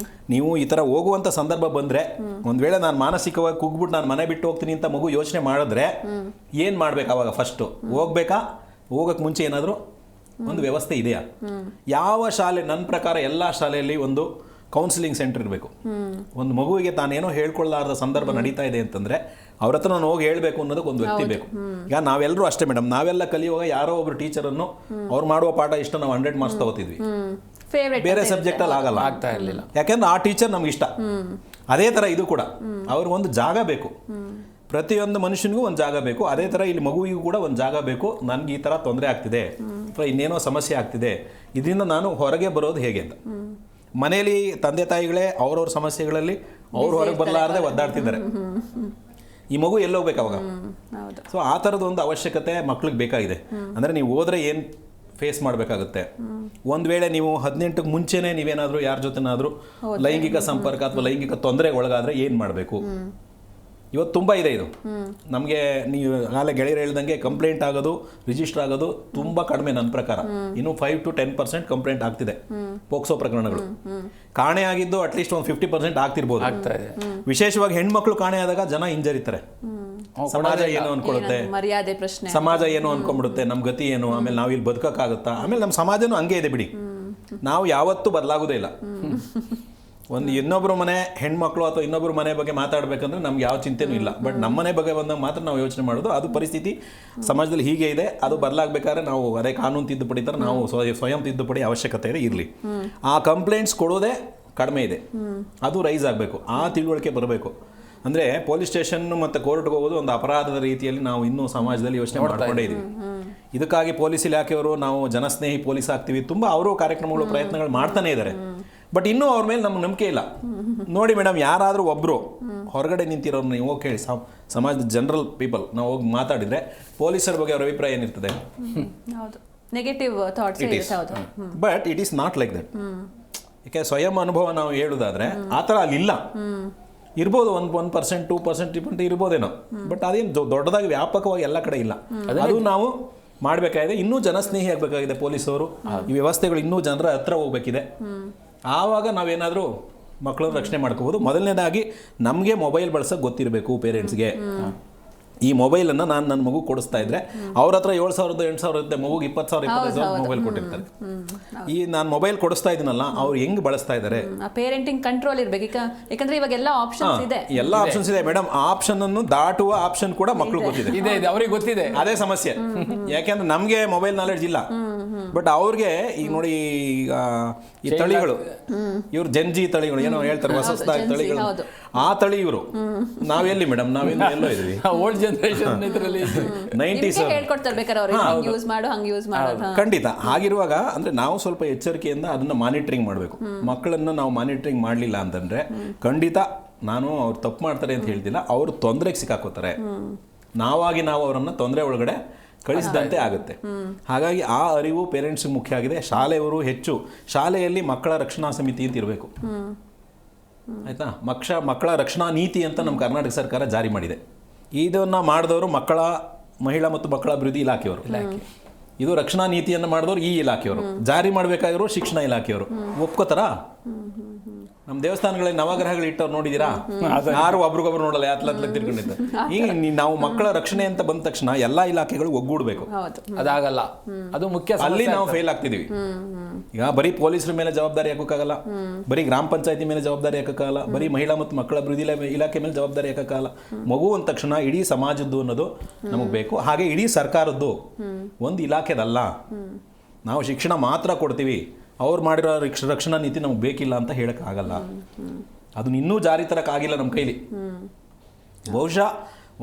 ನೀವು ಈ ಥರ ಹೋಗುವಂಥ ಸಂದರ್ಭ ಬಂದರೆ ಒಂದು ವೇಳೆ ನಾನು ಮಾನಸಿಕವಾಗಿ ಕುಗ್ಬಿಟ್ಟು ನಾನು ಮನೆ ಬಿಟ್ಟು ಹೋಗ್ತೀನಿ ಅಂತ ಮಗು ಯೋಚನೆ ಮಾಡಿದ್ರೆ ಏನು ಮಾಡ್ಬೇಕು ಅವಾಗ? ಫಸ್ಟು ಹೋಗ್ಬೇಕಾ? ಹೋಗೋಕ್ಕೆ ಮುಂಚೆ ಏನಾದರೂ ಒಂದು ವ್ಯವಸ್ಥೆ ಇದೆಯಾ? ಯಾವ ಶಾಲೆ? ನನ್ನ ಪ್ರಕಾರ ಎಲ್ಲ ಶಾಲೆಯಲ್ಲಿ ಒಂದು ಕೌನ್ಸಿಲಿಂಗ್ ಸೆಂಟರ್ ಇರಬೇಕು. ಒಂದು ಮಗುವಿಗೆ ತಾನೇನೋ ಹೇಳ್ಕೊಳ್ಳಾರದ ಸಂದರ್ಭ ನಡೀತಾ ಇದೆ ಅಂತಂದ್ರೆ ಅವ್ರ ಹತ್ರ ನಾನು ಹೋಗಿ ಹೇಳ್ಬೇಕು ಅನ್ನೋದಕ್ಕೆ ಒಂದು ವ್ಯಕ್ತಿ ಬೇಕು. ಈಗ ನಾವೆಲ್ಲರೂ ಅಷ್ಟೇ ಮೇಡಮ್, ನಾವೆಲ್ಲ ಕಲಿಯುವಾಗ ಯಾರೋ ಒಬ್ರು ಟೀಚರನ್ನು ಅವ್ರು ಮಾಡುವ ಪಾಠ ಇಷ್ಟ ನಾವು 100 ಮಾರ್ಕ್ಸ್ ತಗೋತಿದ್ವಿ, ಬೇರೆ ಸಬ್ಜೆಕ್ಟ್ ಅಲ್ಲಿ ಆಗಲ್ಲ, ಆಗ್ತಾ ಇರಲಿಲ್ಲ. ಯಾಕೆಂದ್ರೆ ಆ ಟೀಚರ್ ನಮ್ಗೆ ಇಷ್ಟ. ಅದೇ ತರ ಇದು ಕೂಡ ಅವ್ರಿಗೊಂದು ಜಾಗ ಬೇಕು. ಪ್ರತಿಯೊಂದು ಮನುಷ್ಯನಿಗೂ ಒಂದು ಜಾಗ ಬೇಕು. ಅದೇ ಥರ ಇಲ್ಲಿ ಮಗುವಿಗೂ ಕೂಡ ಒಂದು ಜಾಗ ಬೇಕು. ನನಗೆ ಈ ಥರ ತೊಂದರೆ ಆಗ್ತಿದೆ ಅಥವಾ ಇನ್ನೇನೋ ಸಮಸ್ಯೆ ಆಗ್ತಿದೆ, ಇದರಿಂದ ನಾನು ಹೊರಗೆ ಬರೋದು ಹೇಗೆ ಅಂತ. ಮನೆಯಲ್ಲಿ ತಂದೆ ತಾಯಿಗಳೇ ಅವ್ರವ್ರ ಸಮಸ್ಯೆಗಳಲ್ಲಿ ಅವ್ರು ಹೊರಗೆ ಬರಲಾರದೆ ಒದ್ದಾಡ್ತಿದ್ದಾರೆ. ಈ ಮಗು ಎಲ್ಲೋಗ್ಬೇಕು ಅವಾಗ? ಸೊ ಆ ಥರದ ಒಂದು ಅವಶ್ಯಕತೆ ಮಕ್ಳಿಗೆ ಬೇಕಾಗಿದೆ. ಅಂದರೆ ನೀವು ಹೋದ್ರೆ ಏನು ಫೇಸ್ ಮಾಡಬೇಕಾಗುತ್ತೆ. ಒಂದು ವೇಳೆ ನೀವು 18ಕ್ಕೆ ಮುಂಚೆನೇ ನೀವೇನಾದರೂ ಯಾರ ಜೊತೆನಾದರೂ ಲೈಂಗಿಕ ಸಂಪರ್ಕ ಅಥವಾ ಲೈಂಗಿಕ ತೊಂದರೆಗೆ ಒಳಗಾದರೆ ಏನು ಮಾಡಬೇಕು? ಇವತ್ತು ತುಂಬ ಇದೆ ಇದು. ನಮಗೆ ನೀವು ನಾಳೆ ಗೆಳೆಯರು ಹೇಳ್ದಂಗೆ ಕಂಪ್ಲೇಂಟ್ ಆಗೋದು, ರಿಜಿಸ್ಟರ್ ಆಗೋದು ತುಂಬ ಕಡಿಮೆ ನನ್ನ ಪ್ರಕಾರ. ಇನ್ನು 5 to 10% ಕಂಪ್ಲೇಂಟ್ ಆಗ್ತಿದೆ ಪೋಕ್ಸೋ ಪ್ರಕರಣಗಳು. ಕಾಣೆ ಆಗಿದ್ದು ಅಟ್ಲೀಸ್ಟ್ ಒಂದು 50% ಆಗ್ತಿರ್ಬೋದು. ವಿಶೇಷವಾಗಿ ಹೆಣ್ಮಕ್ಳು ಕಾಣೆ ಆದಾಗ ಜನ ಹಿಂಜರಿತಾರೆ. ಸಮಾಜ ಏನು ಅನ್ಕೊಳ್ಳುತ್ತೆ, ಮರ್ಯಾದೆ ಪ್ರಶ್ನೆ, ಸಮಾಜ ಏನು ಅನ್ಕೊಂಡ್ಬಿಡುತ್ತೆ, ನಮ್ಮ ಗತಿ ಏನು, ಆಮೇಲೆ ನಾವು ಇಲ್ಲಿ ಬದುಕಕ್ಕಾಗುತ್ತಾ? ಆಮೇಲೆ ನಮ್ಮ ಸಮಾಜನೂ ಹಂಗೆ ಇದೆ ಬಿಡಿ, ನಾವು ಯಾವತ್ತೂ ಬದಲಾಗೋದೇ ಇಲ್ಲ. ಒಂದು ಇನ್ನೊಬ್ರು ಮನೆ ಹೆಣ್ಮಕ್ಳು ಅಥವಾ ಇನ್ನೊಬ್ರು ಮನೆ ಬಗ್ಗೆ ಮಾತಾಡ್ಬೇಕಂದ್ರೆ ನಮ್ಗೆ ಯಾವ ಚಿಂತೆನೂ ಇಲ್ಲ. ಬಟ್ ನಮ್ಮ ಮನೆ ಬಗ್ಗೆ ಬಂದಾಗ ಮಾತ್ರ ನಾವು ಯೋಚನೆ ಮಾಡೋದು. ಅದು ಪರಿಸ್ಥಿತಿ ಸಮಾಜದಲ್ಲಿ ಹೀಗೆ ಇದೆ, ಅದು ಬದಲಾಗಬೇಕಾದ್ರೆ ನಾವು ಅದೇ ಕಾನೂನು ತಿದ್ದುಪಡಿ ಥರ ನಾವು ಸ್ವಯಂ ತಿದ್ದುಪಡಿ ಅವಶ್ಯಕತೆ ಇದೆ ಇರಲಿ. ಆ ಕಂಪ್ಲೇಂಟ್ಸ್ ಕೊಡೋದೇ ಕಡಿಮೆ ಇದೆ, ಅದು ರೈಸ್ ಆಗಬೇಕು. ಆ ತಿಳುವಳಿಕೆ ಬರಬೇಕು. ಅಂದರೆ ಪೊಲೀಸ್ ಸ್ಟೇಷನ್ ಮತ್ತು ಕೋರ್ಟ್ಗೆ ಹೋಗೋದು ಒಂದು ಅಪರಾಧದ ರೀತಿಯಲ್ಲಿ ನಾವು ಇನ್ನೂ ಸಮಾಜದಲ್ಲಿ ಯೋಚನೆ ಮಾಡ್ಕೊಂಡೇ ಇದ್ದೀವಿ. ಇದಕ್ಕಾಗಿ ಪೊಲೀಸ್ ಇಲಾಖೆಯವರು ನಾವು ಜನಸ್ನೇಹಿ ಪೊಲೀಸ್ ಆಗ್ತೀವಿ, ತುಂಬ ಅವರು ಕಾರ್ಯಕ್ರಮಗಳು ಪ್ರಯತ್ನಗಳು ಮಾಡ್ತಾನೆ ಇದ್ದಾರೆ. ಬಟ್ ಇನ್ನೂ ಅವ್ರ ಮೇಲೆ ನಮ್ಗೆ ನಂಬಿಕೆ ಇಲ್ಲ. ನೋಡಿ ಮೇಡಮ್, ಯಾರಾದರೂ ಒಬ್ಬರು ಹೊರಗಡೆ ನಿಂತಿರೋರು ನೀವು ಹೋಗಿ ಕೇಳಿ, ಸಮಾಜದ ಜನರಲ್ ಪೀಪಲ್ ನಾವು ಹೋಗಿ ಮಾತಾಡಿದರೆ ಪೊಲೀಸರ ಬಗ್ಗೆ ಅವ್ರ ಅಭಿಪ್ರಾಯ ಏನಿರ್ತದೆ? Negative thoughts. But it is not like that. ಯಾಕೆ ಸ್ವಯಂ ಅನುಭವ ನಾವು ಹೇಳೋದಾದ್ರೆ ಆ ಥರ ಅಲ್ಲಿಲ್ಲ. ಇರ್ಬೋದು 1%, 2% ಇರ್ಬೋದೇನೋ, ಬಟ್ ಅದೇನು ದೊಡ್ಡದಾಗಿ ವ್ಯಾಪಕವಾಗಿ ಎಲ್ಲ ಕಡೆ ಇಲ್ಲ. ಅದು ನಾವು ಮಾಡಬೇಕಾಗಿದೆ. ಇನ್ನೂ ಜನಸ್ನೇಹಿ ಆಗಬೇಕಾಗಿದೆ ಪೊಲೀಸವರು. ಈ ವ್ಯವಸ್ಥೆಗಳು ಇನ್ನೂ ಜನರ ಹತ್ರ ಹೋಗ್ಬೇಕಿದೆ. ಆವಾಗ ನಾವೇನಾದರೂ ಮಕ್ಕಳನ್ನ ರಕ್ಷಣೆ ಮಾಡ್ಕೋಬೋದು. ಮೊದಲನೇದಾಗಿ ನಮಗೆ ಮೊಬೈಲ್ ಬಳಸೋಕೆ ಗೊತ್ತಿರಬೇಕು ಪೇರೆಂಟ್ಸ್ಗೆ. ಈ ಮೊಬೈಲನ್ನು ನಾನು ನನ್ನ ಮಗು ಕೊಡಿಸ್ತಾ ಇದ್ರೆ ಅವ್ರ ಹತ್ರ 7,000 8,000 ಇರುತ್ತೆ, ಮಗುಗೆ 20,000 25,000 ಮೊಬೈಲ್ ಕೊಟ್ಟಿರ್ತಾರೆ. ಈ ನಾನು ಮೊಬೈಲ್ ಕೊಡಿಸ್ತಾ ಇದೀನಲ್ಲ, ಅವ್ರು ಹೆಂಗ್ ಬಳಸ್ತಾ ಇದ್ದಾರೆ? ಪೇರೆಂಟಿಂಗ್ ಕಂಟ್ರೋಲ್ ಇರಬೇಕು. ಯಾಕಂದ್ರೆ ಇವಾಗ ಎಲ್ಲ ಆಪ್ಷನ್ಸ್ ಇದೆ, ಎಲ್ಲ ಆಪ್ಷನ್ಸ್ ಇದೆ ಮೇಡಮ್. ಆ ಆಪ್ಷನ್ ಅನ್ನು ದಾಟುವ ಆಪ್ಷನ್ ಕೂಡ ಮಕ್ಕಳು ಗೊತ್ತಿದೆ, ಅವ್ರಿಗೆ ಗೊತ್ತಿದೆ. ಅದೇ ಸಮಸ್ಯೆ. ಯಾಕೆಂದ್ರೆ ನಮ್ಗೆ ಮೊಬೈಲ್ ನಾಲೆಡ್ಜ್ ಇಲ್ಲ, ಬಟ್ ಅವ್ರಿಗೆ ಈಗ ನೋಡಿ ಈ ತಳಿಗಳು, ಇವ್ರು ಜೆನ್ಜಿ ತಳಿಗಳು ಏನೋ ಹೇಳ್ತಾರೆ, ಹೊಸ ತಳಿಗಳು, ಆ ತಳಿ ಇವರು. ನಾವೆಲ್ಲಿ ಮೇಡಮ್, ನಾವೆಲ್ಲ ಎಲ್ಲೋ ಇದೀವಿ, ಓಲ್ಡ್ ಜನರೇಷನ್ ಇದರಲ್ಲಿ 90s ಹೇಳ್ಕೊಡ್ತಾರೆ ಬೇಕಾದ್ರೆ ಅವ್ರಿಗೆ, ಹಂಗೆ ಯೂಸ್ ಮಾಡು ಹಂಗೆ ಯೂಸ್ ಮಾಡು. ಖಂಡಿತ. ಹಾಗಿರುವಾಗ ಅಂದ್ರೆ ನಾವು ಸ್ವಲ್ಪ ಎಚ್ಚರಿಕೆಯಿಂದ ಅದನ್ನ ಮಾನಿಟರಿಂಗ್ ಮಾಡಬೇಕು. ಮಕ್ಕಳನ್ನ ನಾವು ಮಾನಿಟರಿಂಗ್ ಮಾಡಲಿಲ್ಲ ಅಂತಂದ್ರೆ ಖಂಡಿತ, ನಾನು ಅವ್ರು ತಪ್ಪು ಮಾಡ್ತಾರೆ ಅಂತ ಹೇಳ್ತಿಲ್ಲ, ಅವರು ತೊಂದರೆಗೆ ಸಿಕ್ಕಾಕೋತಾರೆ. ನಾವಾಗಿ ನಾವು ಅವರನ್ನ ತೊಂದರೆ ಒಳಗಡೆ ಕಳಿಸಿದಂತೆ ಆಗುತ್ತೆ. ಹಾಗಾಗಿ ಆ ಅರಿವು ಪೇರೆಂಟ್ಸ್ಗೆ ಮುಖ್ಯ ಆಗಿದೆ. ಶಾಲೆಯವರು ಹೆಚ್ಚು ಶಾಲೆಯಲ್ಲಿ ಮಕ್ಕಳ ರಕ್ಷಣಾ ಸಮಿತಿ ಅಂತ ಇರಬೇಕು, ಆಯ್ತಾ? ಮಕ್ಕಳ ರಕ್ಷಣಾ ನೀತಿ ಅಂತ ನಮ್ಮ ಕರ್ನಾಟಕ ಸರ್ಕಾರ ಜಾರಿ ಮಾಡಿದೆ. ಇದನ್ನು ಮಾಡಿದವರು ಮಹಿಳಾ ಮತ್ತು ಮಕ್ಕಳ ಅಭಿವೃದ್ಧಿ ಇಲಾಖೆಯವರು. ಇದು ರಕ್ಷಣಾ ನೀತಿಯನ್ನು ಮಾಡಿದವರು ಈ ಇಲಾಖೆಯವರು. ಜಾರಿ ಮಾಡಬೇಕಾಗಿರೋ ಶಿಕ್ಷಣ ಇಲಾಖೆಯವರು. ಒಪ್ಕೋತಾರಾ? ನಮ್ಮ ದೇವಸ್ಥಾನಗಳಲ್ಲಿ ನವಗ್ರಹಗಳು ಇಟ್ಟವ್ರು ನೋಡಿದೀರಾ? ಯಾರು ಒಬ್ರಿಗೊಬ್ರು ನೋಡಲ್ಲ, ಯಾತ್ಲತ್ಲ ತಿರ್ಕೊಂಡಿದ್ದಾರೆ. ಈಗ ನಾವು ಮಕ್ಕಳ ರಕ್ಷಣೆ ಅಂತ ಬಂದ ತಕ್ಷಣ ಎಲ್ಲಾ ಇಲಾಖೆಗಳು ಒಗ್ಗೂಡ್ಬೇಕು. ಅದಾಗಲ್ಲ, ಅದು ಮುಖ್ಯ. ಅಲ್ಲಿ ನಾವು ಫೇಲ್ ಆಗ್ತಿದೀವಿ. ಈಗ ಬರೀ ಪೊಲೀಸರ ಮೇಲೆ ಜವಾಬ್ದಾರಿ ಹಾಕೋಕ್ಕಾಗಲ್ಲ, ಬರೀ ಗ್ರಾಮ ಪಂಚಾಯತಿ ಮೇಲೆ ಜವಾಬ್ದಾರಿ ಹಾಕೋಕ್ಕಾಗಲ್ಲ, ಬರೀ ಮಹಿಳಾ ಮತ್ತು ಮಕ್ಕಳ ಅಭಿವೃದ್ಧಿ ಇಲಾಖೆ ಮೇಲೆ ಜವಾಬ್ದಾರಿ ಹಾಕೋಕ್ಕಾಗಲ್ಲ. ಮಗು ಅಂದ ತಕ್ಷಣ ಇಡೀ ಸಮಾಜದ್ದು ಅನ್ನೋದು ನಮಗೆ ಬೇಕು. ಹಾಗೆ ಇಡೀ ಸರ್ಕಾರದ್ದು ಒಂದು ಇಲಾಖೆದಲ್ಲ. ನಾವು ಶಿಕ್ಷಣ ಮಾತ್ರ ಕೊಡ್ತೀವಿ, ಅವ್ರು ಮಾಡಿರೋ ರಕ್ಷಣಾ ನೀತಿ ನಮ್ಗೆ ಬೇಕಿಲ್ಲ ಅಂತ ಹೇಳೋಕ್ಕಾಗಲ್ಲ. ಅದನ್ನ ಇನ್ನೂ ಜಾರಿ ತರಕ್ಕಾಗಿಲ್ಲ ನಮ್ಮ ಕೈಲಿ. ಬಹುಶಃ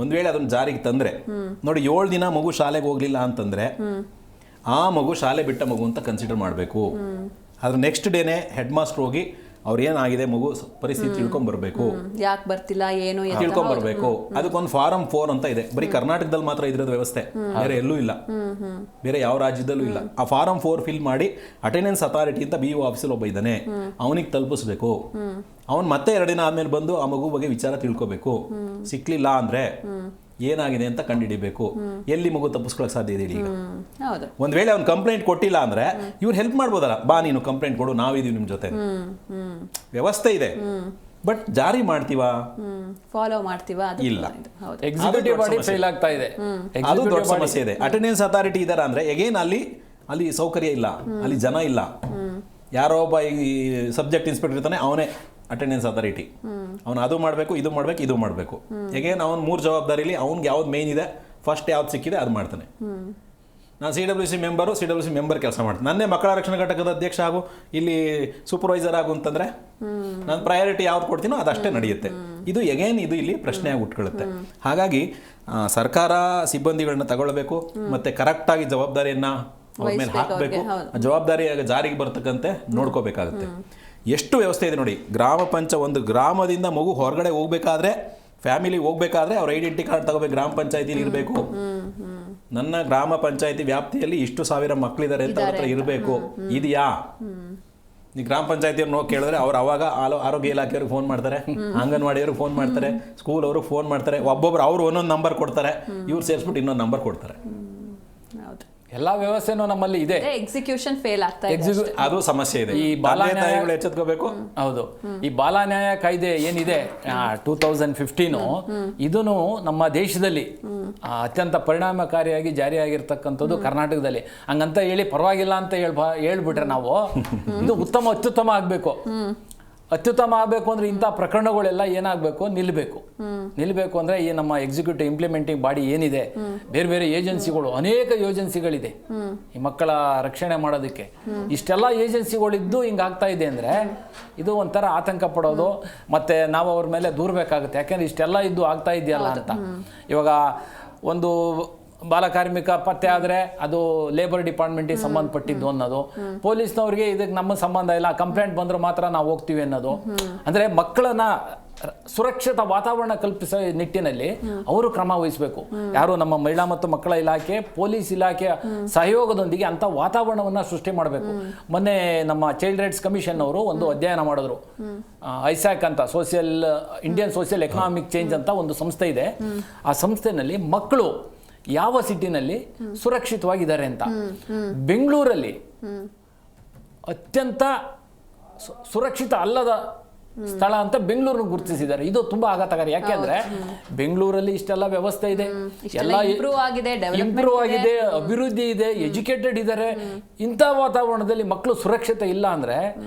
ಒಂದು ವೇಳೆ ಅದನ್ನು ಜಾರಿಗೆ ತಂದರೆ, ನೋಡಿ 7 ದಿನ ಮಗು ಶಾಲೆಗೆ ಹೋಗಲಿಲ್ಲ ಅಂತಂದರೆ ಆ ಮಗು ಶಾಲೆ ಬಿಟ್ಟ ಮಗು ಅಂತ ಕನ್ಸಿಡರ್ ಮಾಡಬೇಕು. ಅದ್ರ ನೆಕ್ಸ್ಟ್ ಡೇನೇ ಹೆಡ್ ಮಾಸ್ಟರ್ ಹೋಗಿ ಅವ್ರು ಏನಾಗಿದೆ ಮಗು ಪರಿಸ್ಥಿತಿ ತಿಳ್ಕೊಂಬರ್ಬೇಕು, ಯಾಕೆ ಬರ್ತಿಲ್ಲ ಏನು ತಿಳ್ಕೊಂಬರ್ಬೇಕು. ಅದಕ್ಕೊಂದು ಫಾರಂ 4 ಅಂತ ಇದೆ. ಬರೀ ಕರ್ನಾಟಕದಲ್ಲಿ ಮಾತ್ರ ಇದ್ರದ್ದು ವ್ಯವಸ್ಥೆ, ಬೇರೆ ಎಲ್ಲೂ ಇಲ್ಲ, ಬೇರೆ ಯಾವ ರಾಜ್ಯದಲ್ಲೂ ಇಲ್ಲ. ಆ ಫಾರಂ 4 ಫಿಲ್ ಮಾಡಿ ಅಟೆಂಡೆನ್ಸ್ ಅಥಾರಿಟಿ ಅಂತ BO ಆಫೀಸಲ್ಲಿ ಒಬ್ಬ ಇದ್ದಾನೆ, ಅವನಿಗೆ ತಲುಪಿಸ್ಬೇಕು. ಅವನು ಮತ್ತೆ 2 ದಿನ ಆದ್ಮೇಲೆ ಬಂದು ಆ ಮಗು ಬಗ್ಗೆ ವಿಚಾರ ತಿಳ್ಕೊಬೇಕು. ಸಿಕ್ಲಿಲ್ಲ ಅಂದ್ರೆ ಏನಾಗಿದೆ ಅಂತ ಕಂಡುಹಿಡಿಬೇಕು. ಎಲ್ಲಿ ಮಗು ತಪ್ಪಿಸ್ಕೊಳಕ್ ಸಾಧ್ಯ ಇದೆ ಈಗ? ಒಂದ್ ವೇಳೆ ಅವ್ನು ಕಂಪ್ಲೇಂಟ್ ಕೊಟ್ಟಿಲ್ಲ ಅಂದ್ರೆ ಇವ್ರು ಹೆಲ್ಪ್ ಮಾಡ್ಬೋದಲ್ಲ, ಬಾ ನೀನು ಕಂಪ್ಲೇಂಟ್ ಕೊಡು, ನಾವಿದೀವಿ ನಿಮ್ ಜೊತೆ. ವ್ಯವಸ್ಥೆ ಇದೆ, ಬಟ್ ಜಾರಿ ಮಾಡ್ತೀವಾ, ಫಾಲೋ ಮಾಡ್ತೀವಾ? ಇಲ್ಲ. ಎಕ್ಸಿಕ್ಯೂಟಿವ್ ಬಾಡಿ ಫೇಲ್ ಆಗ್ತಾ ಇದೆ, ಅದು ದೊಡ್ಡ ಸಮಸ್ಯೆ ಇದೆ. ಅಟೆಂಡೆನ್ಸ್ ಅಥಾರಿಟಿ ಇದಾರ ಅಂದ್ರೆ ಎಗೇನ್ ಅಲ್ಲಿ ಸೌಕರ್ಯ ಇಲ್ಲ, ಅಲ್ಲಿ ಜನ ಇಲ್ಲ. ಯಾರೋ ಒಬ್ಬ ಈ ಸಬ್ಜೆಕ್ಟ್ ಇನ್ಸ್ಪೆಕ್ಟರ್ ಇರ್ತಾನೆ, ಅವನೇ ಅಟೆಂಡೆನ್ಸ್ ಅಥಾರಿಟಿ. ಅವ್ನು ಅದು ಮಾಡಬೇಕು, ಇದು ಮಾಡಬೇಕು, ಇದು ಮಾಡಬೇಕು. ಎಗೇನ್ ಅವ್ನು 3 ಜವಾಬ್ದಾರಿಲಿ ಅವ್ನಿಗೆ ಯಾವ್ದು ಮೇನ್ ಇದೆ, ಫಸ್ಟ್ ಯಾವ್ದು ಸಿಕ್ಕಿದೆ ಅದು ಮಾಡ್ತಾನೆ. ನಾನು CWC ಮೆಂಬರ್ ಕೆಲಸ ಮಾಡ್ತೀನಿ. ನನ್ನೇ ಮಕ್ಕಳ ರಕ್ಷಣಾ ಘಟಕದ ಅಧ್ಯಕ್ಷ ಆಗು, ಇಲ್ಲಿ ಸೂಪರ್ವೈಸರ್ ಆಗು ಅಂತಂದ್ರೆ ನಾನು ಪ್ರಯಾರಿಟಿ ಯಾವ್ದು ಕೊಡ್ತೀನೋ ಅದಷ್ಟೇ ನಡೆಯುತ್ತೆ. ಇದು ಇಲ್ಲಿ ಪ್ರಶ್ನೆಯಾಗಿ ಉಟ್ಕೊಳ್ಳುತ್ತೆ. ಹಾಗಾಗಿ ಸರ್ಕಾರ ಸಿಬ್ಬಂದಿಗಳನ್ನ ತಗೊಳ್ಬೇಕು, ಮತ್ತೆ ಕರೆಕ್ಟಾಗಿ ಜವಾಬ್ದಾರಿಯನ್ನ ಅವ್ರ ಮೇಲೆ ಹಾಕಬೇಕು. ಜವಾಬ್ದಾರಿ ಜಾರಿಗೆ ಬರ್ತಕ್ಕಂತೆ ನೋಡ್ಕೋಬೇಕಾಗುತ್ತೆ. ಎಷ್ಟು ವ್ಯವಸ್ಥೆ ಇದೆ ನೋಡಿ. ಒಂದು ಗ್ರಾಮದಿಂದ ಮಗು ಹೊರಗಡೆ ಹೋಗ್ಬೇಕಾದ್ರೆ, ಫ್ಯಾಮಿಲಿ ಹೋಗ್ಬೇಕಾದ್ರೆ ಅವ್ರ ಐಡೆಂಟಿ ಕಾರ್ಡ್ ತಗೋಬೇಕು, ಗ್ರಾಮ ಪಂಚಾಯತಿಲಿ ಇರಬೇಕು. ನನ್ನ ಗ್ರಾಮ ಪಂಚಾಯತಿ ವ್ಯಾಪ್ತಿಯಲ್ಲಿ ಇಷ್ಟು 1000 ಮಕ್ಕಳಿದ್ದಾರೆ ಅಂತ ಅವ್ರ ಹತ್ರ ಇರಬೇಕು. ಇದೆಯಾ? ಈ ಗ್ರಾಮ ಪಂಚಾಯತಿಯವ್ರು ಕೇಳಿದ್ರೆ ಅವ್ರು ಅವಾಗ ಆರೋಗ್ಯ ಇಲಾಖೆಯವ್ರಿಗೆ ಫೋನ್ ಮಾಡ್ತಾರೆ, ಅಂಗನವಾಡಿಯವ್ರಿಗೆ ಫೋನ್ ಮಾಡ್ತಾರೆ, ಸ್ಕೂಲ್ ಅವ್ರಿಗೆ ಫೋನ್ ಮಾಡ್ತಾರೆ. ಒಬ್ಬೊಬ್ರು ಅವ್ರು ಒಂದೊಂದು ನಂಬರ್ ಕೊಡ್ತಾರೆ, ಇವ್ರು ಸೇರಿಸ್ಬಿಟ್ಟು ಇನ್ನೊಂದು ನಂಬರ್ ಕೊಡ್ತಾರೆ. ಎಲ್ಲಾ ವ್ಯವಸ್ಥೆನೂ ನಮ್ಮಲ್ಲಿ ಇದೆ, ಎಕ್ಸಿಕ್ಯೂಷನ್ ಫೇಲ್ ಆಗ್ತಾ ಇದೆ, ಅದು ಸಮಸ್ಯೆ ಇದೆ. ಈ ಬಾಲನ್ಯಾಯಗಳು ಎಚ್ಚೆತ್ಕೋಬೇಕು. ಹೌದು, ಈ ಬಾಲನ್ಯಾಯ ಕಾಯ್ದೆ ಏನಿದೆ 2015, ಇದನ್ನು ನಮ್ಮ ದೇಶದಲ್ಲಿ ಅತ್ಯಂತ ಪರಿಣಾಮಕಾರಿಯಾಗಿ ಜಾರಿಯಾಗಿರ್ತಕ್ಕಂಥದ್ದು ಕರ್ನಾಟಕದಲ್ಲಿ. ಹಂಗಂತ ಹೇಳಿ ಪರವಾಗಿಲ್ಲ ಅಂತ ಹೇಳ್ಬಿಟ್ರೆ ನಾವು, ಇದು ಅತ್ಯುತ್ತಮ ಆಗಬೇಕು. ಅತ್ಯುತ್ತಮ ಆಗಬೇಕು ಅಂದ್ರೆ ಇಂಥ ಪ್ರಕರಣಗಳೆಲ್ಲ ಏನಾಗಬೇಕು, ನಿಲ್ಲಬೇಕು ಅಂದ್ರೆ ಈ ನಮ್ಮ ಎಕ್ಸಿಕ್ಯೂಟಿವ್ ಇಂಪ್ಲಿಮೆಂಟಿಂಗ್ ಬಾಡಿ ಏನಿದೆ, ಬೇರೆ ಬೇರೆ ಏಜೆನ್ಸಿಗಳು, ಅನೇಕ ಏಜೆನ್ಸಿಗಳಿದೆ ಈ ಮಕ್ಕಳ ರಕ್ಷಣೆ ಮಾಡೋದಕ್ಕೆ. ಇಷ್ಟೆಲ್ಲ ಏಜೆನ್ಸಿಗಳಿದ್ದು ಹಿಂಗಾಗ್ತಾ ಇದೆ ಅಂದ್ರೆ ಇದು ಒಂಥರ ಆತಂಕ ಪಡೋದು, ಮತ್ತೆ ನಾವು ಅವ್ರ ಮೇಲೆ ದೂರಬೇಕಾಗುತ್ತೆ. ಯಾಕೆಂದ್ರೆ ಇಷ್ಟೆಲ್ಲ ಇದ್ದು ಆಗ್ತಾ ಇದೆಯಲ್ಲ ಅಂತ. ಇವಾಗ ಒಂದು ಬಾಲಕಾರ್ಮಿಕ ಪತ್ತೆ ಆದರೆ ಅದು ಲೇಬರ್ ಡಿಪಾರ್ಟ್ಮೆಂಟಿಗೆ ಸಂಬಂಧಪಟ್ಟಿದ್ದು ಅನ್ನೋದು, ಪೊಲೀಸ್ನವ್ರಿಗೆ ಇದಕ್ಕೆ ನಮ್ಮ ಸಂಬಂಧ ಇಲ್ಲ, ಕಂಪ್ಲೇಂಟ್ ಬಂದರೂ ಮಾತ್ರ ನಾವು ಹೋಗ್ತೀವಿ ಅನ್ನೋದು. ಅಂದರೆ ಮಕ್ಕಳನ್ನ ಸುರಕ್ಷಿತ ವಾತಾವರಣ ಕಲ್ಪಿಸೋ ನಿಟ್ಟಿನಲ್ಲಿ ಅವರು ಕ್ರಮ ವಹಿಸಬೇಕು. ಯಾರು ನಮ್ಮ ಮಹಿಳಾ ಮತ್ತು ಮಕ್ಕಳ ಇಲಾಖೆ, ಪೊಲೀಸ್ ಇಲಾಖೆಯ ಸಹಯೋಗದೊಂದಿಗೆ ಅಂತ ವಾತಾವರಣವನ್ನು ಸೃಷ್ಟಿ ಮಾಡಬೇಕು. ಮೊನ್ನೆ ನಮ್ಮ ಚೈಲ್ಡ್ ರೈಟ್ಸ್ ಕಮಿಷನ್ ಅವರು ಒಂದು ಅಧ್ಯಯನ ಮಾಡಿದ್ರು. ಐಸ್ಯಾಕ್ ಅಂತ ಇಂಡಿಯನ್ ಸೋಷಿಯಲ್ ಎಕನಾಮಿಕ್ ಚೇಂಜ್ ಅಂತ ಒಂದು ಸಂಸ್ಥೆ ಇದೆ. ಆ ಸಂಸ್ಥೆನಲ್ಲಿ ಮಕ್ಕಳು ಯಾವ ಸಿಟಿನಲ್ಲಿ ಸುರಕ್ಷಿತವಾಗಿದ್ದಾರೆ ಅಂತ, ಬೆಂಗಳೂರಲ್ಲಿ ಅತ್ಯಂತ ಸುರಕ್ಷಿತ ಅಲ್ಲದ ಸ್ಥಳ ಅಂತ ಬೆಂಗಳೂರನ್ನು ಗುರುತಿಸಿದ್ದಾರೆ. ಇದು ತುಂಬಾ ಆಘಾತಕಾರಿ. ಯಾಕೆಂದ್ರೆ ಬೆಂಗಳೂರಲ್ಲಿ ಇಷ್ಟೆಲ್ಲ ವ್ಯವಸ್ಥೆ ಇದೆ, ಎಲ್ಲ ಇಂಪ್ರೂವ್ ಆಗಿದೆ, ಅಭಿವೃದ್ಧಿ ಇದೆ, ಎಜುಕೇಟೆಡ್ ಇದ್ದಾರೆ. ಇಂಥ ವಾತಾವರಣದಲ್ಲಿ ಮಕ್ಕಳು ಸುರಕ್ಷತೆ ಇಲ್ಲ ಅಂದ್ರೆ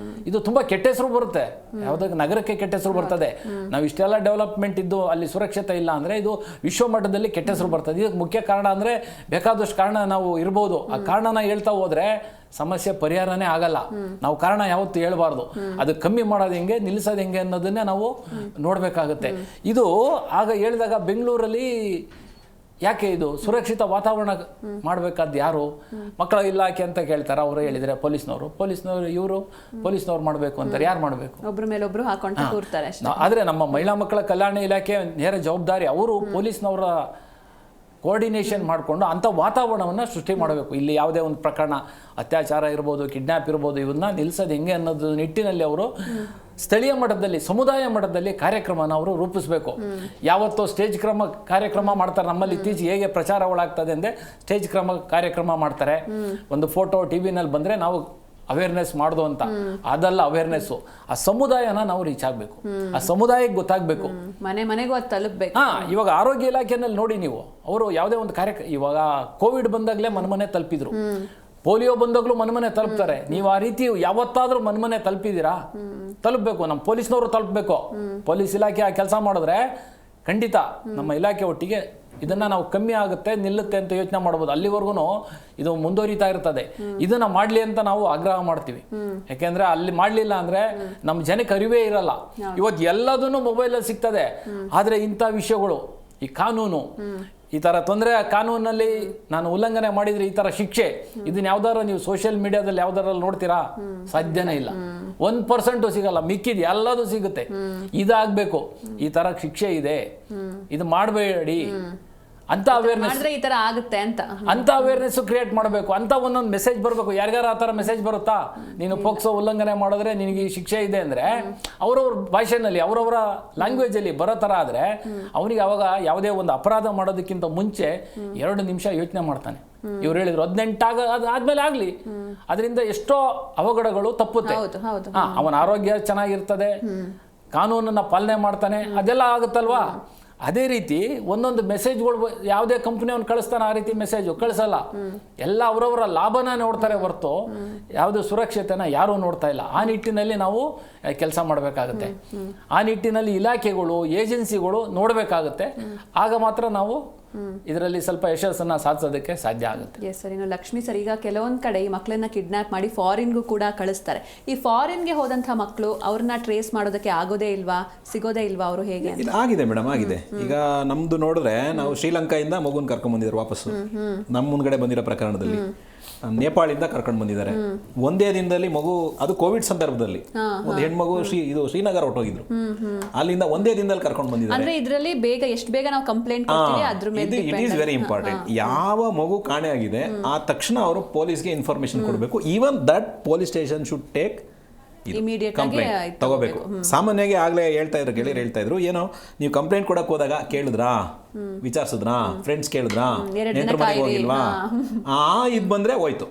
ಇದು ತುಂಬಾ ಕೆಟ್ಟ ಹೆಸರು ಬರುತ್ತೆ. ಯಾವ್ದಾಗ ನಗರಕ್ಕೆ ಕೆಟ್ಟ ಹೆಸರು ಬರ್ತದೆ. ನಾವು ಇಷ್ಟೆಲ್ಲ ಡೆವಲಪ್ಮೆಂಟ್ ಇದ್ದು ಅಲ್ಲಿ ಸುರಕ್ಷತೆ ಇಲ್ಲ ಅಂದ್ರೆ ಇದು ವಿಶ್ವ ಮಟ್ಟದಲ್ಲಿ ಕೆಟ್ಟ ಹೆಸರು ಬರ್ತದೆ. ಇದಕ್ಕೆ ಮುಖ್ಯ ಕಾರಣ ಅಂದ್ರೆ ಬೇಕಾದಷ್ಟು ಕಾರಣ ನಾವು ಇರ್ಬೋದು. ಆ ಕಾರಣನ ಹೇಳ್ತಾ ಹೋದ್ರೆ ಸಮಸ್ಯೆ ಪರಿಹಾರನೇ ಆಗಲ್ಲ. ನಾವು ಕಾರಣ ಯಾವತ್ತು ಹೇಳ್ಬಾರ್ದು. ಅದು ಕಮ್ಮಿ ಮಾಡೋದು ಹೆಂಗೆ, ನಿಲ್ಲಿಸೋದು ಹೆಂಗೆ ಅನ್ನೋದನ್ನೇ ನಾವು ನೋಡ್ಬೇಕಾಗುತ್ತೆ. ಇದು ಆಗ ಹೇಳಿದಾಗ ಬೆಂಗಳೂರಲ್ಲಿ ಯಾಕೆ ಇದು ಸುರಕ್ಷಿತ ವಾತಾವರಣ ಮಾಡ್ಬೇಕಾದ್ ಯಾರು? ಮಕ್ಕಳ ಇಲಾಖೆ ಅಂತ ಕೇಳ್ತಾರೆ. ಅವರು ಹೇಳಿದ್ರೆ ಪೊಲೀಸ್ನವ್ರು ಮಾಡಬೇಕು ಅಂತಾರೆ. ಯಾರು ಮಾಡಬೇಕು? ಒಬ್ರ ಮೇಲೆ ಒಬ್ರು ಹಾಕೊಂಡು ಕೂರ್ತಾರೆ. ಆದ್ರೆ ನಮ್ಮ ಮಹಿಳಾ ಮಕ್ಕಳ ಕಲ್ಯಾಣ ಇಲಾಖೆ ನೇರ ಜವಾಬ್ದಾರಿ. ಅವರು ಪೊಲೀಸ್ನವರ ಕೋಆರ್ಡಿನೇಷನ್ ಮಾಡಿಕೊಂಡು ಅಂಥ ವಾತಾವರಣವನ್ನು ಸೃಷ್ಟಿ ಮಾಡಬೇಕು. ಇಲ್ಲಿ ಯಾವುದೇ ಒಂದು ಪ್ರಕರಣ, ಅತ್ಯಾಚಾರ ಇರ್ಬೋದು, ಕಿಡ್ನ್ಯಾಪ್ ಇರ್ಬೋದು, ಇವನ್ನ ನಿಲ್ಲಿಸೋದು ಹೆಂಗೆ ಅನ್ನೋದು ನಿಟ್ಟಿನಲ್ಲಿ ಅವರು ಸ್ಥಳೀಯ ಮಟ್ಟದಲ್ಲಿ, ಸಮುದಾಯ ಮಟ್ಟದಲ್ಲಿ ಕಾರ್ಯಕ್ರಮನ ಅವರು ರೂಪಿಸಬೇಕು. ಯಾವತ್ತೋ ಸ್ಟೇಜ್ ಕಾರ್ಯಕ್ರಮ ಮಾಡ್ತಾರೆ. ನಮ್ಮಲ್ಲಿ ಇತ್ತೀಚೆಗೆ ಹೇಗೆ ಪ್ರಚಾರಗಳಾಗ್ತದೆ ಅಂದರೆ ಸ್ಟೇಜ್ ಕಾರ್ಯಕ್ರಮ ಮಾಡ್ತಾರೆ. ಒಂದು ಫೋಟೋ ಟಿವಿನಲ್ಲಿ ಬಂದರೆ ನಾವು ಅವೇರ್ನೆಸ್ ಮಾಡೋದು ಅಂತ. ಅದಲ್ಲ ಅವೇರ್ನೆಸ್ಸು. ಆ ಸಮುದಾಯನ ನಾವು ರೀಚ್ ಆಗಬೇಕು, ಆ ಸಮುದಾಯಕ್ಕೆ ಗೊತ್ತಾಗಬೇಕು, ಮನೆಗೂ ಅದು ತಲುಪಬೇಕು. ಇವಾಗ ಆರೋಗ್ಯ ಇಲಾಖೆನಲ್ಲಿ ನೋಡಿ ನೀವು, ಅವರು ಯಾವುದೇ ಒಂದು ಇವಾಗ ಕೋವಿಡ್ ಬಂದಾಗಲೇ ಮನೆ ತಲುಪಿದ್ರು, ಪೋಲಿಯೋ ಬಂದಾಗಲೂ ಮನೆ ತಲುಪ್ತಾರೆ. ನೀವು ಆ ರೀತಿ ಯಾವತ್ತಾದ್ರೂ ಮನೆ ತಲುಪಿದ್ದೀರಾ? ತಲುಪಬೇಕು. ನಮ್ಮ ಪೊಲೀಸ್ನವರು ತಲುಪಬೇಕು. ಪೊಲೀಸ್ ಇಲಾಖೆ ಆ ಕೆಲಸ ಮಾಡಿದ್ರೆ ಖಂಡಿತ ನಮ್ಮ ಇಲಾಖೆ ಒಟ್ಟಿಗೆ ಇದನ್ನ ನಾವು ಕಮ್ಮಿ ಆಗುತ್ತೆ, ನಿಲ್ಲುತ್ತೆ ಅಂತ ಯೋಚನೆ ಮಾಡ್ಬೋದು. ಅಲ್ಲಿವರೆಗೂ ಇದು ಮುಂದುವರಿತಾ ಇರ್ತದೆ. ಇದನ್ನ ಮಾಡ್ಲಿ ಅಂತ ನಾವು ಆಗ್ರಹ ಮಾಡ್ತೀವಿ. ಯಾಕೆಂದ್ರೆ ಅಲ್ಲಿ ಮಾಡ್ಲಿಲ್ಲ ಅಂದ್ರೆ ನಮ್ಮ ಜನಕ್ಕೆ ಅರಿವೇ ಇರಲ್ಲ. ಇವತ್ತು ಎಲ್ಲದನ್ನು ಮೊಬೈಲಲ್ಲಿ ಸಿಗ್ತದೆ. ಆದ್ರೆ ಇಂಥ ವಿಷಯಗಳು, ಈ ಕಾನೂನು, ಈ ಥರ ತೊಂದರೆ ಕಾನೂನಲ್ಲಿ ನಾನು ಉಲ್ಲಂಘನೆ ಮಾಡಿದ್ರೆ ಈ ಥರ ಶಿಕ್ಷೆ, ಇದನ್ನ ಯಾವ್ದಾರ ನೀವು ಸೋಷಿಯಲ್ ಮೀಡಿಯಾದಲ್ಲಿ ಯಾವ್ದಾರಲ್ಲಿ ನೋಡ್ತೀರಾ? ಸಾಧ್ಯನೇ ಇಲ್ಲ. 1% ಸಿಗಲ್ಲ, ಮಿಕ್ಕಿದ್ ಎಲ್ಲದೂ ಸಿಗುತ್ತೆ. ಇದಾಗಬೇಕು, ಈ ಥರ ಶಿಕ್ಷೆ ಇದೆ, ಇದು ಮಾಡಬೇಡಿ ಅಂತ ಅವೇರ್ನೆಸ್, ಈ ತರ ಆಗುತ್ತೆ ಅಂತ ಅವೇರ್ನೆಸ್ ಕ್ರಿಯೇಟ್ ಮಾಡಬೇಕು ಅಂತ ಒಂದೊಂದು ಮೆಸೇಜ್ ಬರಬೇಕು. ಯಾರಿಗಾರ ಆ ಥರ ಮೆಸೇಜ್ ಬರುತ್ತಾ, ನೀನು ಪೋಕ್ಸೋ ಉಲ್ಲಂಘನೆ ಮಾಡಿದ್ರೆ ನಿನಗೆ ಈ ಶಿಕ್ಷೆ ಇದೆ ಅಂದರೆ ಅವ್ರವ್ರ ಭಾಷೆನಲ್ಲಿ ಅವರವರ ಲ್ಯಾಂಗ್ವೇಜಲ್ಲಿ ಬರೋ ಥರ ಆದರೆ ಅವನಿಗೆ ಅವಾಗ ಯಾವುದೇ ಒಂದು ಅಪರಾಧ ಮಾಡೋದಕ್ಕಿಂತ ಮುಂಚೆ 2 ನಿಮಿಷ ಯೋಚನೆ ಮಾಡ್ತಾನೆ. ಇವ್ರು ಹೇಳಿದ್ರು 18 ಆದ್ಮೇಲೆ ಆಗಲಿ, ಅದರಿಂದ ಎಷ್ಟೋ ಅವಘಡಗಳು ತಪ್ಪುತ್ತೆ. ಅವನ ಆರೋಗ್ಯ ಚೆನ್ನಾಗಿರ್ತದೆ, ಕಾನೂನನ್ನ ಪಾಲನೆ ಮಾಡ್ತಾನೆ, ಅದೆಲ್ಲ ಆಗುತ್ತಲ್ವಾ. ಅದೇ ರೀತಿ ಒಂದೊಂದು ಮೆಸೇಜ್ಗಳು ಯಾವುದೇ ಕಂಪ್ನಿ ಅವ್ನು ಕಳಿಸ್ತಾನೆ, ಆ ರೀತಿ ಮೆಸೇಜು ಕಳಿಸಲ್ಲ. ಎಲ್ಲ ಅವರವರ ಲಾಭನ ನೋಡ್ತಾರೆ ಹೊರತು ಯಾವುದು ಸುರಕ್ಷತೆನ ಯಾರೂ ನೋಡ್ತಾ ಇಲ್ಲ. ಆ ನಿಟ್ಟಿನಲ್ಲಿ ನಾವು ಕೆಲಸ ಮಾಡಬೇಕಾಗುತ್ತೆ. ಆ ನಿಟ್ಟಿನಲ್ಲಿ ಇಲಾಖೆಗಳು, ಏಜೆನ್ಸಿಗಳು ನೋಡಬೇಕಾಗುತ್ತೆ. ಆಗ ಮಾತ್ರ ನಾವು ಇದರಲ್ಲಿ ಸ್ವಲ್ಪ ಯಶಸ್ಸನ್ನು ಸಾಧಿಸೋದಕ್ಕೆ ಸಾಧ್ಯ ಆಗುತ್ತೆ. Yes sir. ಇನ್ನು ಲಕ್ಷ್ಮಿ ಸರ್, ಈಗ ಕೆಲವೊಂದು ಕಡೆ ಈ ಮಕ್ಕಳನ್ನ ಕಿಡ್ನಾಪ್ ಮಾಡಿ ಫಾರಿನ್ಗೂ ಕೂಡ ಕಳಿಸ್ತಾರೆ. ಈ ಫಾರಿನ್ಗೆ ಹೋದಂಥ ಮಕ್ಕಳು ಅವ್ರನ್ನ ಟ್ರೇಸ್ ಮಾಡೋದಕ್ಕೆ ಆಗೋದೇ ಇಲ್ವಾ, ಸಿಗೋದೇ ಇಲ್ವಾ, ಅವರು ಹೇಗೆ? ಆಗಿದೆ ಮೇಡಮ್, ಆಗಿದೆ. ಈಗ ನಮ್ದು ನೋಡಿದ್ರೆ ನಾವು ಶ್ರೀಲಂಕಾದಿಂದ ಮಗುನ ಕರ್ಕೊಂಡ್ ಬಂದಿದ್ದಾರೆ ವಾಪಸ್ಸು. ನಮ್ಮ ಮುಂದ್ಗಡೆ ಬಂದಿರೋ ಪ್ರಕರಣದಲ್ಲಿ ನೇಪಾಳಿಂದ ಕರ್ಕೊಂಡು ಬಂದಿದ್ದಾರೆ. ಒಂದೇ ದಿನದಲ್ಲಿ ಮಗು, ಅದು ಕೋವಿಡ್ ಸಂದರ್ಭದಲ್ಲಿ ಒಂದು ಹೆಣ್ಮಗು ಶ್ರೀನಗರ ಹೊರಟೋಗಿದ್ರು, ಅಲ್ಲಿಂದ ಒಂದೇ ದಿನದಲ್ಲಿ ಕರ್ಕೊಂಡು ಬಂದಿದ್ದಾರೆ. ಅಂದ್ರೆ ಇದರಲ್ಲಿ ಎಷ್ಟು ಬೇಗ ನಾವು ಕಂಪ್ಲೇಂಟ್ ಕೊಡ್ತೀವಿ ಅದ್ರ ಮೇಲೆ ಇಟ್ ಈಸ್ ವೆರಿ ಇಂಪಾರ್ಟೆಂಟ್. ಯಾವ ಮಗು ಕಾಣೆ ಆಗಿದೆ ಆ ತಕ್ಷಣ ಅವರು ಪೊಲೀಸ್ಗೆ ಇನ್ಫಾರ್ಮೇಶನ್ ಕೊಡಬೇಕು. Even that police station should take complaint ತಗೋಬೇಕು. ಸಾಮಾನ್ಯವಾಗಿ ಆಗ್ಲೇ ಗೆಳೆಯರು ಹೇಳ್ತಾ ಇದ್ರು, ಏನೋ ನೀವು ಕಂಪ್ಲೇಂಟ್ ಕೊಡಕ್ ಹೋದಾಗ ಕೇಳಿದ್ರಾ, ವಿಚಾರಿಸಿದ್ರಾ, ಫ್ರೆಂಡ್ಸ್ ಕೇಳಿದ್ರಾ, ನೆಂಟರ ಮನೆಗೆ ಹೋಗಿಲ್ವಾ, ಇದು ಬಂದ್ರೆ ಹೋಯ್ತು.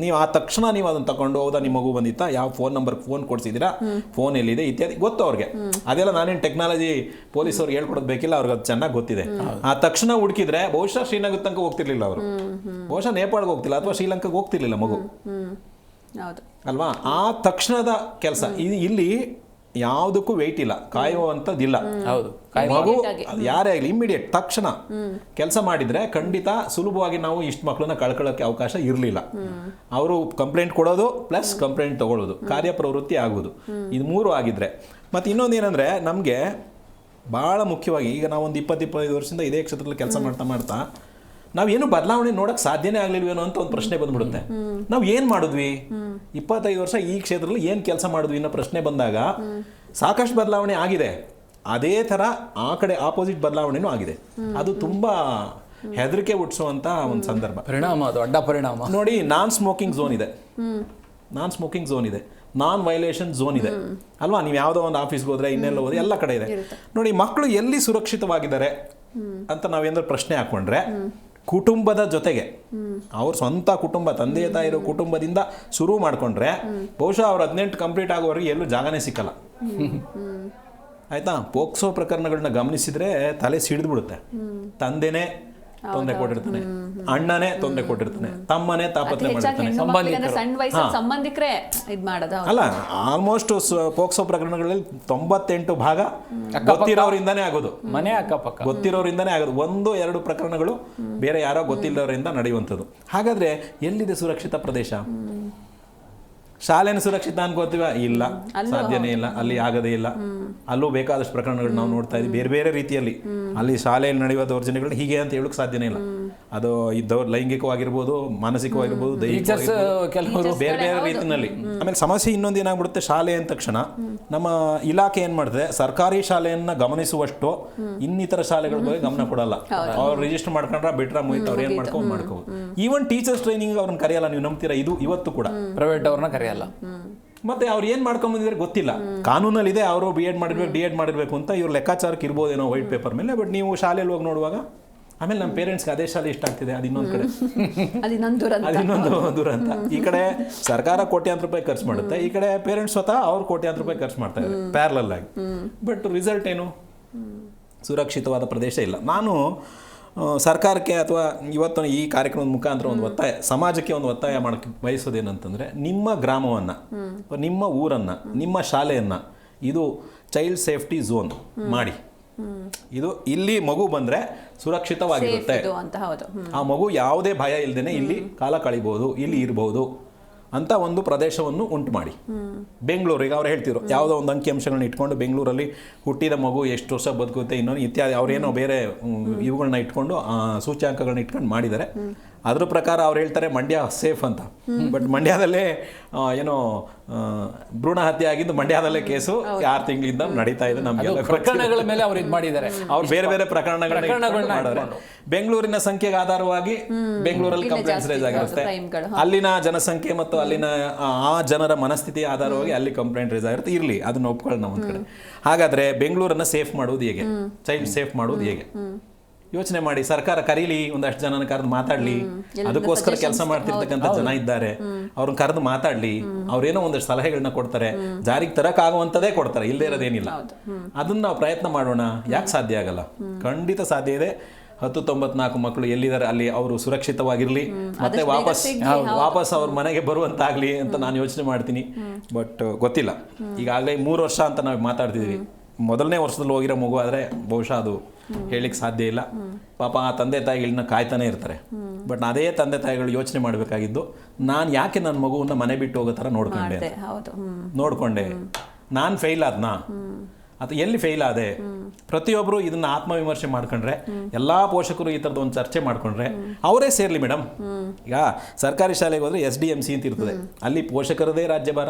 ನೀವು ಆ ತಕ್ಷಣ ನೀವು ಅದನ್ನ ತಗೊಂಡು, ಹೌದಾ ನಿಮ್ಮ ಮಗು ಬಂದಿತ್ತಾ, ಯಾವ ಫೋನ್ ನಂಬರ್ ಫೋನ್ ಕೊಡ್ಸಿದ್ದೀರಾ, ಫೋನ್ ಎಲ್ಲಿದೆ ಇತ್ಯಾದಿ ಗೊತ್ತು ಅವ್ರಿಗೆ. ಅದೆಲ್ಲ ನಾನೇನು ಟೆಕ್ನಾಲಜಿ ಪೊಲೀಸವ್ರಿಗೆ ಹೇಳ್ಕೊಡೋದು ಬೇಕಿಲ್ಲ, ಅವ್ರಿಗೆ ಅದು ಚೆನ್ನಾಗಿ ಗೊತ್ತಿದೆ. ಆ ತಕ್ಷಣ ಹುಡುಕಿದ್ರೆ ಬಹುಶಃ ಶ್ರೀನಗರ ತನಕ ಹೋಗ್ತಿರ್ಲಿಲ್ಲ ಅವರು, ಬಹುಶಃ ನೇಪಾಳ್ಗೆ ಹೋಗ್ತಿಲ್ಲ ಅಥವಾ ಶ್ರೀಲಂಕಾಗೆ ಹೋಗ್ತಿರ್ಲಿಲ್ಲ ಮಗು, ಅಲ್ವಾ? ಆ ತಕ್ಷಣದ ಕೆಲಸ. ಇಲ್ಲಿ ಯಾವುದಕ್ಕೂ ವೆಯ್ಟ್ ಇಲ್ಲ, ಕಾಯುವಂಥದ್ದಿಲ್ಲ. ಮಗು ಯಾರೇ ಆಗಲಿ ಇಮ್ಮಿಡಿಯೇಟ್ ತಕ್ಷಣ ಕೆಲಸ ಮಾಡಿದ್ರೆ ಖಂಡಿತ ಸುಲಭವಾಗಿ ನಾವು ಇಷ್ಟು ಮಕ್ಕಳನ್ನ ಕಳ್ಕೊಳ್ಳೋಕೆ ಅವಕಾಶ ಇರಲಿಲ್ಲ. ಅವರು ಕಂಪ್ಲೇಂಟ್ ಕೊಡೋದು ಪ್ಲಸ್ ಕಂಪ್ಲೇಂಟ್ ತಗೊಳ್ಳೋದು, ಕಾರ್ಯಪ್ರವೃತ್ತಿ ಆಗೋದು, ಇದು 3 ಆಗಿದ್ರೆ. ಮತ್ತು ಇನ್ನೊಂದು ಏನಂದ್ರೆ, ನಮಗೆ ಭಾಳ ಮುಖ್ಯವಾಗಿ ಈಗ ನಾವೊಂದು 20-25 ವರ್ಷದಿಂದ ಇದೇ ಕ್ಷೇತ್ರದಲ್ಲಿ ಕೆಲಸ ಮಾಡ್ತಾ ನಾವೇನು ಬದಲಾವಣೆ ನೋಡಕ್ ಸಾಧ್ಯನೇ ಆಗ್ಲಿಲ್ವೇನೋ ಅಂತ ಒಂದು ಪ್ರಶ್ನೆ ಬಂದ್ಬಿಡುತ್ತೆ. ನಾವು ಏನ್ ಮಾಡಿದ್ವಿ 25 ವರ್ಷ ಈ ಕ್ಷೇತ್ರದಲ್ಲಿ ಏನ್ ಕೆಲಸ ಮಾಡಿದ್ವಿ ಅನ್ನೋ ಪ್ರಶ್ನೆ ಬಂದಾಗ ಸಾಕಷ್ಟು ಬದಲಾವಣೆ ಆಗಿದೆ. ಅದೇ ತರ ಆ ಕಡೆ ಆಪೋಸಿಟ್ ಬದಲಾವಣೆನೂ ಆಗಿದೆ. ಅದು ತುಂಬಾ ಹೆದರಿಕೆ ಹುಟ್ಟಿಸುವಂತ ಒಂದು ಸಂದರ್ಭ. ಪರಿಣಾಮ, ಅದು ಅಡ್ಡ ಪರಿಣಾಮ. ನೋಡಿ, ನಾನ್ ಸ್ಮೋಕಿಂಗ್ ಝೋನ್ ಇದೆ, ನಾನ್ ವೈಲೇಷನ್ ಝೋನ್ ಇದೆ ಅಲ್ವಾ? ನೀವು ಯಾವುದೋ ಒಂದು ಆಫೀಸ್ಗೆ ಹೋದ್ರೆ, ಇನ್ನೆಲ್ಲ ಹೋದ್ರೆ ಎಲ್ಲ ಕಡೆ ಇದೆ. ನೋಡಿ, ಮಕ್ಕಳು ಎಲ್ಲಿ ಸುರಕ್ಷಿತವಾಗಿದ್ದಾರೆ ಅಂತ ನಾವೇನಾದ್ರು ಪ್ರಶ್ನೆ ಹಾಕೊಂಡ್ರೆ, ಕುಟುಂಬದ ಜೊತೆಗೆ ಅವ್ರ ಸ್ವಂತ ಕುಟುಂಬ, ತಂದೆ ತಾಯಿರೋ ಕುಟುಂಬದಿಂದ ಶುರು ಮಾಡ್ಕೊಂಡ್ರೆ ಬಹುಶಃ ಅವ್ರು 18 ಕಂಪ್ಲೀಟ್ ಆಗೋವರೆಗೆ ಎಲ್ಲೂ ಜಾಗನೇ ಸಿಕ್ಕಲ್ಲ. ಆಯ್ತಾ? ಪೋಕ್ಸೋ ಪ್ರಕರಣಗಳನ್ನ ಗಮನಿಸಿದ್ರೆ ತಲೆ ಸಿಡಿದ್ಬಿಡುತ್ತೆ. ತಂದೆನೇ ತೊಂದರೆ ಕೊಟ್ಟಿರ್ತಾನೆ, ಅಣ್ಣನೇ ತೊಂದರೆ ಕೊಟ್ಟಿರ್ತಾನೆ, ತಮ್ಮನೇ ತಾಪತ್ರೆ ಮಾಡಿರ್ತಾನೆ, ಸಂಬಂಧಿಕರೇ ಇದು ಮಾಡೋದು. ಅಲ್ಲ, ಆಲ್ಮೋಸ್ಟ್ ಪೋಕ್ಸೋ ಪ್ರಕರಣಗಳಲ್ಲಿ 98 ಭಾಗ ಗೊತ್ತಿರೋರಿಂದಾನೇ ಆಗೋದು, ಮನೆ ಅಕ್ಕಪಕ್ಕ ಗೊತ್ತಿರೋರಿಂದಾನೇ ಆಗೋದು. 1-2 ಪ್ರಕರಣಗಳು ಬೇರೆ ಯಾರೋ ಗೊತ್ತಿಲ್ಲದವರಿಂದ ನಡೆಯುವಂಥದ್ದು. ಹಾಗಾದ್ರೆ ಎಲ್ಲಿದೆ ಸುರಕ್ಷಿತ ಪ್ರದೇಶ? ಶಾಲೆನ ಸುರಕ್ಷಿತ ಅನ್ಕೋತೀವ? ಇಲ್ಲ, ಸಾಧ್ಯನೇ ಇಲ್ಲ, ಅಲ್ಲಿ ಆಗದೇ ಇಲ್ಲ. ಅಲ್ಲೂ ಬೇಕಾದಷ್ಟು ಪ್ರಕರಣಗಳು ನಾವು ನೋಡ್ತಾ ಇದ್ದೀವಿ ಬೇರೆ ಬೇರೆ ರೀತಿಯಲ್ಲಿ. ಅಲ್ಲಿ ಶಾಲೆಯಲ್ಲಿ ನಡೆಯುವ ದೌರ್ಜನ್ಯಗಳು ಹೀಗೆ ಅಂತ ಹೇಳಕ್ ಸಾಧ್ಯನೇ ಇಲ್ಲ. ಅದು ಲೈಂಗಿಕವಾಗಿರ್ಬೋದು, ಮಾನಸಿಕವಾಗಿರ್ಬೋದು, ದೈಹಿಕ, ಬೇರೆ ಬೇರೆ ರೀತಿಯಲ್ಲಿ. ಆಮೇಲೆ ಸಮಸ್ಯೆ ಇನ್ನೊಂದು ಏನಾಗ್ಬಿಡುತ್ತೆ, ಶಾಲೆ ಅಂದ ತಕ್ಷಣ ನಮ್ಮ ಇಲಾಖೆ ಏನ್ ಮಾಡ್ತದೆ, ಸರ್ಕಾರಿ ಶಾಲೆಯನ್ನ ಗಮನಿಸುವಷ್ಟು ಇನ್ನಿತರ ಶಾಲೆಗಳ ಬಗ್ಗೆ ಗಮನ ಕೊಡಲ್ಲ. ಅವ್ರು ರಿಜಿಸ್ಟರ್ ಮಾಡ್ಕೊಂಡ್ರ ಬಿಟ್ರ ಮುಗಿತು, ಅವ್ರು ಏನ್ ಮಾಡ್ಕೋಬಹುದು. ಈವನ್ ಟೀಚರ್ಸ್ ಟ್ರೈನಿಂಗ್ ಅವ್ರನ್ನ ಕರೆಯಲ್ಲ. ನೀವು ನಂಬ್ತೀರಾ? ಇದು ಇವತ್ತು ಕೂಡ ಪ್ರೈವೇಟ್ ಅವ್ರನ್ನ ಕರೆಯಲ್ಲ. ಮತ್ತೆ ಅವ್ರು ಏನ್ ಮಾಡ್ಕೊಂಡ್ ಬಂದಿದ್ರೆ ಗೊತ್ತಿಲ್ಲ. ಕಾನೂನಲ್ಲಿ ಇದೆ, ಅವರು B.Ed ಮಾಡಿರ್ಬೇಕು, D.Ed ಮಾಡಿರ್ಬೇಕು ಅಂತ ಇವ್ರು ಲೆಕ್ಕಾಚಾರಕ್ಕೆ ಇರ್ಬೋದೇನೋ ವೈಟ್ ಪೇಪರ್ ಮೇಲೆ. ಬಟ್ ನೀವು ಶಾಲೆಯಲ್ಲಿ ಹೋಗಿ ನೋಡುವಾಗ, ಆಮೇಲೆ ನಮ್ಮ ಪೇರೆಂಟ್ಸ್ಗೆ ಅದೇ ಶಾಲೆ ಇಷ್ಟ ಆಗ್ತಿದೆ, ಅದು ಇನ್ನೊಂದು ಕಡೆ, ಅದಿನ್ನೊಂದು ದುರಂತ. ಈ ಕಡೆ ಸರ್ಕಾರ ಕೋಟ್ಯಾಂತರ ರೂಪಾಯಿ ಖರ್ಚು ಮಾಡುತ್ತೆ, ಈ ಕಡೆ ಪೇರೆಂಟ್ಸ್ ಸ್ವತಃ ಅವ್ರು ಕೋಟ್ಯಾಂತರ ರೂಪಾಯಿ ಖರ್ಚು ಮಾಡ್ತಾ ಇದ್ದಾರೆ ಪ್ಯಾರಲಲ್ ಆಗಿ. ಬಟ್ ರಿಸಲ್ಟ್ ಏನು? ಸುರಕ್ಷಿತವಾದ ಪ್ರದೇಶ ಇಲ್ಲ. ನಾನು ಸರ್ಕಾರಕ್ಕೆ ಅಥವಾ ಇವತ್ತು ಈ ಕಾರ್ಯಕ್ರಮದ ಮುಖಾಂತರ ಒಂದು ಒತ್ತಾಯ, ಸಮಾಜಕ್ಕೆ ಒಂದು ಒತ್ತಾಯ ಮಾಡಕ್ಕೆ ಬಯಸೋದೇನಂತಂದ್ರೆ, ನಿಮ್ಮ ಗ್ರಾಮವನ್ನು, ನಿಮ್ಮ ಊರನ್ನು, ನಿಮ್ಮ ಶಾಲೆಯನ್ನು ಇದು ಚೈಲ್ಡ್ ಸೇಫ್ಟಿ ಝೋನ್ ಮಾಡಿ. ಇದು ಇಲ್ಲಿ ಮಗು ಬಂದ್ರೆ ಸುರಕ್ಷಿತವಾಗಿರುತ್ತೆ, ಆ ಮಗು ಯಾವುದೇ ಭಯ ಇಲ್ಲದೇನೆ ಇಲ್ಲಿ ಕಾಲ ಕಳಿಬಹುದು, ಇಲ್ಲಿ ಇರಬಹುದು ಅಂತ ಒಂದು ಪ್ರದೇಶವನ್ನು ಉಂಟು ಮಾಡಿ. ಬೆಂಗಳೂರಿಗೆ ಅವ್ರು ಹೇಳ್ತಿದ್ರು ಯಾವುದೋ ಒಂದು ಅಂಕಿಅಂಶಗಳನ್ನ ಇಟ್ಕೊಂಡು ಬೆಂಗಳೂರಲ್ಲಿ ಹುಟ್ಟಿದ ಮಗು ಎಷ್ಟು ವರ್ಷ ಬದುಕುತ್ತೆ ಇನ್ನೊಂದು ಇತ್ಯಾದಿ ಅವ್ರೇನೋ ಬೇರೆ ಇವುಗಳನ್ನ ಇಟ್ಕೊಂಡು ಸೂಚ್ಯಾಂಕಗಳನ್ನ ಇಟ್ಕೊಂಡು ಮಾಡಿದ್ದಾರೆ. ಅದ್ರ ಪ್ರಕಾರ ಅವ್ರು ಹೇಳ್ತಾರೆ ಮಂಡ್ಯ ಸೇಫ್ ಅಂತ. ಬಟ್ ಮಂಡ್ಯದಲ್ಲೇ ಏನೋ ಭ್ರೂಣ ಹತ್ಯೆ ಆಗಿದ್ದು ಮಂಡ್ಯದಲ್ಲೇ ಕೇಸು 6 ತಿಂಗಳಿಂದ ನಡೀತಾ ಇದೆ. ನಮಗೆಲ್ಲ ಪ್ರಕರಣಗಳ ಮೇಲೆ ಅವ್ರು ಇದು ಮಾಡಿದ್ದಾರೆ, ಅವ್ರು ಬೇರೆ ಬೇರೆ ಪ್ರಕರಣಗಳನ್ನ ಮಾಡಿದ್ರೆ ಬೆಂಗಳೂರಿನ ಸಂಖ್ಯೆಗೆ ಆಧಾರವಾಗಿ ಬೆಂಗಳೂರಲ್ಲಿ ಕಂಪ್ಲೇಂಟ್ಸ್ ರೇಸ್ ಆಗಿರುತ್ತೆ. ಅಲ್ಲಿನ ಜನಸಂಖ್ಯೆ ಮತ್ತು ಅಲ್ಲಿನ ಆ ಜನರ ಮನಸ್ಥಿತಿ ಆಧಾರವಾಗಿ ಅಲ್ಲಿ ಕಂಪ್ಲೇಂಟ್ ರೇಸ್ ಆಗಿರುತ್ತೆ. ಇರಲಿ, ಅದನ್ನ ಒಪ್ಕೊಳ್ಳೋಣ ಒಂದ್ ಕಡೆ. ಹಾಗಾದ್ರೆ ಬೆಂಗಳೂರನ್ನ ಸೇಫ್ ಮಾಡೋದು ಹೇಗೆ, ಚೈಲ್ಡ್ ಸೇಫ್ ಮಾಡೋದು ಹೇಗೆ ಯೋಚನೆ ಮಾಡಿ. ಸರ್ಕಾರ ಕರೀಲಿ, ಒಂದಷ್ಟು ಜನನ ಕರೆದು ಮಾತಾಡ್ಲಿ. ಅದಕ್ಕೋಸ್ಕರ ಕೆಲಸ ಮಾಡ್ತಿರ್ತಕ್ಕಂಥ ಜನ ಇದ್ದಾರೆ, ಅವ್ರನ್ನ ಕರೆದು ಮಾತಾಡ್ಲಿ. ಅವ್ರೇನೋ ಒಂದಷ್ಟು ಸಲಹೆಗಳನ್ನ ಕೊಡ್ತಾರೆ, ಜಾರಿಗೆ ತರಕಾಗುವಂಥದ್ದೇ ಕೊಡ್ತಾರೆ, ಇಲ್ಲದೇ ಇರೋದೇನಿಲ್ಲ. ಅದನ್ನ ನಾವು ಪ್ರಯತ್ನ ಮಾಡೋಣ. ಯಾಕೆ ಸಾಧ್ಯ ಆಗಲ್ಲ? ಖಂಡಿತ ಸಾಧ್ಯ ಇದೆ. 1094 ಮಕ್ಕಳು ಎಲ್ಲಿದ್ದಾರೆ ಅಲ್ಲಿ ಅವರು ಸುರಕ್ಷಿತವಾಗಿರ್ಲಿ, ಮತ್ತೆ ವಾಪಸ್ ಅವ್ರ ಮನೆಗೆ ಬರುವಂತಾಗ್ಲಿ ಅಂತ ನಾನು ಯೋಚನೆ ಮಾಡ್ತೀನಿ. ಬಟ್ ಗೊತ್ತಿಲ್ಲ, ಈಗಾಗಲೇ 3 ವರ್ಷ ಅಂತ ನಾವು ಮಾತಾಡ್ತಿದೀವಿ. ಮೊದಲನೇ ವರ್ಷದಲ್ಲಿ ಹೋಗಿರೋ ಮಗು ಆದರೆ ಬಹುಶಃ ಅದು ಹೇಳಿಕ್ಕೆ ಸಾಧ್ಯ ಇಲ್ಲ. ಪಾಪ ಆ ತಂದೆ ತಾಯಿಗಳನ್ನ ಕಾಯ್ತಾನೆ ಇರ್ತಾರೆ. ಬಟ್ ಅದೇ ತಂದೆ ತಾಯಿಗಳು ಯೋಚನೆ ಮಾಡಬೇಕಾಗಿದ್ದು, ನಾನು ಯಾಕೆ ನನ್ನ ಮಗುವನ್ನ ಮನೆ ಬಿಟ್ಟು ಹೋಗೋ ಥರ ನೋಡ್ಕೊಂಡೆ, ನಾನು ಫೇಲ್ ಆದ್ನಾ ಅಥವಾ ಎಲ್ಲಿ ಫೇಲ್ ಆದೆ? ಪ್ರತಿಯೊಬ್ಬರು ಇದನ್ನ ಆತ್ಮವಿಮರ್ಶೆ ಮಾಡ್ಕೊಂಡ್ರೆ, ಎಲ್ಲಾ ಪೋಷಕರು ಈ ಥರದ್ದು ಒಂದು ಚರ್ಚೆ ಮಾಡ್ಕೊಂಡ್ರೆ ಅವರೇ ಸೇರ್ಲಿ ಮೇಡಮ್. ಈಗ ಸರ್ಕಾರಿ ಶಾಲೆಗೆ ಹೋದ್ರೆ SDMC ಅಂತ ಇರ್ತದೆ, ಅಲ್ಲಿ ಪೋಷಕರದೇ ರಾಜ್ಯಭಾರ,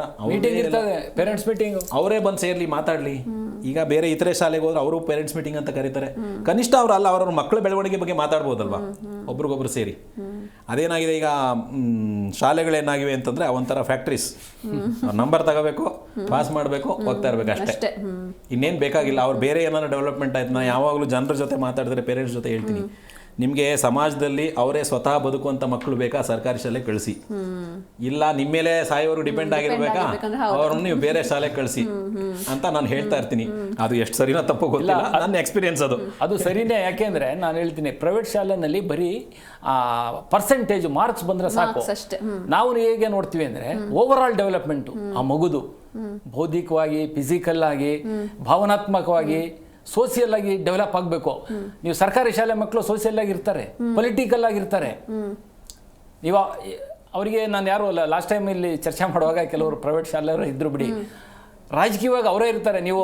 ಪೇರೆಂಟ್ಸ್ ಮೀಟಿಂಗ್ ಅವರೇ ಬಂದು ಸೇರ್ಲಿ, ಮಾತಾಡ್ಲಿ. ಈಗ ಬೇರೆ ಇತರೆ ಶಾಲೆಗೆ ಹೋದ್ರೆ ಅವರು ಪೇರೆಂಟ್ಸ್ ಮೀಟಿಂಗ್ ಅಂತ ಕರೀತಾರೆ. ಕನಿಷ್ಠ ಅವ್ರ ಮಕ್ಕಳ ಬೆಳವಣಿಗೆ ಬಗ್ಗೆ ಮಾತಾಡ್ಬೋದಲ್ವಾ ಒಬ್ರಿಗೊಬ್ರು ಸೇರಿ. ಅದೇನಾಗಿದೆ ಈಗ ಶಾಲೆಗಳೇನಾಗಿವೆ ಅಂತಂದ್ರೆ ಒಂಥರ ಫ್ಯಾಕ್ಟ್ರೀಸ್. ನಂಬರ್ ತಗೋಬೇಕು, ಪಾಸ್ ಮಾಡಬೇಕು, ಹೋಗ್ತಾ ಇರ್ಬೇಕು ಅಷ್ಟೇ, ಇನ್ನೇನು ಬೇಕಾಗಿಲ್ಲ. ಅವ್ರು ಬೇರೆ ಏನಾದ್ರು ಡೆವಲಪ್ಮೆಂಟ್ ಆಯ್ತು. ನಾನು ಯಾವಾಗಲೂ ಜನರ ಜೊತೆ ಮಾತಾಡಿದ್ರೆ ಪೇರೆಂಟ್ಸ್ ಜೊತೆ ಹೇಳ್ತೀನಿ, ನಿಮಗೆ ಸಮಾಜದಲ್ಲಿ ಅವರೇ ಸ್ವತಃ ಬದುಕುವಂತ ಮಕ್ಕಳು ಬೇಕಾ ಸರ್ಕಾರಿ ಶಾಲೆ ಕಳಿಸಿ, ಇಲ್ಲ ನಿಮ್ಮ ಮೇಲೆ ಸಾಯೋರು ಡಿಪೆಂಡ್ ಆಗಿರ್ಬೇಕಾ ಅವ್ರನ್ನ ನೀವು ಬೇರೆ ಶಾಲೆ ಕಳಿಸಿ ಅಂತ ನಾನು ಹೇಳ್ತಾ ಇರ್ತೀನಿ. ಅದು ಎಷ್ಟು ಸರಿನೋ ತಪ್ಪು ಗೊತ್ತಿಲ್ಲ, ನನ್ನ ಎಕ್ಸ್ಪೀರಿಯನ್ಸ್ ಅದು ಸರಿನೇ. ಯಾಕೆಂದ್ರೆ ನಾನು ಹೇಳ್ತೀನಿ, ಪ್ರೈವೇಟ್ ಶಾಲೆನಲ್ಲಿ ಬರೀ ಪರ್ಸೆಂಟೇಜ್ ಮಾರ್ಕ್ಸ್ ಬಂದ್ರೆ ಸಾಕು. ನಾವು ಹೇಗೆ ನೋಡ್ತೀವಿ ಅಂದ್ರೆ ಓವರ್ ಆಲ್ ಡೆವಲಪ್ಮೆಂಟು ಆ ಮಗುದು ಬೌದ್ಧಿಕವಾಗಿ, ಫಿಸಿಕಲ್ ಆಗಿ, ಭಾವನಾತ್ಮಕವಾಗಿ, ಸೋಷಿಯಲ್ ಆಗಿ ಡೆವಲಪ್ ಆಗಬೇಕು. ನೀವು ಸರ್ಕಾರಿ ಶಾಲೆ ಮಕ್ಕಳು ಸೋಷಿಯಲ್ ಆಗಿ ಇರ್ತಾರೆ, ಪೊಲಿಟಿಕಲ್ ಆಗಿರ್ತಾರೆ. ನೀವು ಅವರಿಗೆ ನಾನು ಯಾರು ಲಾಸ್ಟ್ ಟೈಮ್ ಇಲ್ಲಿ ಚರ್ಚೆ ಮಾಡುವಾಗ ಕೆಲವರು ಪ್ರೈವೇಟ್ ಶಾಲೆಯವರು ಇದ್ರು ಬಿಡಿ, ರಾಜಕೀಯವಾಗಿ ಅವರೇ ಇರ್ತಾರೆ. ನೀವು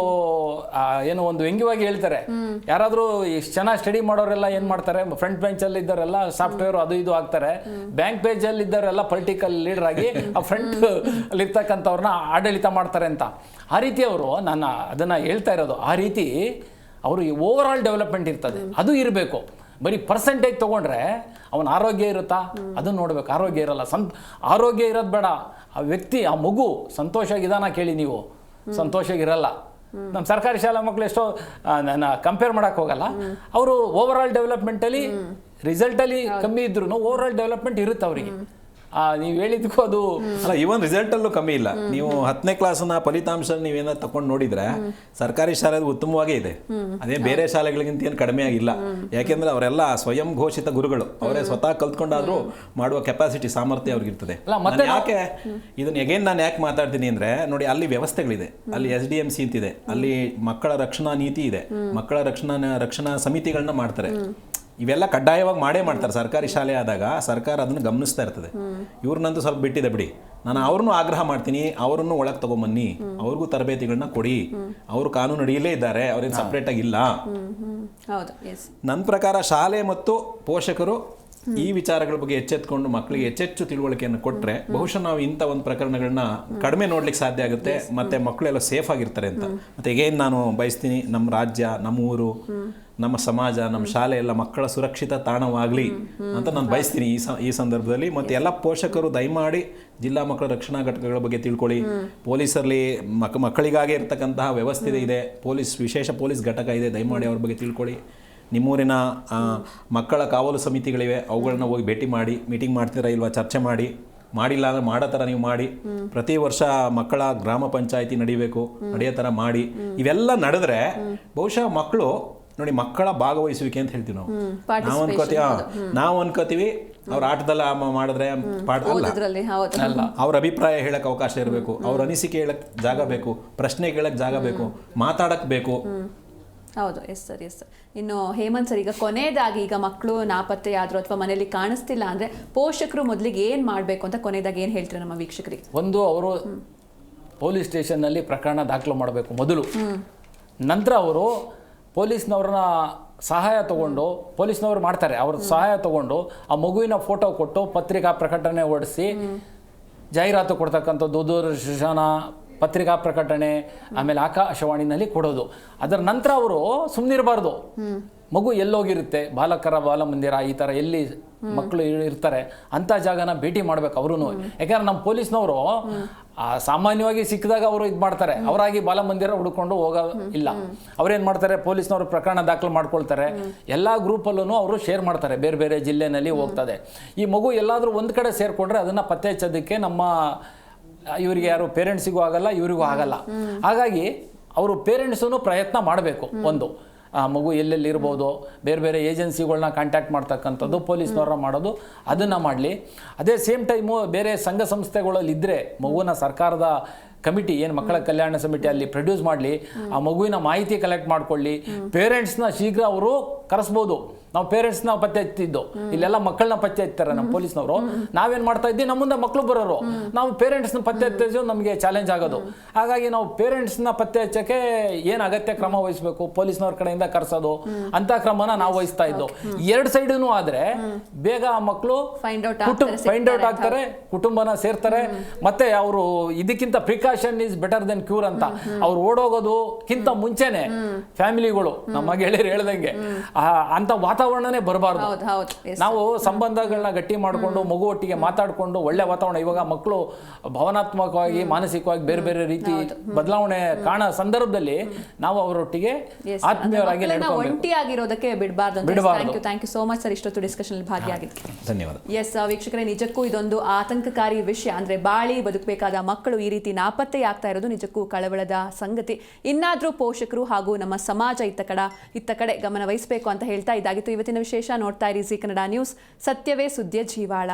ಏನೋ ಒಂದು ವ್ಯಂಗ್ಯವಾಗಿ ಹೇಳ್ತಾರೆ, ಯಾರಾದರೂ ಇಷ್ಟು ಚೆನ್ನಾಗಿ ಸ್ಟಡಿ ಮಾಡೋರೆಲ್ಲ ಏನು ಮಾಡ್ತಾರೆ, ಫ್ರಂಟ್ ಬೆಂಚಲ್ಲಿ ಇದ್ದವರೆಲ್ಲ ಸಾಫ್ಟ್ವೇರ್ ಅದು ಇದು ಆಗ್ತಾರೆ, ಬ್ಯಾಂಕ್ ಪೇಜಲ್ಲಿ ಇದ್ದವರೆಲ್ಲ ಪೊಲಿಟಿಕಲ್ ಲೀಡರ್ ಆಗಿ ಆ ಫ್ರಂಟ್ ಅಲ್ಲಿ ಇರ್ತಕ್ಕಂಥವ್ರನ್ನ ಆಡಳಿತ ಮಾಡ್ತಾರೆ ಅಂತ. ಆ ರೀತಿ ಅವರು, ನಾನು ಅದನ್ನು ಹೇಳ್ತಾ ಇರೋದು, ಆ ರೀತಿ ಅವರು ಓವರ್ ಆಲ್ ಡೆವಲಪ್ಮೆಂಟ್ ಇರ್ತದೆ, ಅದು ಇರಬೇಕು. ಬರೀ ಪರ್ಸೆಂಟೇಜ್ ತೊಗೊಂಡ್ರೆ ಅವನ ಆರೋಗ್ಯ ಇರುತ್ತಾ ಅದನ್ನು ನೋಡ್ಬೇಕು. ಆರೋಗ್ಯ ಇರಲ್ಲ. ಆರೋಗ್ಯ ಇರೋದು ಬೇಡ, ಆ ವ್ಯಕ್ತಿ, ಆ ಮಗು ಸಂತೋಷವಾಗಿದಾನ ಕೇಳಿ ನೀವು, ಸಂತೋಷವಾಗಿರಲ್ಲ. ನಮ್ಮ ಸರ್ಕಾರಿ ಶಾಲಾ ಮಕ್ಕಳು ಎಷ್ಟೋ ನಾನು ಕಂಪೇರ್ ಮಾಡೋಕ್ಕೆ ಹೋಗಲ್ಲ, ಅವರು ಓವರ್ ಆಲ್ ಡೆವಲಪ್ಮೆಂಟಲ್ಲಿ ರಿಸಲ್ಟಲ್ಲಿ ಕಮ್ಮಿ ಇದ್ರೂ ಓವರ್ ಆಲ್ ಡೆವಲಪ್ಮೆಂಟ್ ಇರುತ್ತೆ ಅವರಿಗೆ. ನೀವು ಹೇಳಿದ್ಕೂ ಅದು ಅಲ್ಲ, ಇವನ್ ರಿಸಲ್ಟಲ್ಲೂ ಕಮ್ಮಿ ಇಲ್ಲ. ನೀವು 10ನೇ ಕ್ಲಾಸ್ನ ಫಲಿತಾಂಶ ನೀವೇನಾದ್ರು ತಗೊಂಡು ನೋಡಿದ್ರೆ ಸರ್ಕಾರಿ ಶಾಲೆ ಉತ್ತಮವಾಗೇ ಇದೆ, ಅದೇ ಬೇರೆ ಶಾಲೆಗಳಿಗಿಂತ ಏನು ಕಡಿಮೆ ಆಗಿಲ್ಲ. ಯಾಕೆಂದ್ರೆ ಅವರೆಲ್ಲ ಸ್ವಯಂ ಘೋಷಿತ ಗುರುಗಳು, ಅವರೇ ಸ್ವತಃ ಕಲ್ತ್ಕೊಂಡಾದ್ರೂ ಮಾಡುವ ಕೆಪಾಸಿಟಿ, ಸಾಮರ್ಥ್ಯ ಅವ್ರಿಗಿರ್ತದೆ. ಯಾಕೆ ಇದನ್ನ ಎಗೇನ್ ನಾನು ಯಾಕೆ ಮಾತಾಡ್ತೀನಿ ಅಂದ್ರೆ, ನೋಡಿ ಅಲ್ಲಿ ವ್ಯವಸ್ಥೆಗಳಿದೆ, ಅಲ್ಲಿ SDMC ಅಂತಿದೆ, ಅಲ್ಲಿ ಮಕ್ಕಳ ರಕ್ಷಣಾ ನೀತಿ ಇದೆ, ಮಕ್ಕಳ ರಕ್ಷಣಾ ಸಮಿತಿಗಳನ್ನ ಮಾಡ್ತಾರೆ. ಇವೆಲ್ಲ ಕಡ್ಡಾಯವಾಗಿ ಮಾಡೇ ಮಾಡ್ತಾರೆ. ಸರ್ಕಾರಿ ಶಾಲೆ ಆದಾಗ ಸರ್ಕಾರ ಅದನ್ನು ಗಮನಿಸ್ತಾ ಇರ್ತದೆ. ಇವ್ರನ್ನಂತೂ ಸ್ವಲ್ಪ ಬಿಟ್ಟಿದೆ ಬಿಡಿ. ನಾನು ಅವ್ರನ್ನೂ ಆಗ್ರಹ ಮಾಡ್ತೀನಿ, ಅವರನ್ನು ಒಳಗೆ ತಗೊಂಬನ್ನಿ, ಅವ್ರಿಗೂ ತರಬೇತಿಗಳನ್ನ ಕೊಡಿ. ಅವರು ಕಾನೂನು ಅಡಿಯಲ್ಲೇ ಇದ್ದಾರೆ, ಅವ್ರೇನು ಸಪ್ರೇಟ್ ಆಗಿಲ್ಲ. ನನ್ನ ಪ್ರಕಾರ ಶಾಲೆ ಮತ್ತು ಪೋಷಕರು ಈ ವಿಚಾರಗಳ ಬಗ್ಗೆ ಎಚ್ಚೆತ್ಕೊಂಡು ಮಕ್ಕಳಿಗೆ ಹೆಚ್ಚೆಚ್ಚು ತಿಳುವಳಿಕೆಯನ್ನು ಕೊಟ್ಟರೆ ಬಹುಶಃ ನಾವು ಇಂಥ ಒಂದು ಪ್ರಕರಣಗಳನ್ನ ಕಡಿಮೆ ನೋಡ್ಲಿಕ್ಕೆ ಸಾಧ್ಯ ಆಗುತ್ತೆ. ಮತ್ತೆ ಮಕ್ಕಳೆಲ್ಲ ಸೇಫ್ ಆಗಿರ್ತಾರೆ ಅಂತ. ಮತ್ತೆ ಈಗೇನು ನಾನು ಬಯಸ್ತೀನಿ, ನಮ್ಮ ರಾಜ್ಯ, ನಮ್ಮ ಊರು, ನಮ್ಮ ಸಮಾಜ, ನಮ್ಮ ಶಾಲೆ ಎಲ್ಲ ಮಕ್ಕಳ ಸುರಕ್ಷಿತ ತಾಣವಾಗಲಿ ಅಂತ ನಾನು ಬಯಸ್ತೀನಿ ಈ ಸಂದರ್ಭದಲ್ಲಿ. ಮತ್ತು ಎಲ್ಲ ಪೋಷಕರು ದಯಮಾಡಿ ಜಿಲ್ಲಾ ಮಕ್ಕಳ ರಕ್ಷಣಾ ಘಟಕಗಳ ಬಗ್ಗೆ ತಿಳ್ಕೊಳ್ಳಿ. ಪೊಲೀಸರಲ್ಲಿ ಮಕ್ಕಳಿಗಾಗೇ ಇರ್ತಕ್ಕಂತಹ ವ್ಯವಸ್ಥೆ ಇದೆ, ವಿಶೇಷ ಪೊಲೀಸ್ ಘಟಕ ಇದೆ, ದಯಮಾಡಿ ಅವ್ರ ಬಗ್ಗೆ ತಿಳ್ಕೊಳ್ಳಿ. ನಿಮ್ಮೂರಿನ ಮಕ್ಕಳ ಕಾವಲು ಸಮಿತಿಗಳಿವೆ, ಅವುಗಳನ್ನ ಹೋಗಿ ಭೇಟಿ ಮಾಡಿ, ಮೀಟಿಂಗ್ ಮಾಡ್ತೀರಾ ಇಲ್ವಾ ಚರ್ಚೆ ಮಾಡಿ, ಮಾಡಿಲ್ಲ ಅಂದರೆ ಮಾಡೋ ಥರ ನೀವು ಮಾಡಿ. ಪ್ರತಿ ವರ್ಷ ಮಕ್ಕಳ ಗ್ರಾಮ ಪಂಚಾಯಿತಿ ನಡೆಯೋ ಥರ ಮಾಡಿ. ಇವೆಲ್ಲ ನಡೆದ್ರೆ ಬಹುಶಃ ಮಕ್ಕಳು ನೋಡಿ, ಮಕ್ಕಳ ಭಾಗವಹಿಸುವಿಕೆ ಅಂತ ಹೇಳ್ತೀವಿ ನಾವು ಅನ್ಕೋತೀವಿ ಅವ್ರ ಆಟದಲ್ಲ ಮಾಡಿದ್ರೆ ಪಾಠ ಅಲ್ಲ. ಅವ್ರ ಅಭಿಪ್ರಾಯ ಹೇಳಕ್ ಅವಕಾಶ ಇರಬೇಕು, ಅವ್ರ ಅನಿಸಿಕೆ ಹೇಳಕ್ ಜಾಗ ಬೇಕು, ಪ್ರಶ್ನೆ ಕೇಳಕ್ ಜಾಗ ಬೇಕು, ಮಾತಾಡಕ್ ಬೇಕು. ಹೌದು. Yes sir. ಇನ್ನು ಹೇಮಂತ್ ಸರ್, ಈಗ ಕೊನೆಯದಾಗಿ ಈಗ ಮಕ್ಕಳು ನಾಪತ್ತೆ ಆದ್ರು ಅಥವಾ ಮನೆಯಲ್ಲಿ ಕಾಣಿಸ್ತಿಲ್ಲ ಅಂದ್ರೆ ಪೋಷಕರು ಮೊದಲಿಗೆ ಏನ್ ಮಾಡ್ಬೇಕು ಅಂತ ಕೊನೆಯದಾಗಿ ಏನ್ ಹೇಳ್ತೀರಾ ನಮ್ಮ ವೀಕ್ಷಕರಿಗೆ? ಒಂದು, ಅವರು ಪೊಲೀಸ್ ಸ್ಟೇಷನ್ನಲ್ಲಿ ಪ್ರಕರಣ ದಾಖಲು ಮಾಡಬೇಕು ಮೊದಲು. ನಂತರ ಅವರು ಪೊಲೀಸ್ನವ್ರನ್ನ ಸಹಾಯ ತಗೊಂಡು, ಪೊಲೀಸ್ನವ್ರು ಮಾಡ್ತಾರೆ, ಅವ್ರ ಸಹಾಯ ತಗೊಂಡು ಆ ಮಗುವಿನ ಫೋಟೋ ಕೊಟ್ಟು ಪತ್ರಿಕಾ ಪ್ರಕಟಣೆ ಹೊಡಿಸಿ ಜಾಹೀರಾತು ಕೊಡ್ತಕ್ಕಂಥದ್ದು, ದೂರದರ್ಶನ ಪತ್ರಿಕಾ ಪ್ರಕಟಣೆ, ಆಮೇಲೆ ಆಕಾಶವಾಣಿನಲ್ಲಿ ಕೊಡೋದು. ಅದರ ನಂತರ ಅವರು ಸುಮ್ಮನಿರಬಾರ್ದು. ಮಗು ಎಲ್ಲೋಗಿರುತ್ತೆ, ಬಾಲಕರ ಬಾಲ ಮಂದಿರ ಈ ಥರ ಎಲ್ಲಿ ಮಕ್ಕಳು ಇರ್ತಾರೆ ಅಂಥ ಜಾಗನ ಭೇಟಿ ಮಾಡ್ಬೇಕು ಅವರು. ಯಾಕಂದ್ರೆ ನಮ್ಮ ಪೊಲೀಸ್ನವರು ಸಾಮಾನ್ಯವಾಗಿ ಸಿಕ್ಕಿದಾಗ ಅವರು ಇದು ಮಾಡ್ತಾರೆ, ಅವರಾಗಿ ಬಾಲ ಮಂದಿರ ಹುಡ್ಕೊಂಡು ಹೋಗೋ ಇಲ್ಲ. ಅವ್ರೇನು ಮಾಡ್ತಾರೆ, ಪೊಲೀಸ್ನವರು ಪ್ರಕರಣ ದಾಖಲು ಮಾಡ್ಕೊಳ್ತಾರೆ, ಎಲ್ಲ ಗ್ರೂಪಲ್ಲೂ ಅವರು ಶೇರ್ ಮಾಡ್ತಾರೆ, ಬೇರೆ ಬೇರೆ ಜಿಲ್ಲೆನಲ್ಲಿ ಹೋಗ್ತದೆ. ಈ ಮಗು ಎಲ್ಲಾದರೂ ಒಂದು ಕಡೆ ಸೇರಿಕೊಂಡ್ರೆ ಅದನ್ನು ಪತ್ತೆ ಹಚ್ಚೋದಕ್ಕೆ ನಮ್ಮ ಇವರಿಗೆ ಯಾರು ಪೇರೆಂಟ್ಸಿಗೂ ಆಗಲ್ಲ, ಇವರಿಗೂ ಆಗಲ್ಲ. ಹಾಗಾಗಿ ಅವರು ಪೇರೆಂಟ್ಸೂ ಪ್ರಯತ್ನ ಮಾಡಬೇಕು. ಒಂದು ಮಗು ಎಲ್ಲೆಲ್ಲಿ ಇರ್ಬೋದು, ಬೇರೆ ಬೇರೆ ಏಜೆನ್ಸಿಗಳನ್ನ ಕಾಂಟ್ಯಾಕ್ಟ್ ಮಾಡ್ತಕ್ಕಂಥದ್ದು, ಪೊಲೀಸ್ನವ್ರ ಮಾಡೋದು, ಅದನ್ನು ಮಾಡಲಿ. ಅದೇ ಸೇಮ್ ಟೈಮು ಬೇರೆ ಸಂಘ ಸಂಸ್ಥೆಗಳಲ್ಲಿ ಇದ್ದರೆ ಮಗುವಿನ ಸರ್ಕಾರದ ಕಮಿಟಿ ಏನು ಮಕ್ಕಳ ಕಲ್ಯಾಣ ಸಮಿತಿ ಅಲ್ಲಿ ಪ್ರೊಡ್ಯೂಸ್ ಮಾಡಲಿ, ಆ ಮಗುವಿನ ಮಾಹಿತಿ ಕಲೆಕ್ಟ್ ಮಾಡ್ಕೊಳ್ಳಿ. ಪೇರೆಂಟ್ಸ್ನ ಶೀಘ್ರ ಅವರು ಕರೆಸ್ಬೋದು. ನಾವು ಪೇರೆಂಟ್ಸ್ನ ಪತ್ತೆ ಹಚ್ತಿದ್ದು, ಇಲ್ಲೆಲ್ಲ ಮಕ್ಕಳನ್ನ ಪತ್ತೆ ಹಚ್ತಾರೆ ನಮ್ಮ ಪೊಲೀಸ್ನವರು. ನಾವೇನು ಮಾಡ್ತಾ ಇದ್ದೀವಿ, ನಮ್ಮ ಮುಂದೆ ಮಕ್ಕಳು ಬರೋರು, ನಾವು ಪೇರೆಂಟ್ಸ್ನ ಪತ್ತೆ ಹಚ್ಚೋದು ನಮಗೆ ಚಾಲೆಂಜ್ ಆಗೋದು. ಹಾಗಾಗಿ ನಾವು ಪೇರೆಂಟ್ಸ್ನ ಪತ್ತೆ ಹಚ್ಚೋಕ್ಕೆ ಏನು ಅಗತ್ಯ ಕ್ರಮ ವಹಿಸಬೇಕು, ಪೊಲೀಸ್ನವ್ರ ಕಡೆಯಿಂದ ಕರೆಸೋದು ಅಂತ ಕ್ರಮನ ನಾವು ವಹಿಸ್ತಾ ಇದ್ದು. ಎರಡು ಸೈಡೂ ಆದರೆ ಬೇಗ ಆ ಮಕ್ಕಳು ಫೈಂಡ್ ಔಟ್ ಆಗ್ತಾರೆ, ಕುಟುಂಬನ ಸೇರ್ತಾರೆ. ಮತ್ತೆ ಅವರು ಇದಕ್ಕಿಂತ precaution is better then cure ಅಂತ ಅವ್ರು ಓಡೋಗೋದಕ್ಕಿಂತ ಮುಂಚೆನೆ ಫ್ಯಾಮಿಲಿಗಳು ನಮ್ಮ ಗೆಳೆಯರು ಹೇಳ್ದಂಗೆ ಅಂತ ವಾತಾವರಣನೇ ಬರಬಾರ್ದು. ನಾವು ಸಂಬಂಧಗಳನ್ನ ಗಟ್ಟಿ ಮಾಡಿಕೊಂಡು ಮಗು ಒಟ್ಟಿಗೆ ಮಾತಾಡಿಕೊಂಡು ಒಳ್ಳೆ ವಾತಾವರಣ. ಇವಾಗ ಮಕ್ಕಳು ಭಾವನಾತ್ಮಕವಾಗಿ ಮಾನಸಿಕವಾಗಿ ಬೇರೆ ಬೇರೆ ರೀತಿ ಬದಲಾವಣೆ ಕಾಣೋ ಸಂದರ್ಭದಲ್ಲಿ ನಾವು ಅವರೊಟ್ಟಿಗೆ ಆತ್ಮೀಯರಾಗಿ ಒಂಟಿಯಾಗಿರೋದಕ್ಕೆ ಬಿಡಬಾರ್ದು. Thank you so much sir, ಇಷ್ಟೊತ್ತು ಡಿಸ್ಕಷನ್ ಭಾಗಿಯಾಗಿದ್ದಕ್ಕೆ. ಧನ್ಯವಾದ. ಎಸ್ ವೀಕ್ಷಕರೇ, ನಿಜಕ್ಕೂ ಇದೊಂದು ಆತಂಕಕಾರಿ ವಿಷಯ. ಅಂದ್ರೆ ಬಾಳಿ ಬದುಕಬೇಕಾದ ಮಕ್ಕಳು ಈ ರೀತಿ ನಾಪತ್ತೆ ಆಗ್ತಾ ಇರೋದು ನಿಜಕ್ಕೂ ಕಳವಳದ ಸಂಗತಿ. ಇನ್ನಾದ್ರೂ ಪೋಷಕರು ಹಾಗೂ ನಮ್ಮ ಸಮಾಜ ಇತ್ತ ಕಡೆ ಗಮನ ವಹಿಸಬೇಕು ಅಂತ ಹೇಳ್ತಾ ಇದ್ದಾಗಿತ್ತು ಇವತ್ತಿನ ವಿಶೇಷ. ನೋಡ್ತಾ ಇರಿ ಜೀ ಕನ್ನಡ ನ್ಯೂಸ್, ಸತ್ಯವೇ ಸುದ್ದಿಯ ಜೀವಾಳ.